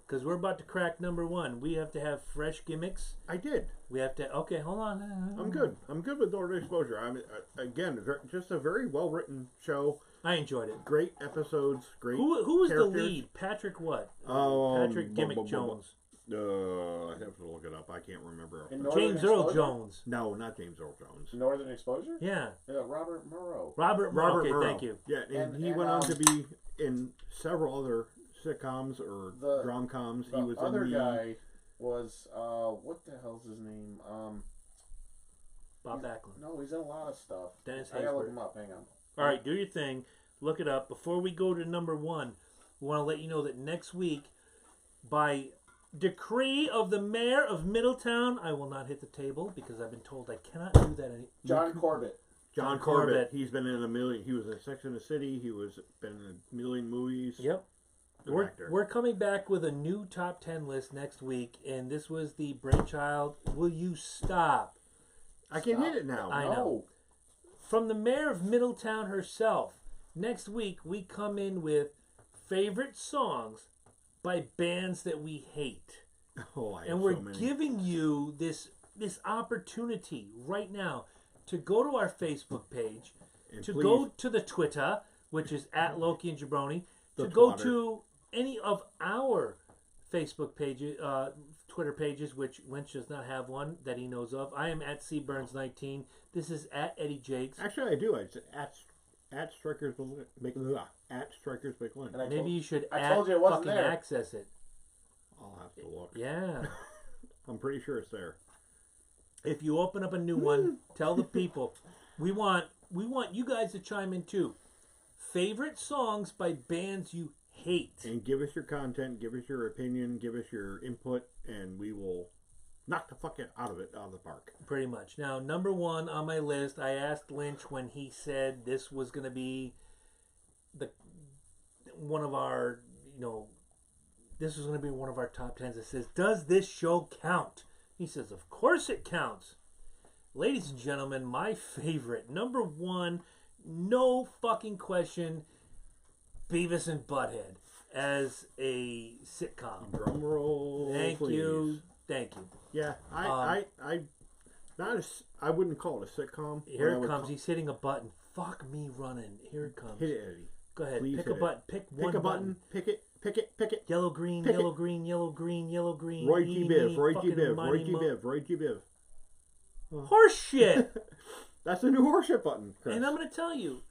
Because we're about to crack number 1. We have to have fresh gimmicks. I did. We have to... Okay, hold on. I'm good. I'm good with Northern Exposure. Again, just a very well-written show. I enjoyed it. Great episodes. Great Who was characters. the lead? Patrick what? Patrick Gimmick Jones. I have to look it up. I can't remember. James Earl Jones. No, not James Earl Jones. Northern Exposure? Yeah. Robert Murrow. Robert Murrow. Okay, Murrow. thank you. Yeah, and he went on to be in several other sitcoms or drom-coms. He was other in the guy was what the hell's his name? Bob Backlund. No, he's in a lot of stuff. Dennis I gotta look Haysbert. him up. Hang on. All right, do your thing. Look it up. Before we go to number 1, we want to let you know that next week, by decree of the mayor of Middletown, I will not hit the table because I've been told I cannot do that anymore. John Corbett. John Corbett. He's been in a million. He was in Sex and the City. He was been in a million movies. Yep. We're coming back with a new top 10 list next week, and this was the brainchild. Will you stop? I can hit it now. I know. From the mayor of Middletown herself. Next week, we come in with favorite songs by bands that we hate. And we're giving you this opportunity right now to go to our Facebook page, and to go to the Twitter, which is at Loki and Jabroni, to go to any of our Facebook pages, Twitter pages, which Lynch does not have one that he knows of. I am at cburns19. This is at Eddie Jakes. Actually, I do. It's at Strikers at Strikers McLean. Maybe you should fucking access it. I'll have to look. Yeah. I'm pretty sure it's there. If you open up a new one, tell the people. We want you guys to chime in too. Favorite songs by bands you hate. And give us your content, give us your opinion, give us your input, and we will knock the fuck out of the park. Pretty much. Now, number 1 on my list, I asked Lynch when he said this was going to be one of our top 10s. It says, does this show count? He says, of course it counts. Ladies and gentlemen, my favorite, number 1, no fucking question, Beavis and Butthead as a sitcom. Drum roll. Thank please. you. Yeah, I wouldn't call it a sitcom. Here it comes. He's hitting a button. Fuck me running. Here it comes. Hit it, Eddie. Go ahead. Please pick a button. Pick one button. Pick it. Yellow, green, pick yellow, it. green, yellow, green, yellow, green. Roy G. Biv. Roy G. Biv. Horse shit. That's the new horseshit button, Chris. And I'm going to tell you,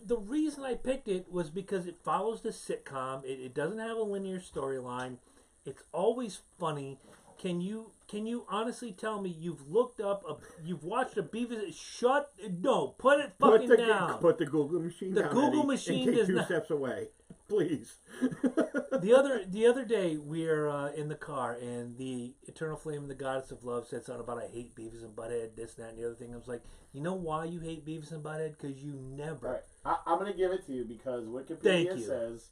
the reason I picked it was because it follows the sitcom. It doesn't have a linear storyline. It's always funny. Can you honestly tell me you've watched a Beavis? Put it fucking down. Put the Google machine down. The Google Eddie, machine and take does 2 not. steps away, please. The other day we are in the car and the Eternal Flame and the Goddess of Love said something about I hate Beavis and Butthead, this, that, and the other thing. I was like, you know why you hate Beavis and Butthead? Because you never. Right. I'm going to give it to you because Wikipedia says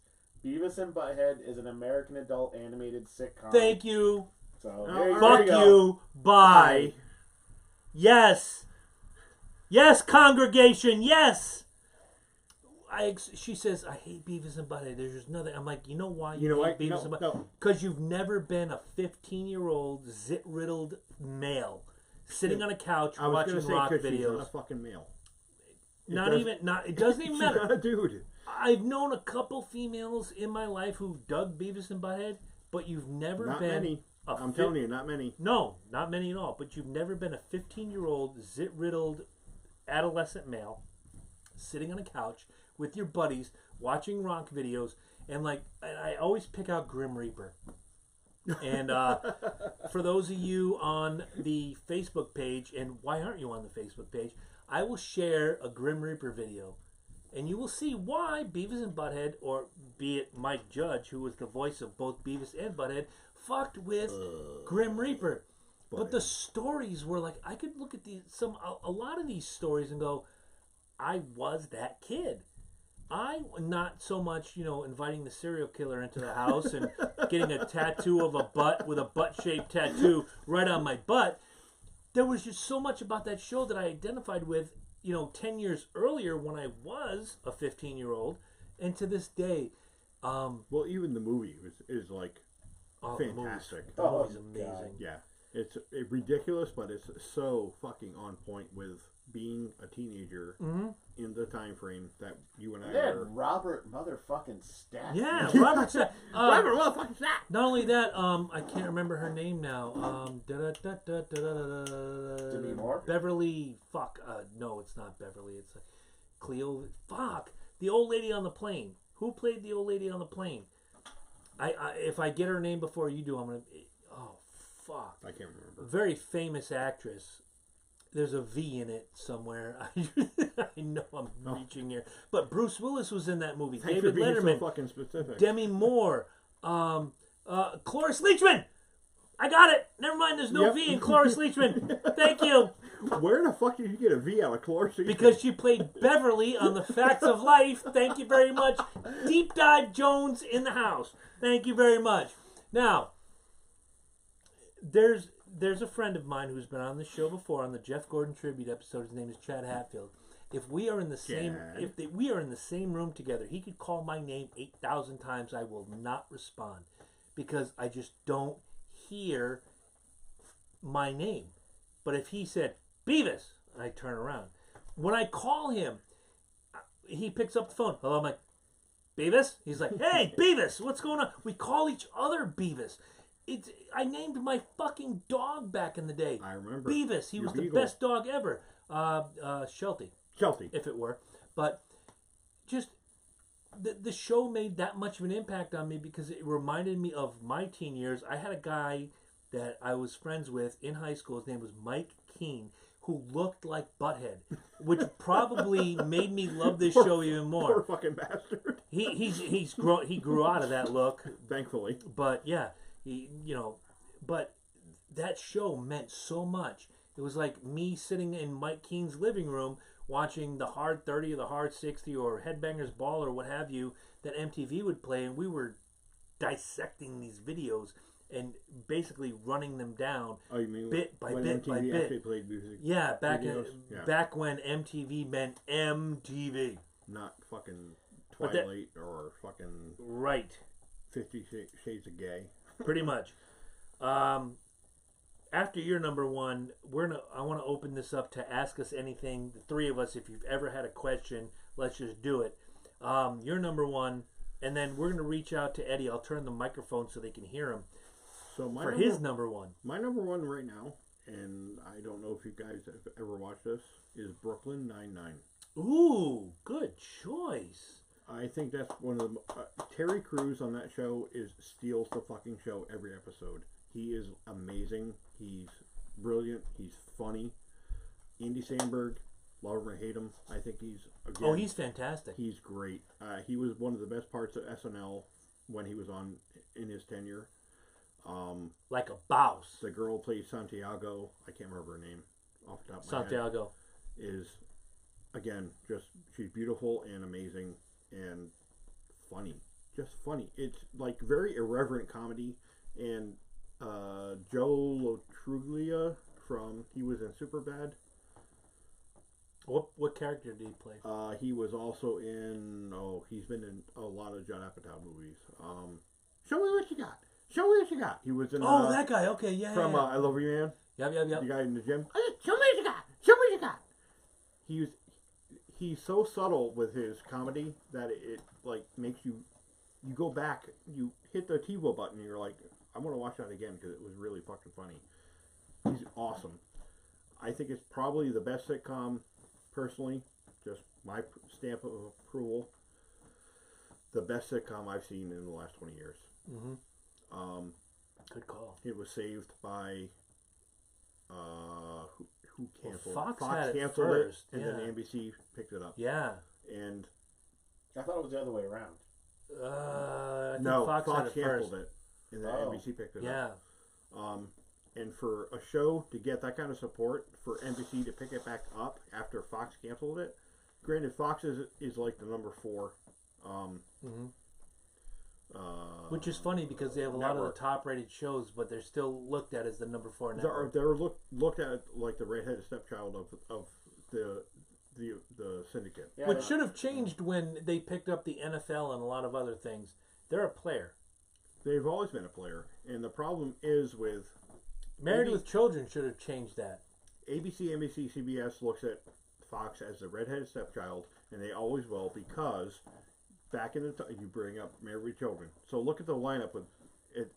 Beavis and Butthead is an American adult animated sitcom. Thank you. So fuck you. Bye. Yes. Yes, congregation. Yes. She says, I hate Beavis and Butthead. There's just nothing. I'm like, you know why You know hate what? Beavis and Butthead? No. Because you've never been a 15-year-old zit-riddled male sitting on a couch watching rock videos. She's not a fucking male. It doesn't even matter. She's not a dude. I've known a couple females in my life who dug Beavis and Butthead, but you've never Not been... many. I'm telling you, not many. No, not many at all. But you've never been a 15-year-old zit-riddled adolescent male sitting on a couch with your buddies watching rock videos, and I always pick out Grim Reaper. And for those of you on the Facebook page, and why aren't you on the Facebook page, I will share a Grim Reaper video, and you will see why Beavis and Butthead, or be it Mike Judge, who was the voice of both Beavis and Butthead, fucked with Grim Reaper. But the stories were like, I could look at a lot of these stories and go, I was that kid. I not so much, inviting the serial killer into the house and getting a tattoo of a butt with a butt-shaped tattoo right on my butt. There was just so much about that show that I identified with, 10 years earlier when I was a 15-year-old, and to this day. Well, even the movie is like fantastic. The movie's amazing. God. Yeah, it's ridiculous, but it's so fucking on point with being a teenager in the time frame that you and I are. Robert motherfucking Stack. Yeah, Robert Stack. Robert motherfucking Stack. Not only that, I can't remember her name now. Demi Moore? Beverly. No, it's not Beverly. It's Cleo. The old lady on the plane. Who played the old lady on the plane? If I get her name before you do, I'm gonna. Oh fuck! I can't remember. Very famous actress. There's a V in it somewhere. I know I'm reaching here, but Bruce Willis was in that movie. Thanks David for being Letterman, so fucking specific. Demi Moore, Cloris Leachman. I got it. Never mind. There's no V in Cloris Leachman. Thank you. Where the fuck did you get a V out of Cloris Leachman? Because she played Beverly on The Facts of Life. Thank you very much. Deep Dive Jones in the house. Thank you very much. Now, there's a friend of mine who's been on the show before on the Jeff Gordon tribute episode. His name is Chad Hatfield. If we are in the same room together, he could call my name 8,000 times. I will not respond because I just don't hear my name. But if he said Beavis, I turn around. When I call him, he picks up the phone. Hello, I'm like, Beavis? He's like, hey, Beavis, what's going on? We call each other Beavis. I named my fucking dog back in the day. I remember. Beavis. He was the best dog ever. Sheltie. If it were. But just the show made that much of an impact on me because it reminded me of my teen years. I had a guy that I was friends with in high school. His name was Mike Keene, who looked like Butthead, which probably made me love this show even more. Poor fucking bastard. He grew out of that look, thankfully. But yeah, but that show meant so much. It was like me sitting in Mike Keene's living room watching the Hard 30 or the Hard 60 or Headbangers Ball or what have you that MTV would play, and we were dissecting these videos and basically running them down bit by bit MTV by bit. Actually played music. Yeah, back when MTV meant MTV, not fucking Twilight or fucking 50 Shades of Gay. Pretty much. After your number one, I want to open this up to ask us anything. The three of us, if you've ever had a question, let's just do it. Your number one, and then we're going to reach out to Eddie. I'll turn the microphone so they can hear him. So his number one. My number one right now, and I don't know if you guys have ever watched this, is Brooklyn Nine-Nine. Ooh, good choice. I think that's one of the... Terry Crews on that show steals the fucking show every episode. He is amazing. He's brilliant. He's funny. Andy Samberg, love him or hate him, I think he's... Again, he's fantastic. He's great. He was one of the best parts of SNL when he was on in his tenure. Like a boss. The girl plays Santiago. I can't remember her name off the top of my Santiago. Head. Is, again, she's beautiful and amazing and funny. Just funny. It's like very irreverent comedy. And Joe Lo Truglio he was in Superbad. What character did he play? He was also in. He's been in a lot of Judd Apatow movies. Show me what you got. Show me what you got. He was in. That guy. Okay, yeah. From yeah. I Love You Man. Yep. The guy in the gym. Show me what you got. Show me what you got. He's so subtle with his comedy that it like makes you go back. You hit the TiVo button. And you're like, I want to watch that again because it was really fucking funny. He's awesome. I think it's probably the best sitcom. Personally, just my stamp of approval. The best sitcom I've seen in the last 20 years. Mm-hmm. Good call. It was saved by who canceled? Fox canceled first, it, and then NBC picked it up. Yeah. And I thought it was the other way around. I think no, Fox canceled first. it, and then NBC picked it up. Yeah. And for a show to get that kind of support, for NBC to pick it back up after Fox canceled it, granted, Fox is like the number 4. Which is funny because they have a lot of the top-rated shows, but they're still looked at as the number 4 network. They're looked at like the redheaded stepchild of the syndicate. Yeah, which should have changed when they picked up the NFL and a lot of other things. They're a player. They've always been a player, and the problem is with Married with Children should have changed that. ABC, NBC, CBS looks at Fox as the redheaded stepchild, and they always will because back in the time, you bring up Married with Children. So look at the lineup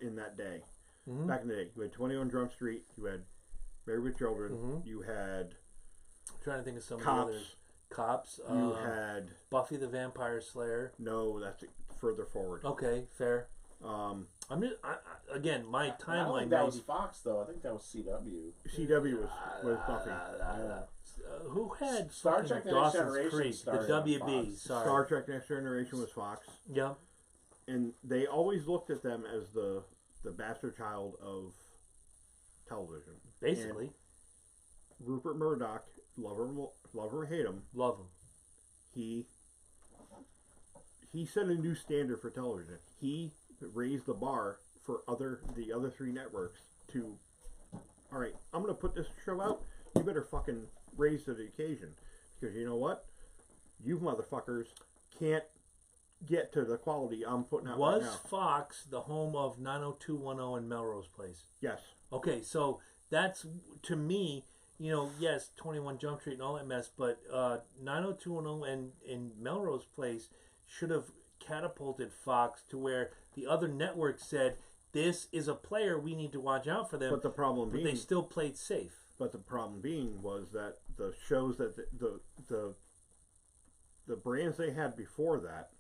in that day. Mm-hmm. Back in the day, you had 21 Jump Street, you had Married with Children, you had I'm trying to think of some Cops. of the others. Cops. You had Buffy the Vampire Slayer. No, that's further forward. Okay, fair. I'm just again my timeline. I don't think that was Fox though. I think that was CW. CW was Buffy. Who had Star Trek Next Generation? The WB. Sorry. Star Trek Next Generation was Fox. Yeah. And they always looked at them as the bastard child of television. Basically. And Rupert Murdoch, love him or hate him. Love him. He set a new standard for television. He raised the bar for the other 3 networks to, all right, I'm going to put this show out. You better fucking raise to the occasion. Because you know what? You motherfuckers can't get to the quality I'm putting out right now. Was Fox the home of 90210 and Melrose Place? Yes. Okay, so that's, to me, yes, 21 Jump Street and all that mess, but 90210 and Melrose Place should have catapulted Fox to where the other networks said, this is a player, we need to watch out for them. But the problem being, they still played safe. But the problem being was that the shows that the brands they had before that,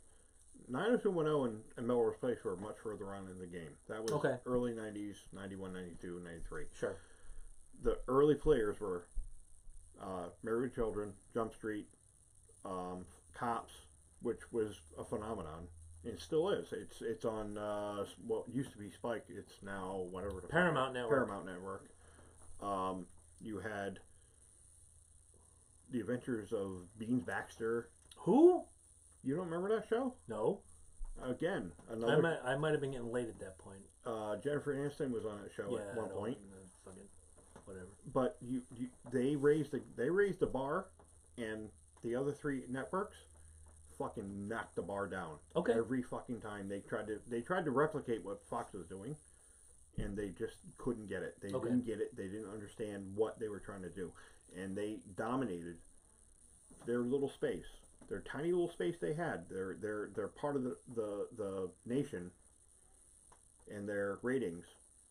90210 and Melrose Place were much further on in the game. That was early 90s, 91, 92, 93. Sure. The early players were Married with Children, Jump Street, Cops, which was a phenomenon. It still is. It's on what used to be Spike. It's now whatever. Paramount Network. Paramount Network. You had The Adventures of Beans Baxter. Who? You don't remember that show? No. Again, another. I might have been getting late at that point. Jennifer Aniston was on that show at one point. Fucking whatever. But they raised the bar, and the other 3 networks fucking knocked the bar down. Okay. Every fucking time they tried to replicate what Fox was doing, and they just couldn't get it. They didn't get it. They didn't understand what they were trying to do, and they dominated their little space, their tiny little space they had. They're part of the nation, and their ratings,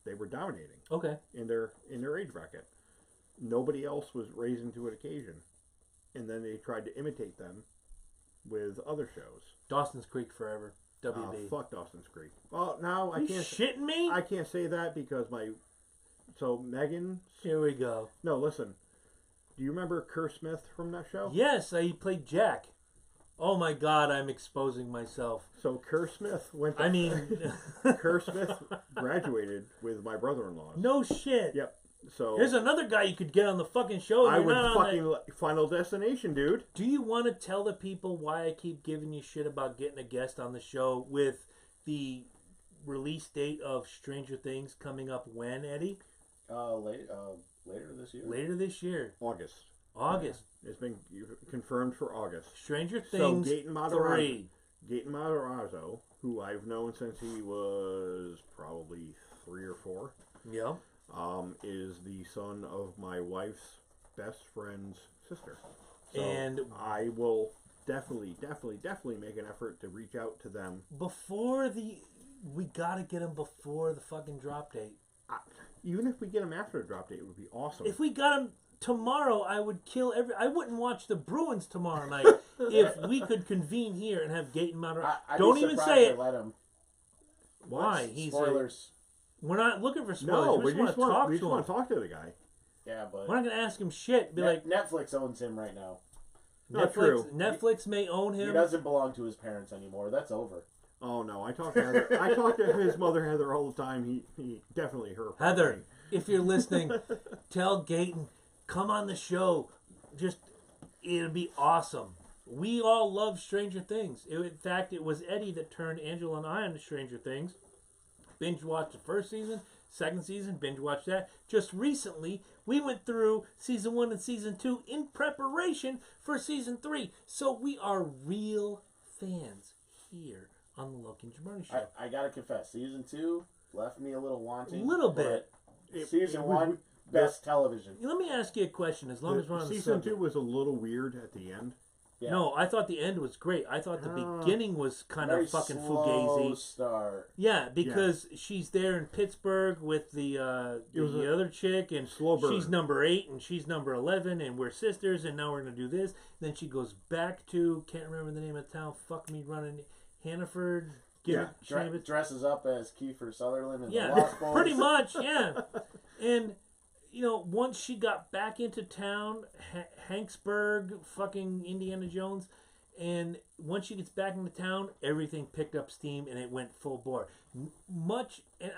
they were dominating. Okay. In their age bracket, nobody else was raising to an occasion, and then they tried to imitate them with other shows. Dawson's Creek forever. WB. Fuck Dawson's Creek. Well, now I you can't. Shitting me? I can't say that because Megan. Here we go. No, listen. Do you remember Kerr Smith from that show? Yes, he played Jack. Oh my God, I'm exposing myself. So Kerr Smith went. Kerr Smith graduated with my brother-in-law. No shit. Yep. So here's another guy you could get on the fucking show. I would fucking Final Destination, dude. Do you want to tell the people why I keep giving you shit about getting a guest on the show with the release date of Stranger Things coming up when, Eddie? Later this year. Later this year. August. August. It's been confirmed for August. Stranger Things so Gaten 3. Gaten Matarazzo, who I've known since he was probably 3 or 4. Yeah. Is the son of my wife's best friend's sister. So And I will definitely make an effort to reach out to them. We gotta get him before the fucking drop date. Even if we get him after the drop date, it would be awesome. If we got him tomorrow, I would kill I wouldn't watch the Bruins tomorrow night if we could convene here and have Gaten Matarazzo. Don't even say it. Let him. Why? Spoilers. We're not looking for spoilers. No, we just want to talk to the guy. Yeah, but we're not going to ask him shit. Be like, Netflix owns him right now. Not true. Netflix may own him. He doesn't belong to his parents anymore. That's over. Oh no, I talk to Heather. I talk to his mother Heather all the time. He definitely her. Heather, if you're listening, tell Gaten, come on the show. It'll be awesome. We all love Stranger Things. In fact, it was Eddie that turned Angela and I on to Stranger Things. Binge watched the first season, second season, binge watched that. Just recently, we went through season 1 and season 2 in preparation for season 3. So we are real fans here on the Loki and Jabroni Show. I gotta confess, season 2 left me a little wanting. A little bit. Season 1, best television. Let me ask you a question. As long as we're on the season subject. 2 was a little weird at the end. Yeah. No, I thought the end was great. I thought the beginning was kind Very of fucking slow fugazi. start. Yeah, because she's there in Pittsburgh with the other chick, and she's number 8 and she's number 11, and we're sisters, and now we're gonna do this. Then she goes back to can't remember the name of the town. Fuck me, running Hannaford. Dresses up as Kiefer Sutherland and the Yeah, Lost Boys. pretty much. Yeah, and. Once she got back into town, Hanksburg, fucking Indiana Jones, and once she gets back into town, everything picked up steam and it went full bore. And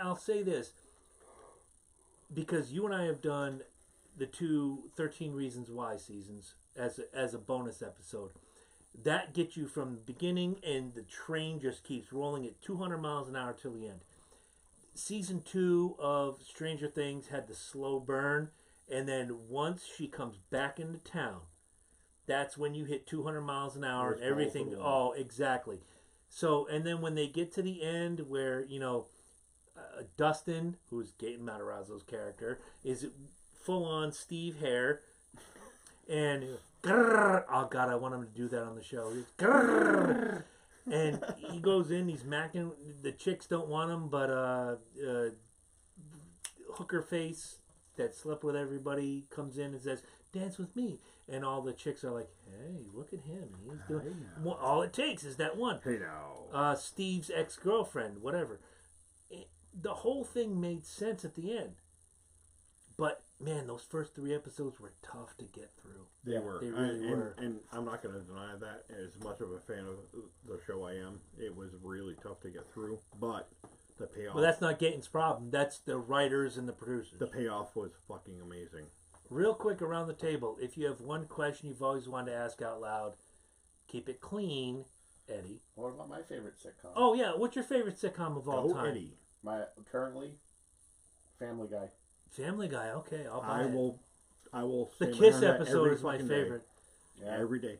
I'll say this, because you and I have done the 2 13 Reasons Why seasons as a bonus episode. That gets you from the beginning, and the train just keeps rolling at 200 miles an hour till the end. Season 2 of Stranger Things had the slow burn, and then once she comes back into town, that's when you hit 200 miles an hour and everything. Oh, exactly. So, and then when they get to the end where, Dustin, who's Gaten Matarazzo's character, is full on Steve hair, and oh God, I want him to do that on the show. And he goes in, he's macking. The chicks don't want him, but hooker face that slept with everybody comes in and says, "Dance with me." And all the chicks are like, "Hey, look at him. He's doing." Well, all it takes is that one. Hey now. Steve's ex-girlfriend, whatever. The whole thing made sense at the end. But man, those first 3 episodes were tough to get through. They were. They really were. And I'm not going to deny that. As much of a fan of the show I am, it was really tough to get through. But the payoff... Well, that's not Gaten's problem. That's the writers and the producers. The payoff was fucking amazing. Real quick around the table, if you have one question you've always wanted to ask out loud, keep it clean, Eddie. What about my favorite sitcom? Oh, yeah. What's your favorite sitcom of all time? Eddie. Currently, Family Guy. Family Guy, okay, I'll buy it. I will. The Kiss episode is my favorite. Yeah. Every day.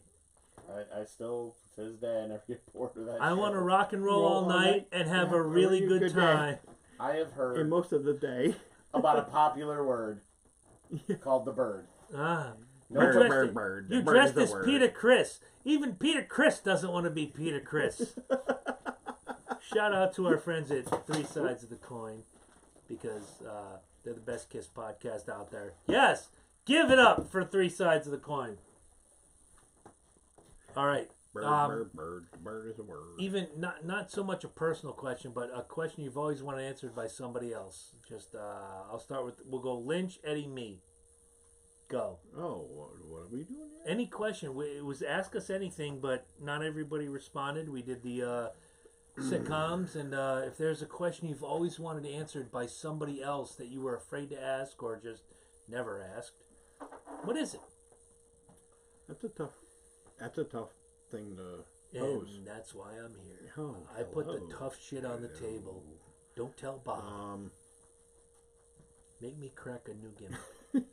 I still, to this day, I never get bored of that. I want to rock and roll all night and have a really good time. I have heard. And most of the day. About a popular word called the bird. Bird. You dressed as Peter Criss. Even Peter Criss doesn't want to be Peter Criss. Shout out to our friends at 3 Sides of the Coin, because they're the best Kiss podcast out there. Yes, give it up for 3 Sides of the Coin. All right. Bird is a word. Even not so much a personal question, but a question you've always wanted answered by somebody else. Just I'll start with, we'll go Lynch, Eddie, me. Go. Oh, what are we doing here? Any question. It was ask us anything, but not everybody responded. We did the sitcoms, and if there's a question you've always wanted answered by somebody else that you were afraid to ask or just never asked, what is it? That's a tough thing to pose. And that's why I'm here. Oh, I put the tough shit on the table. Don't tell Bob. Make me crack a new gimmick.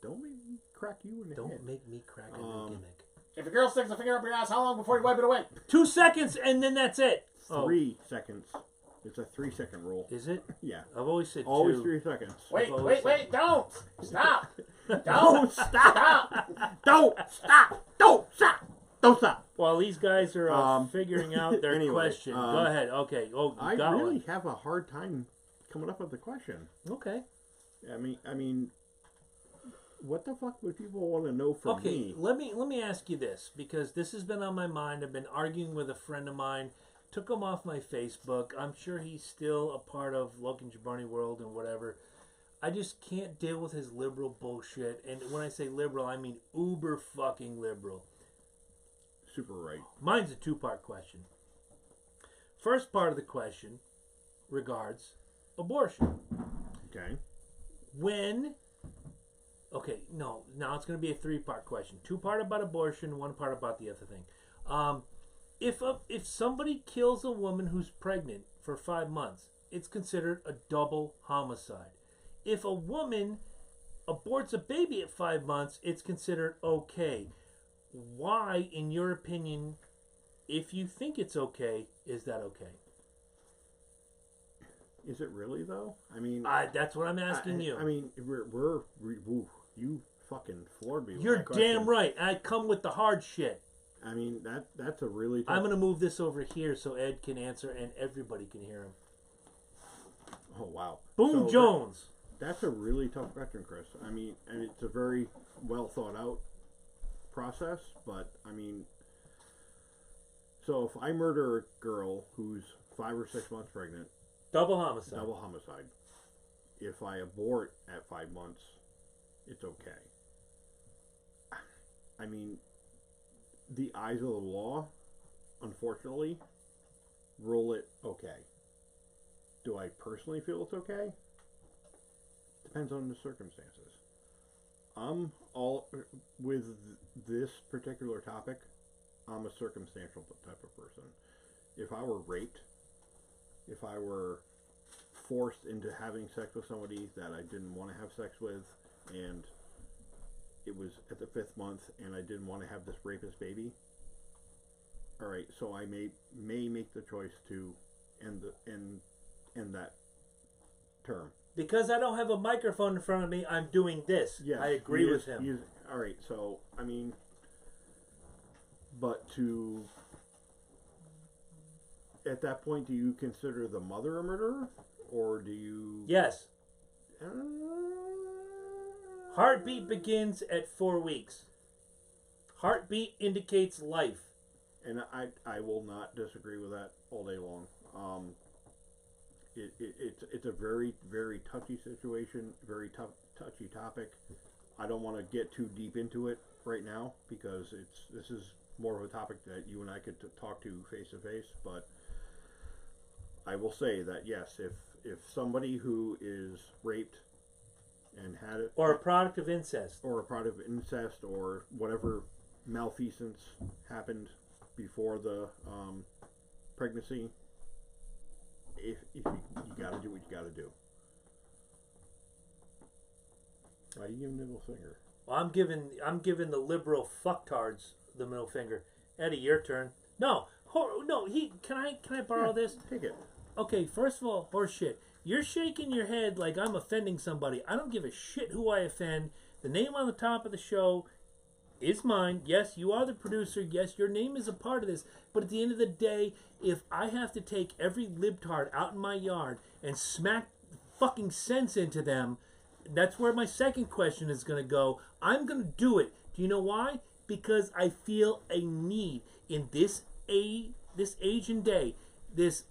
Don't make me crack you in the head. Don't make me crack a new gimmick. If a girl sticks a finger up your ass, how long before you wipe it away? 2 seconds, and then that's it. 3 seconds. It's a 3-second rule. Is it? Yeah. I've always said Always 2. 3 seconds. Wait, don't! Stop! Don't stop! Don't stop! Don't stop! Don't stop! While these guys are figuring out their anyway, question, go ahead. Okay. Oh, you I got really one. have a hard time coming up with the question. Okay. I mean, what the fuck would people want to know from me? Let me ask you this, because this has been on my mind. I've been arguing with a friend of mine. Took him off my Facebook. I'm sure he's still a part of Logan Jabroni World and whatever. I just can't deal with his liberal bullshit. And when I say liberal, I mean uber fucking liberal. Super right. Mine's a 2-part question. First part of the question regards abortion. Okay. Now it's going to be a 3-part question. 2-part about abortion, 1 part about the other thing. If somebody kills a woman who's pregnant for 5 months, it's considered a double homicide. If a woman aborts a baby at 5 months, it's considered okay. Why, in your opinion, if you think it's okay, is that okay? Is it really though? I mean, that's what I'm asking you. I mean, you fucking floored me. With You're that question. damn right. I come with the hard shit. I mean, that's a really tough... I'm going to move this over here so Ed can answer and everybody can hear him. Oh, wow. Boom Jones. That's a really tough question, Chris. I mean, and it's a very well thought out process, but I mean, so if I murder a girl who's 5 or 6 months pregnant... Double homicide. Double homicide. If I abort at 5 months, it's okay. I mean... The eyes of the law, unfortunately, rule it okay. Do I personally feel it's okay? Depends on the circumstances. I'm all with this particular topic. I'm a circumstantial type of person. If I were raped, if I were forced into having sex with somebody that I didn't want to have sex with, and it was at the 5th month, and I didn't want to have this rapist baby. All right, so I may make the choice to end that term. Because I don't have a microphone in front of me, I'm doing this. Yes, I agree with him. All right, so I mean, but at that point, do you consider the mother a murderer, or do you? Yes. Heartbeat begins at 4 weeks. Heartbeat indicates life. And I will not disagree with that all day long. It's a very, very touchy situation, very touchy topic. I don't want to get too deep into it right now because this is more of a topic that you and I could talk to face to face. But I will say that yes, if somebody who is raped and had it, or a product of incest, or whatever malfeasance happened before the pregnancy, if you got to do what you got to do. Why are you giving the middle finger? Well, I'm giving the liberal fucktards the middle finger. Eddie, your turn. No. Can I borrow this? Take it. Okay, first of all, horseshit. You're shaking your head like I'm offending somebody. I don't give a shit who I offend. The name on the top of the show is mine. Yes, you are the producer. Yes, your name is a part of this. But at the end of the day, if I have to take every libtard out in my yard and smack fucking sense into them, that's where my second question is going to go. I'm going to do it. Do you know why? Because I feel a need in this age and day, this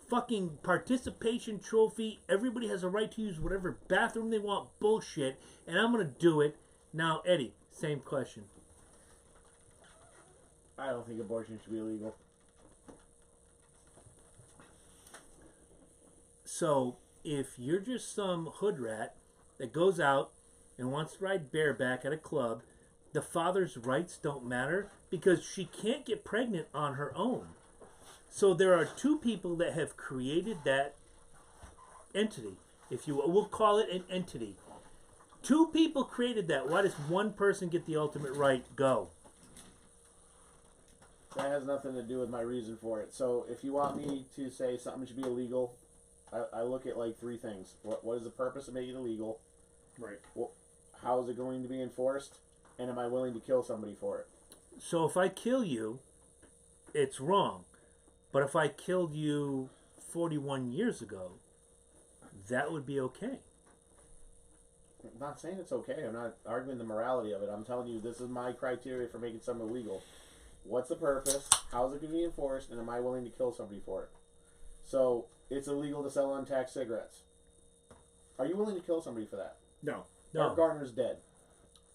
fucking participation trophy, everybody has a right to use whatever bathroom they want bullshit, and I'm going to do it. Now, Eddie, same question. I don't think abortion should be illegal. So, if you're just some hood rat that goes out and wants to ride bareback at a club, the father's rights don't matter because she can't get pregnant on her own. So there are two people that have created that entity, if you will. We'll call it an entity. 2 people created that. Why does one person get the ultimate right? Go. That has nothing to do with my reason for it. So if you want me to say something should be illegal, I look at like 3 things. What is the purpose of making it illegal? Right. How is it going to be enforced? And am I willing to kill somebody for it? So if I kill you, it's wrong. But if I killed you 41 years ago, that would be okay. I'm not saying it's okay. I'm not arguing the morality of it. I'm telling you this is my criteria for making something illegal. What's the purpose? How is it going to be enforced? And am I willing to kill somebody for it? So it's illegal to sell untaxed cigarettes. Are you willing to kill somebody for that? No. No. Eric Garner's dead.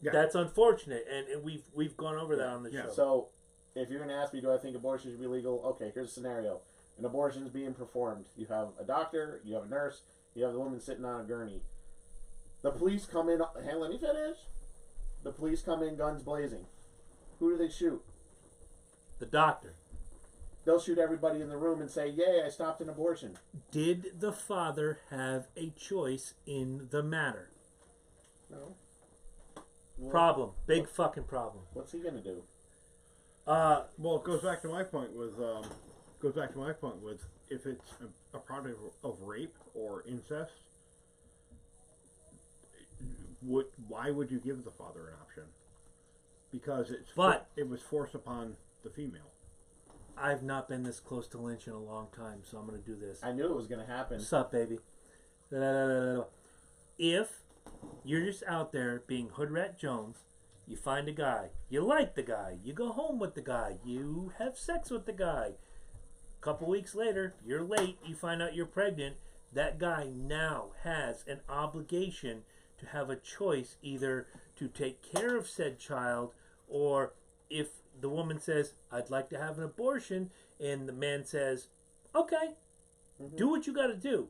Yeah. That's unfortunate, and we've gone over that on the show. So if you're going to ask me, do I think abortion should be legal? Okay, here's a scenario. An abortion is being performed. You have a doctor, you have a nurse, you have the woman sitting on a gurney. The police come in. Hey, let me finish. The police come in, guns blazing. Who do they shoot? The doctor. They'll shoot everybody in the room and say, yay, I stopped an abortion. Did the father have a choice in the matter? No. Problem. Big fucking problem. What's he going to do? Well, it goes back to my point with if it's a product of rape or incest, why would you give the father an option? Because it was forced upon the female. I've not been this close to Lynch in a long time, so I'm going to do this. I knew it was going to happen. What's up, baby? If you're just out there being Hood Rat Jones, you find a guy, you like the guy, you go home with the guy, you have sex with the guy. A couple weeks later, you're late, you find out you're pregnant. That guy now has an obligation to have a choice either to take care of said child, or if the woman says, I'd like to have an abortion, and the man says, okay, do what you got to do.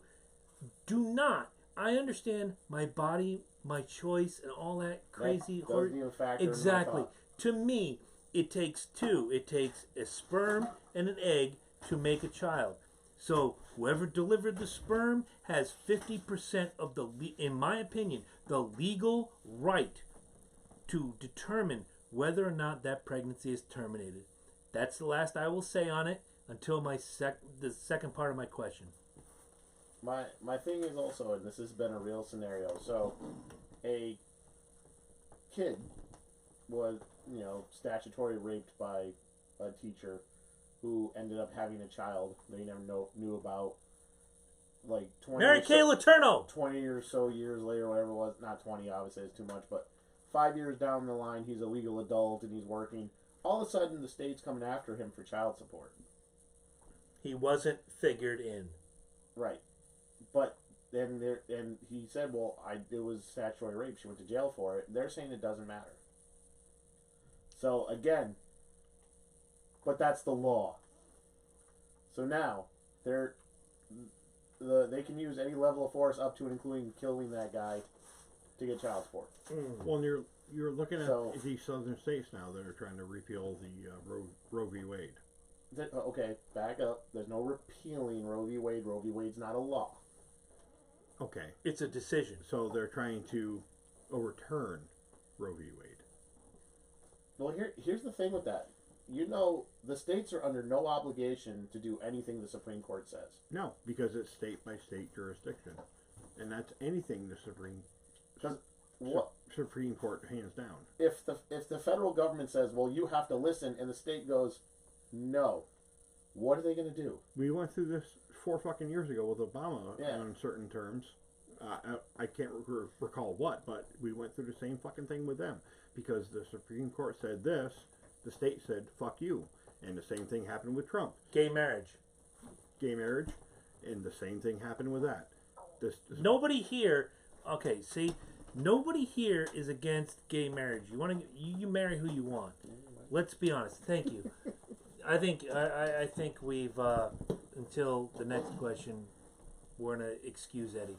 Do not. I understand my body, my choice, and all that crazy horror. Exactly. To me, it takes 2. It takes a sperm and an egg to make a child. So whoever delivered the sperm has 50% of in my opinion, the legal right to determine whether or not that pregnancy is terminated. That's the last I will say on it until the second part of my question. My thing is also, and this has been a real scenario, so a kid was, statutory raped by a teacher who ended up having a child that he never knew about, like 20 Mary Kay Letourneau! 20 or so years later, whatever it was, not 20, obviously it's too much, but 5 years down the line, he's a legal adult and he's working. All of a sudden, the state's coming after him for child support. He wasn't figured in. Right. But then he said, well, it was statutory rape. She went to jail for it. They're saying it doesn't matter. So, again, but that's the law. So now, they can use any level of force up to and including killing that guy to get child support. Well, you're looking at these southern states now that are trying to repeal the Roe v. Wade. Okay, back up. There's no repealing Roe v. Wade. Roe v. Wade's not a law. Okay. It's a decision. So they're trying to overturn Roe v. Wade. Well, here's the thing with that. The states are under no obligation to do anything the Supreme Court says. No, because it's state-by-state jurisdiction. And that's anything the Supreme Court hands down. If the federal government says, well, you have to listen, and the state goes, no, what are they going to do? We went through this 4 fucking years ago with Obama on certain terms. I can't recall what, but we went through the same fucking thing with them. Because the Supreme Court said this, the state said, fuck you. And the same thing happened with Trump. Gay marriage, and the same thing happened with that. Nobody here, nobody here is against gay marriage. You marry who you want. Let's be honest. Thank you. I think we've until the next question, we're gonna excuse Eddie.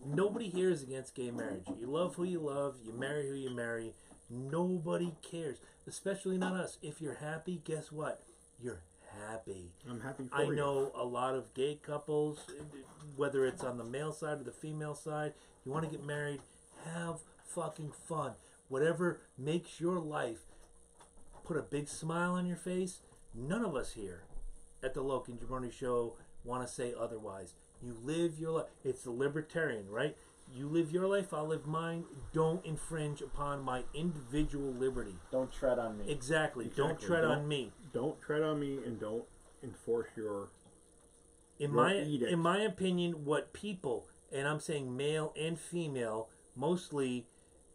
Nobody here is against gay marriage. You love who you love. You marry who you marry. Nobody cares, especially not us. If you're happy, guess what? You're happy. I'm happy for you. I know a lot of gay couples, whether it's on the male side or the female side. You want to get married, have fucking fun. Whatever makes your life put a big smile on your face. None of us here at the Loki and Jabroni Show want to say otherwise. You live your life. It's the libertarian, right? You live your life, I'll live mine. Don't infringe upon my individual liberty. Don't tread on me. Exactly. Don't tread on me. Don't tread on me, and don't enforce your in my opinion, what people, and I'm saying male and female, mostly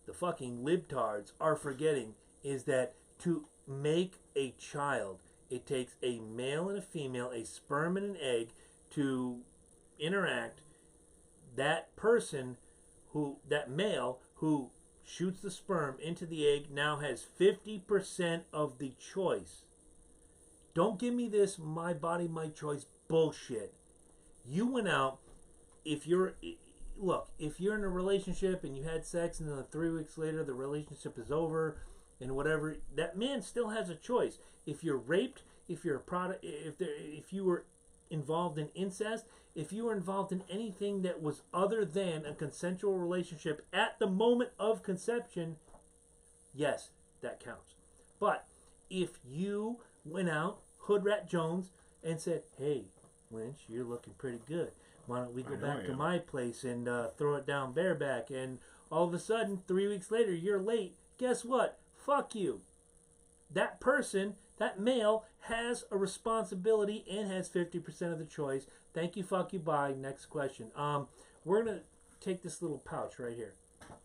the fucking libtards, are forgetting is that to make a child, it takes a male and a female, a sperm and an egg, to interact. That person that male who shoots the sperm into the egg now has 50% of the choice. Don't give me this my body, my choice bullshit. You went out, if you're in a relationship and you had sex and then 3 weeks later the relationship is over and whatever, that man still has a choice. If you're raped, if you're a product, if you were involved in incest, if you were involved in anything that was other than a consensual relationship at the moment of conception, yes, that counts. But if you went out, Hood Rat Jones, and said, hey, Lynch, you're looking pretty good. Why don't we go back to my place and throw it down bareback? And all of a sudden, 3 weeks later, you're late. Guess what? Fuck you. That person, that male, has a responsibility and has 50% of the choice. Thank you, fuck you, bye. Next question. We're going to take this little pouch right here.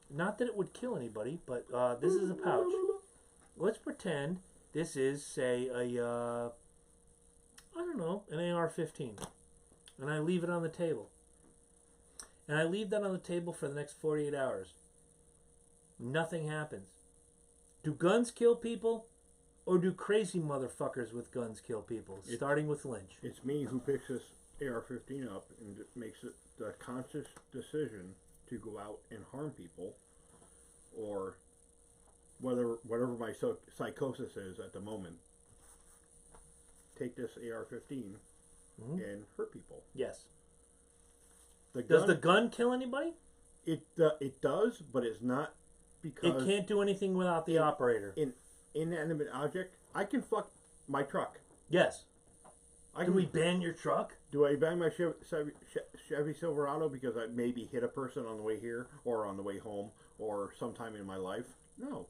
Not that it would kill anybody, but this is a pouch. Let's pretend this is, say, an AR-15. And I leave it on the table. And I leave that on the table for the next 48 hours. Nothing happens. Do guns kill people? Or do crazy motherfuckers with guns kill people? Starting with Lynch. It's me who picks this AR-15 up and makes it the conscious decision to go out and harm people, or whatever my psychosis is at the moment. Take this AR-15 and hurt people. Yes. Does the gun kill anybody? It does, but it's not because it can't do anything without the operator. Inanimate object, I can fuck my truck. Yes. Do we ban your truck? Do I ban my Chevy Silverado because I maybe hit a person on the way here or on the way home or sometime in my life? No.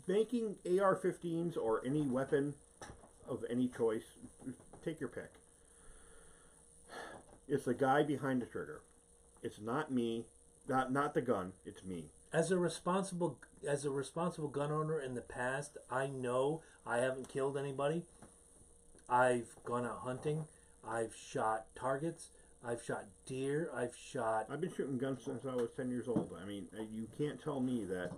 Making AR-15s or any weapon of any choice, take your pick. It's the guy behind the trigger. It's not me, not the gun. It's me. As a responsible gun owner in the past, I know I haven't killed anybody. I've gone out hunting. I've shot targets. I've shot deer. I've been shooting guns since I was 10 years old. I mean, you can't tell me that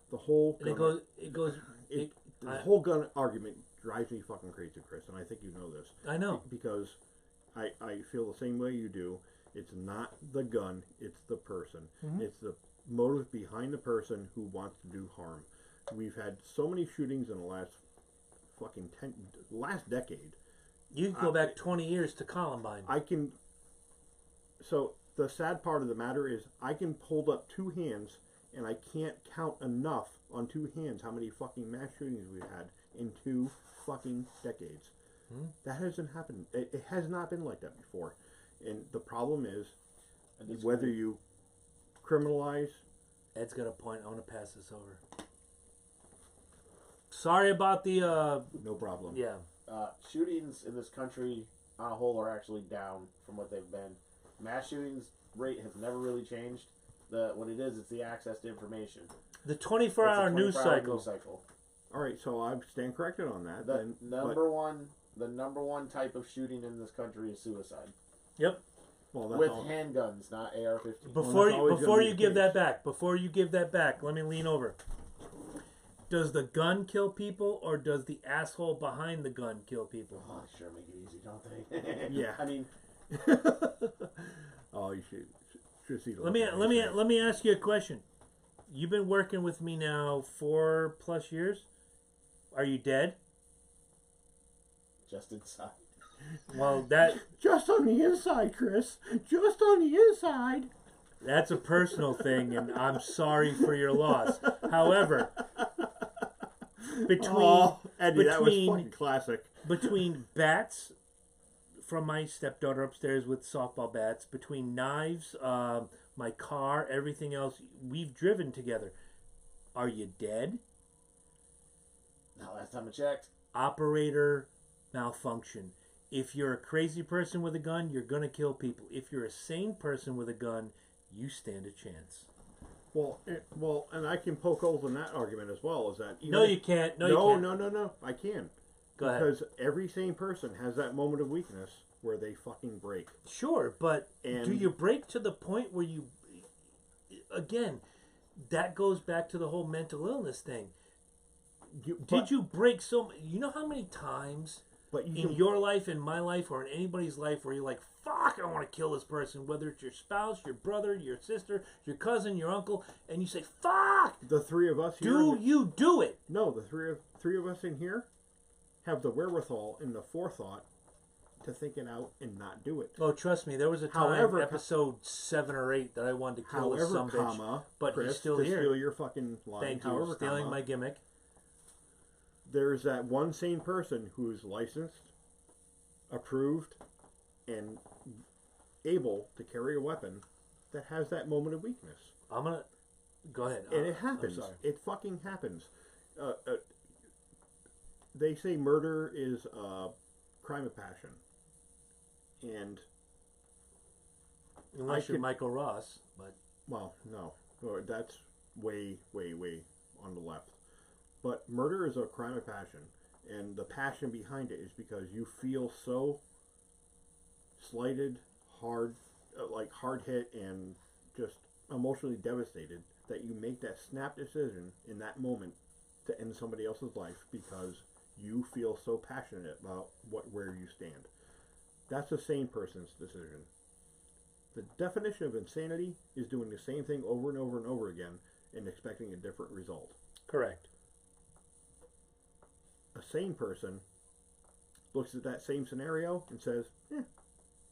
the whole gun, the whole gun argument drives me fucking crazy, Chris. And I think you know this. I know because I feel the same way you do. It's not the gun, it's the person. Mm-hmm. It's the motive behind the person who wants to do harm. We've had so many shootings in the last decade. You can go back 20 years to Columbine. So the sad part of the matter is I can hold up two hands and I can't count enough on two hands how many fucking mass shootings we've had in 2 fucking decades. Mm-hmm. That hasn't happened. It has not been like that before. And the problem is whether you criminalize. Ed's got a point. I want to pass this over. Sorry about the. No problem. Yeah. Shootings in this country on a whole are actually down from what they've been. Mass shootings rate has never really changed. What it is, it's the access to information. The 24-hour news cycle. All right, so I stand corrected on that. The number one type of shooting in this country is suicide. Yep. Well, with handguns, not AR-15. Before you give that back, let me lean over. Does the gun kill people, or does the asshole behind the gun kill people? Oh, they sure make it easy, don't they? Yeah. I mean. Oh, you should see. Let me ask you a question. You've been working with me now 4+ years. Are you dead? Just inside. Well, that just on the inside, Chris. Just on the inside. That's a personal thing, and I'm sorry for your loss. However, Eddie, that was fucking classic. Between bats from my stepdaughter upstairs with softball bats, between knives, my car, everything else, we've driven together. Are you dead? Not last time I checked. Operator malfunction. If you're a crazy person with a gun, you're going to kill people. If you're a sane person with a gun, you stand a chance. Well, and I can poke holes in that argument as well. Is that no, you can't. No, you can't. No. I can. Go ahead. Because every sane person has that moment of weakness where they fucking break. Sure, but do you break to the point where you? Again, that goes back to the whole mental illness thing. Did you break so? You know how many times in your life, in my life, or in anybody's life where you're like, fuck, I want to kill this person, whether it's your spouse, your brother, your sister, your cousin, your uncle, and you say, fuck! The three of us here... Do you do it? No, the three of us in here have the wherewithal and the forethought to think it out and not do it. Oh, trust me, there was a time, episode 7 or 8, that I wanted to kill some bitch, but Chris, he's still to here. Steal your fucking line. Thank you, stealing my gimmick. There's that one sane person who's licensed, approved, and able to carry a weapon that has that moment of weakness. I'm gonna go ahead. And it happens. It fucking happens. They say murder is a crime of passion, and unless you're Michael Ross, but no, that's way on the left. But murder is a crime of passion, and the passion behind it is because you feel so slighted, hard hit, and just emotionally devastated that you make that snap decision in that moment to end somebody else's life because you feel so passionate about where you stand. That's a sane person's decision. The definition of insanity is doing the same thing over and over and over again and expecting a different result. Correct. A sane person looks at that same scenario and says,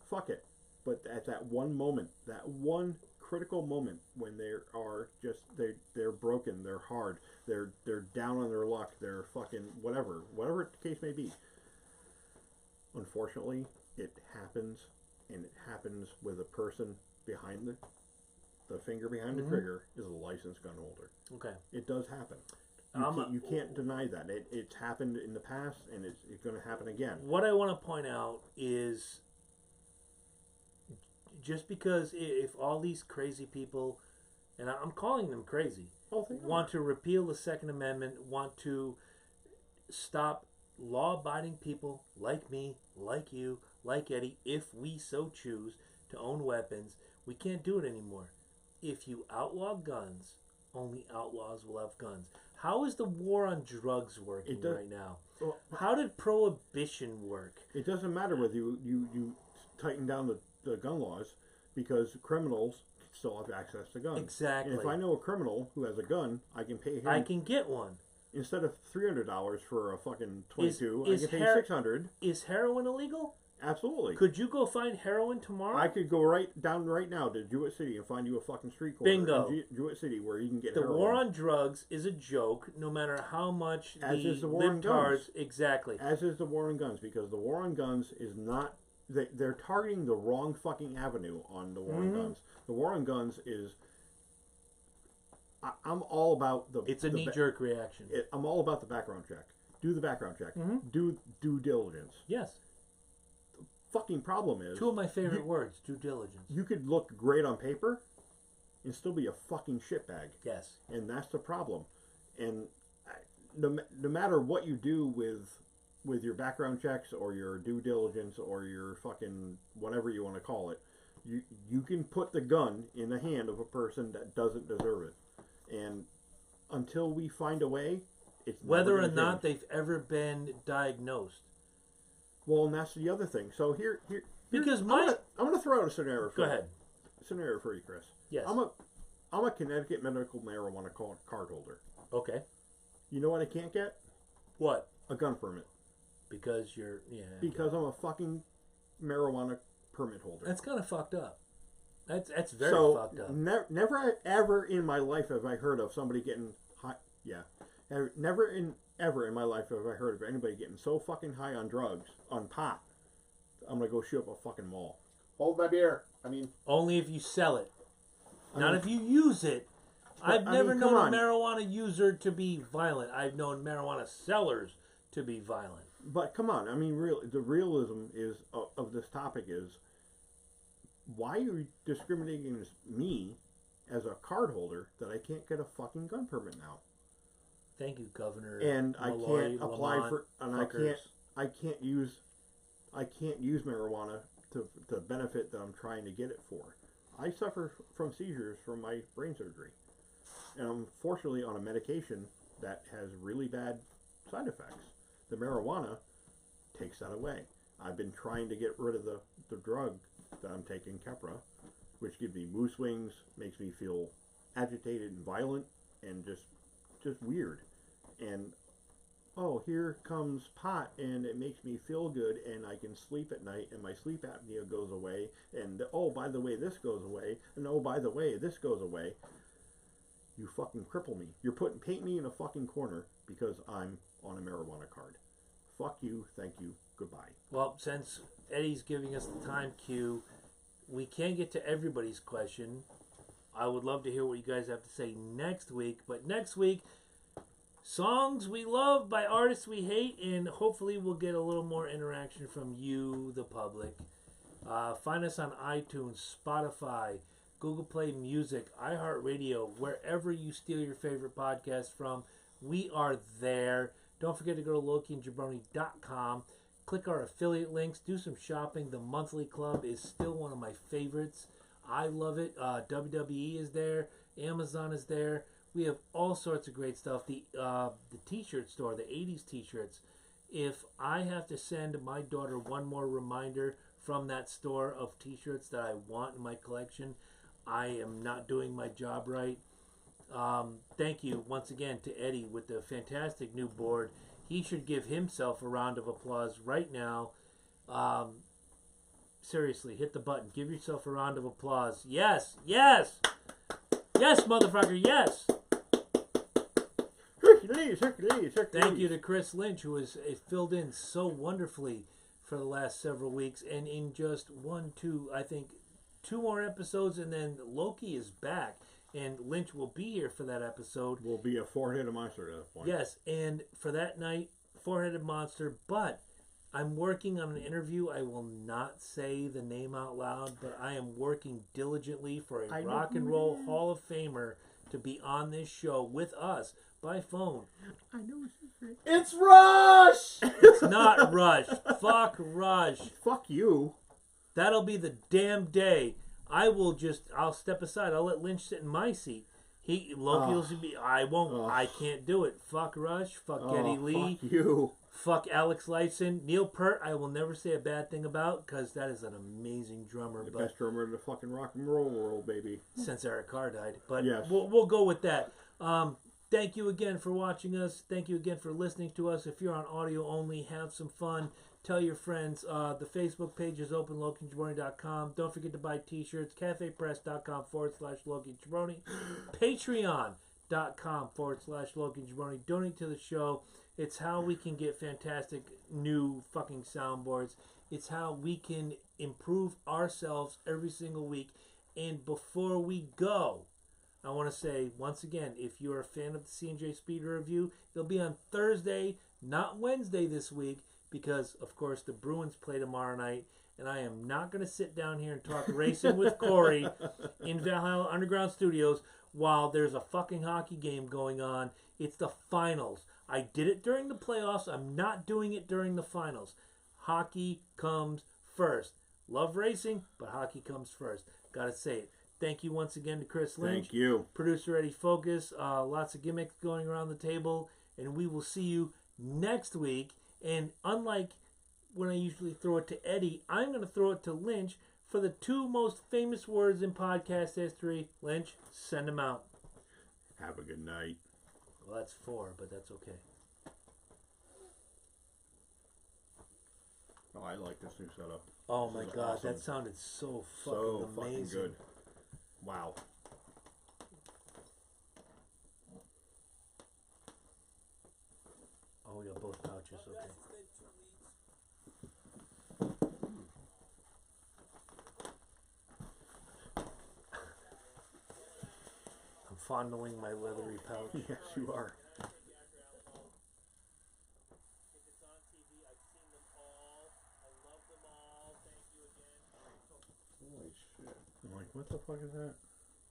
fuck it. But at that one moment, that one critical moment when they're broken, they're hard, they're down on their luck, they're fucking whatever the case may be. Unfortunately, it happens, and it happens with a person behind the finger behind the trigger is a licensed gun holder. Okay. It does happen. You can't deny that. It's happened in the past, and it's going to happen again. What I want to point out is just because if all these crazy people, and I'm calling them crazy, want to repeal the Second Amendment, want to stop law-abiding people like me, like you, like Eddie, if we so choose to own weapons, we can't do it anymore. If you outlaw guns, only outlaws will have guns. How is the war on drugs working right now? Well, how did prohibition work? It doesn't matter whether you tighten down the gun laws, because criminals still have access to guns. Exactly. And if I know a criminal who has a gun, I can pay him. I can get one. Instead of $300 for a fucking 22, I can pay $600. Is heroin illegal? Absolutely. Could you go find heroin tomorrow? I could go right now to Jewett City and find you a fucking street corner in Jewett City where you can get heroin. The war on drugs is a joke, no matter how much as is the war on guns. Exactly. As is the war on guns, because the war on guns is not... They're targeting the wrong fucking avenue on the war on guns. The war on guns is... I'm all about the... It's a knee-jerk reaction. I'm all about the background check. Do the background check. Do due diligence. Yes. The fucking problem is... Two of my favorite words, due diligence. You could look great on paper and still be a fucking shitbag. Yes. And that's the problem. And no matter what you do with your background checks or your due diligence or your fucking whatever you want to call it, you can put the gun in the hand of a person that doesn't deserve it. And until we find a way, it's whether or not they've ever been diagnosed. Well, and that's the other thing. So here because I'm going to throw out a scenario. Go ahead. Scenario for you, Chris. Yes. I'm a Connecticut medical marijuana card holder. Okay. You know what I can't get? What? A gun permit. because you're Because I'm a fucking marijuana permit holder. That's kind of fucked up. That's very fucked up. Never ever in my life have I heard of somebody getting high. Yeah, never ever in my life have I heard of anybody getting so fucking high on drugs, on pot. I'm gonna go shoot up a fucking mall. Hold my beer. I mean, only if you sell it, not if you use it. I've never known a marijuana user to be violent. I've known marijuana sellers to be violent. But come on, I mean, the realism is of this topic is, why are you discriminating against me as a card holder that I can't get a fucking gun permit now? Thank you, Governor. And Malloy, I can't apply Lamont, for, and fuckers. I can't use marijuana to the benefit that I'm trying to get it for. I suffer from seizures from my brain surgery, and I'm fortunately on a medication that has really bad side effects. The marijuana takes that away. I've been trying to get rid of the drug that I'm taking, Keppra, which gives me mood swings, makes me feel agitated and violent, and just weird. And here comes pot, and it makes me feel good, and I can sleep at night, and my sleep apnea goes away, and by the way, this goes away, and by the way, this goes away. You fucking cripple me. Paint me in a fucking corner because I'm on a marijuana card. Fuck you, thank you, goodbye. Well, since Eddie's giving us the time cue, we can't get to everybody's question. I would love to hear what you guys have to say next week. But next week, songs we love by artists we hate, and hopefully we'll get a little more interaction from you, the public. Find us on iTunes, Spotify, Google Play Music, iHeartRadio, wherever you steal your favorite podcast from. We are there. Don't forget to go to LokiandJabroni.com. Click our affiliate links. Do some shopping. The Monthly Club is still one of my favorites. I love it. WWE is there. Amazon is there. We have all sorts of great stuff. The T-shirt store, the 80s T-shirts. If I have to send my daughter one more reminder from that store of T-shirts that I want in my collection, I am not doing my job right. Thank you once again to Eddie with the fantastic new board. He should give himself a round of applause right now. Seriously, hit the button. Give yourself a round of applause. Yes, yes, yes, motherfucker, yes. Hercules. Thank you to Chris Lynch, who has filled in so wonderfully for the last several weeks. And in just two more episodes, and then Loki is back. And Lynch will be here for that episode. Will be a four-headed monster at that point. Yes, and for that night, four-headed monster. But I'm working on an interview. I will not say the name out loud, but I am working diligently for a Rock and Roll Hall of Famer to be on this show with us by phone. I know it's Rush! It's not Rush. Fuck Rush. Fuck you. That'll be the damn day. I'll step aside. I'll let Lynch sit in my seat. Loki will be. I won't. I can't do it. Fuck Rush. Fuck Geddy Lee. Fuck you. Fuck Alex Lifeson. Neil Peart, I will never say a bad thing about, because that is an amazing drummer. The best drummer in the fucking rock and roll world, baby. Since Eric Carr died. But yes. we'll go with that. Thank you again for watching us. Thank you again for listening to us. If you're on audio only, have some fun. Tell your friends. The Facebook page is open, LokiandJabroni.com. Don't forget to buy t-shirts. CafePress.com/LokiandJabroni. Patreon.com/LokiandJabroni. Donate to the show. It's how we can get fantastic new fucking soundboards. It's how we can improve ourselves every single week. And before we go, I want to say, once again, if you're a fan of the C&J Speed Review, it'll be on Thursday, not Wednesday this week, because, of course, the Bruins play tomorrow night, and I am not going to sit down here and talk racing with Corey in Valhalla Underground Studios while there's a fucking hockey game going on. It's the finals. I did it during the playoffs. I'm not doing it during the finals. Hockey comes first. Love racing, but hockey comes first. Gotta say it. Thank you once again to Chris Lynch. Thank you. Producer Eddie Focus. Lots of gimmicks going around the table. And we will see you next week. And unlike when I usually throw it to Eddie, I'm going to throw it to Lynch for the two most famous words in podcast history. Lynch, send them out. Have a good night. Well, that's 4, but that's okay. Oh, I like this new setup. Oh This my is god, awesome. that sounded so fucking So amazing. fucking good. Wow. Oh, yeah, both pouches. Okay. I'm fondling my leathery pouch. Yes, you are. Holy shit! I'm like, what the fuck is that?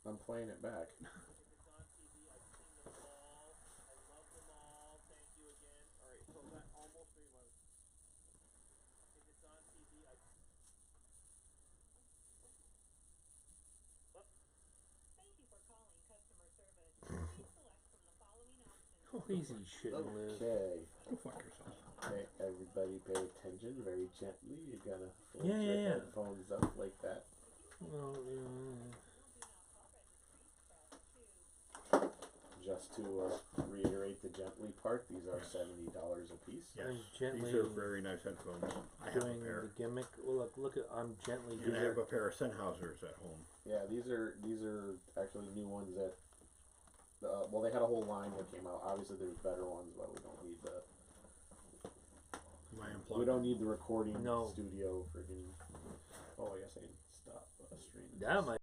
I'm playing it back. Oh, easy shit, Liz. Okay. Go fuck yourself. Okay, everybody pay attention very gently. You're gonna hold Yeah, your yeah, yeah. headphones up like that. Well, Just to reiterate the gently part, these are $70 a piece. Yes, I'm gently these are very nice headphones. I have a doing pair. the gimmick. Well, look at. I'm gently And doing. I have a pair of Sennhausers at home. Yeah, these are actually new ones that. Well, they had a whole line that came out. Obviously, there's better ones, but we don't need the. Am I unplugged? We don't need the recording No. studio freaking. Oh, I guess I can stop streaming. That might.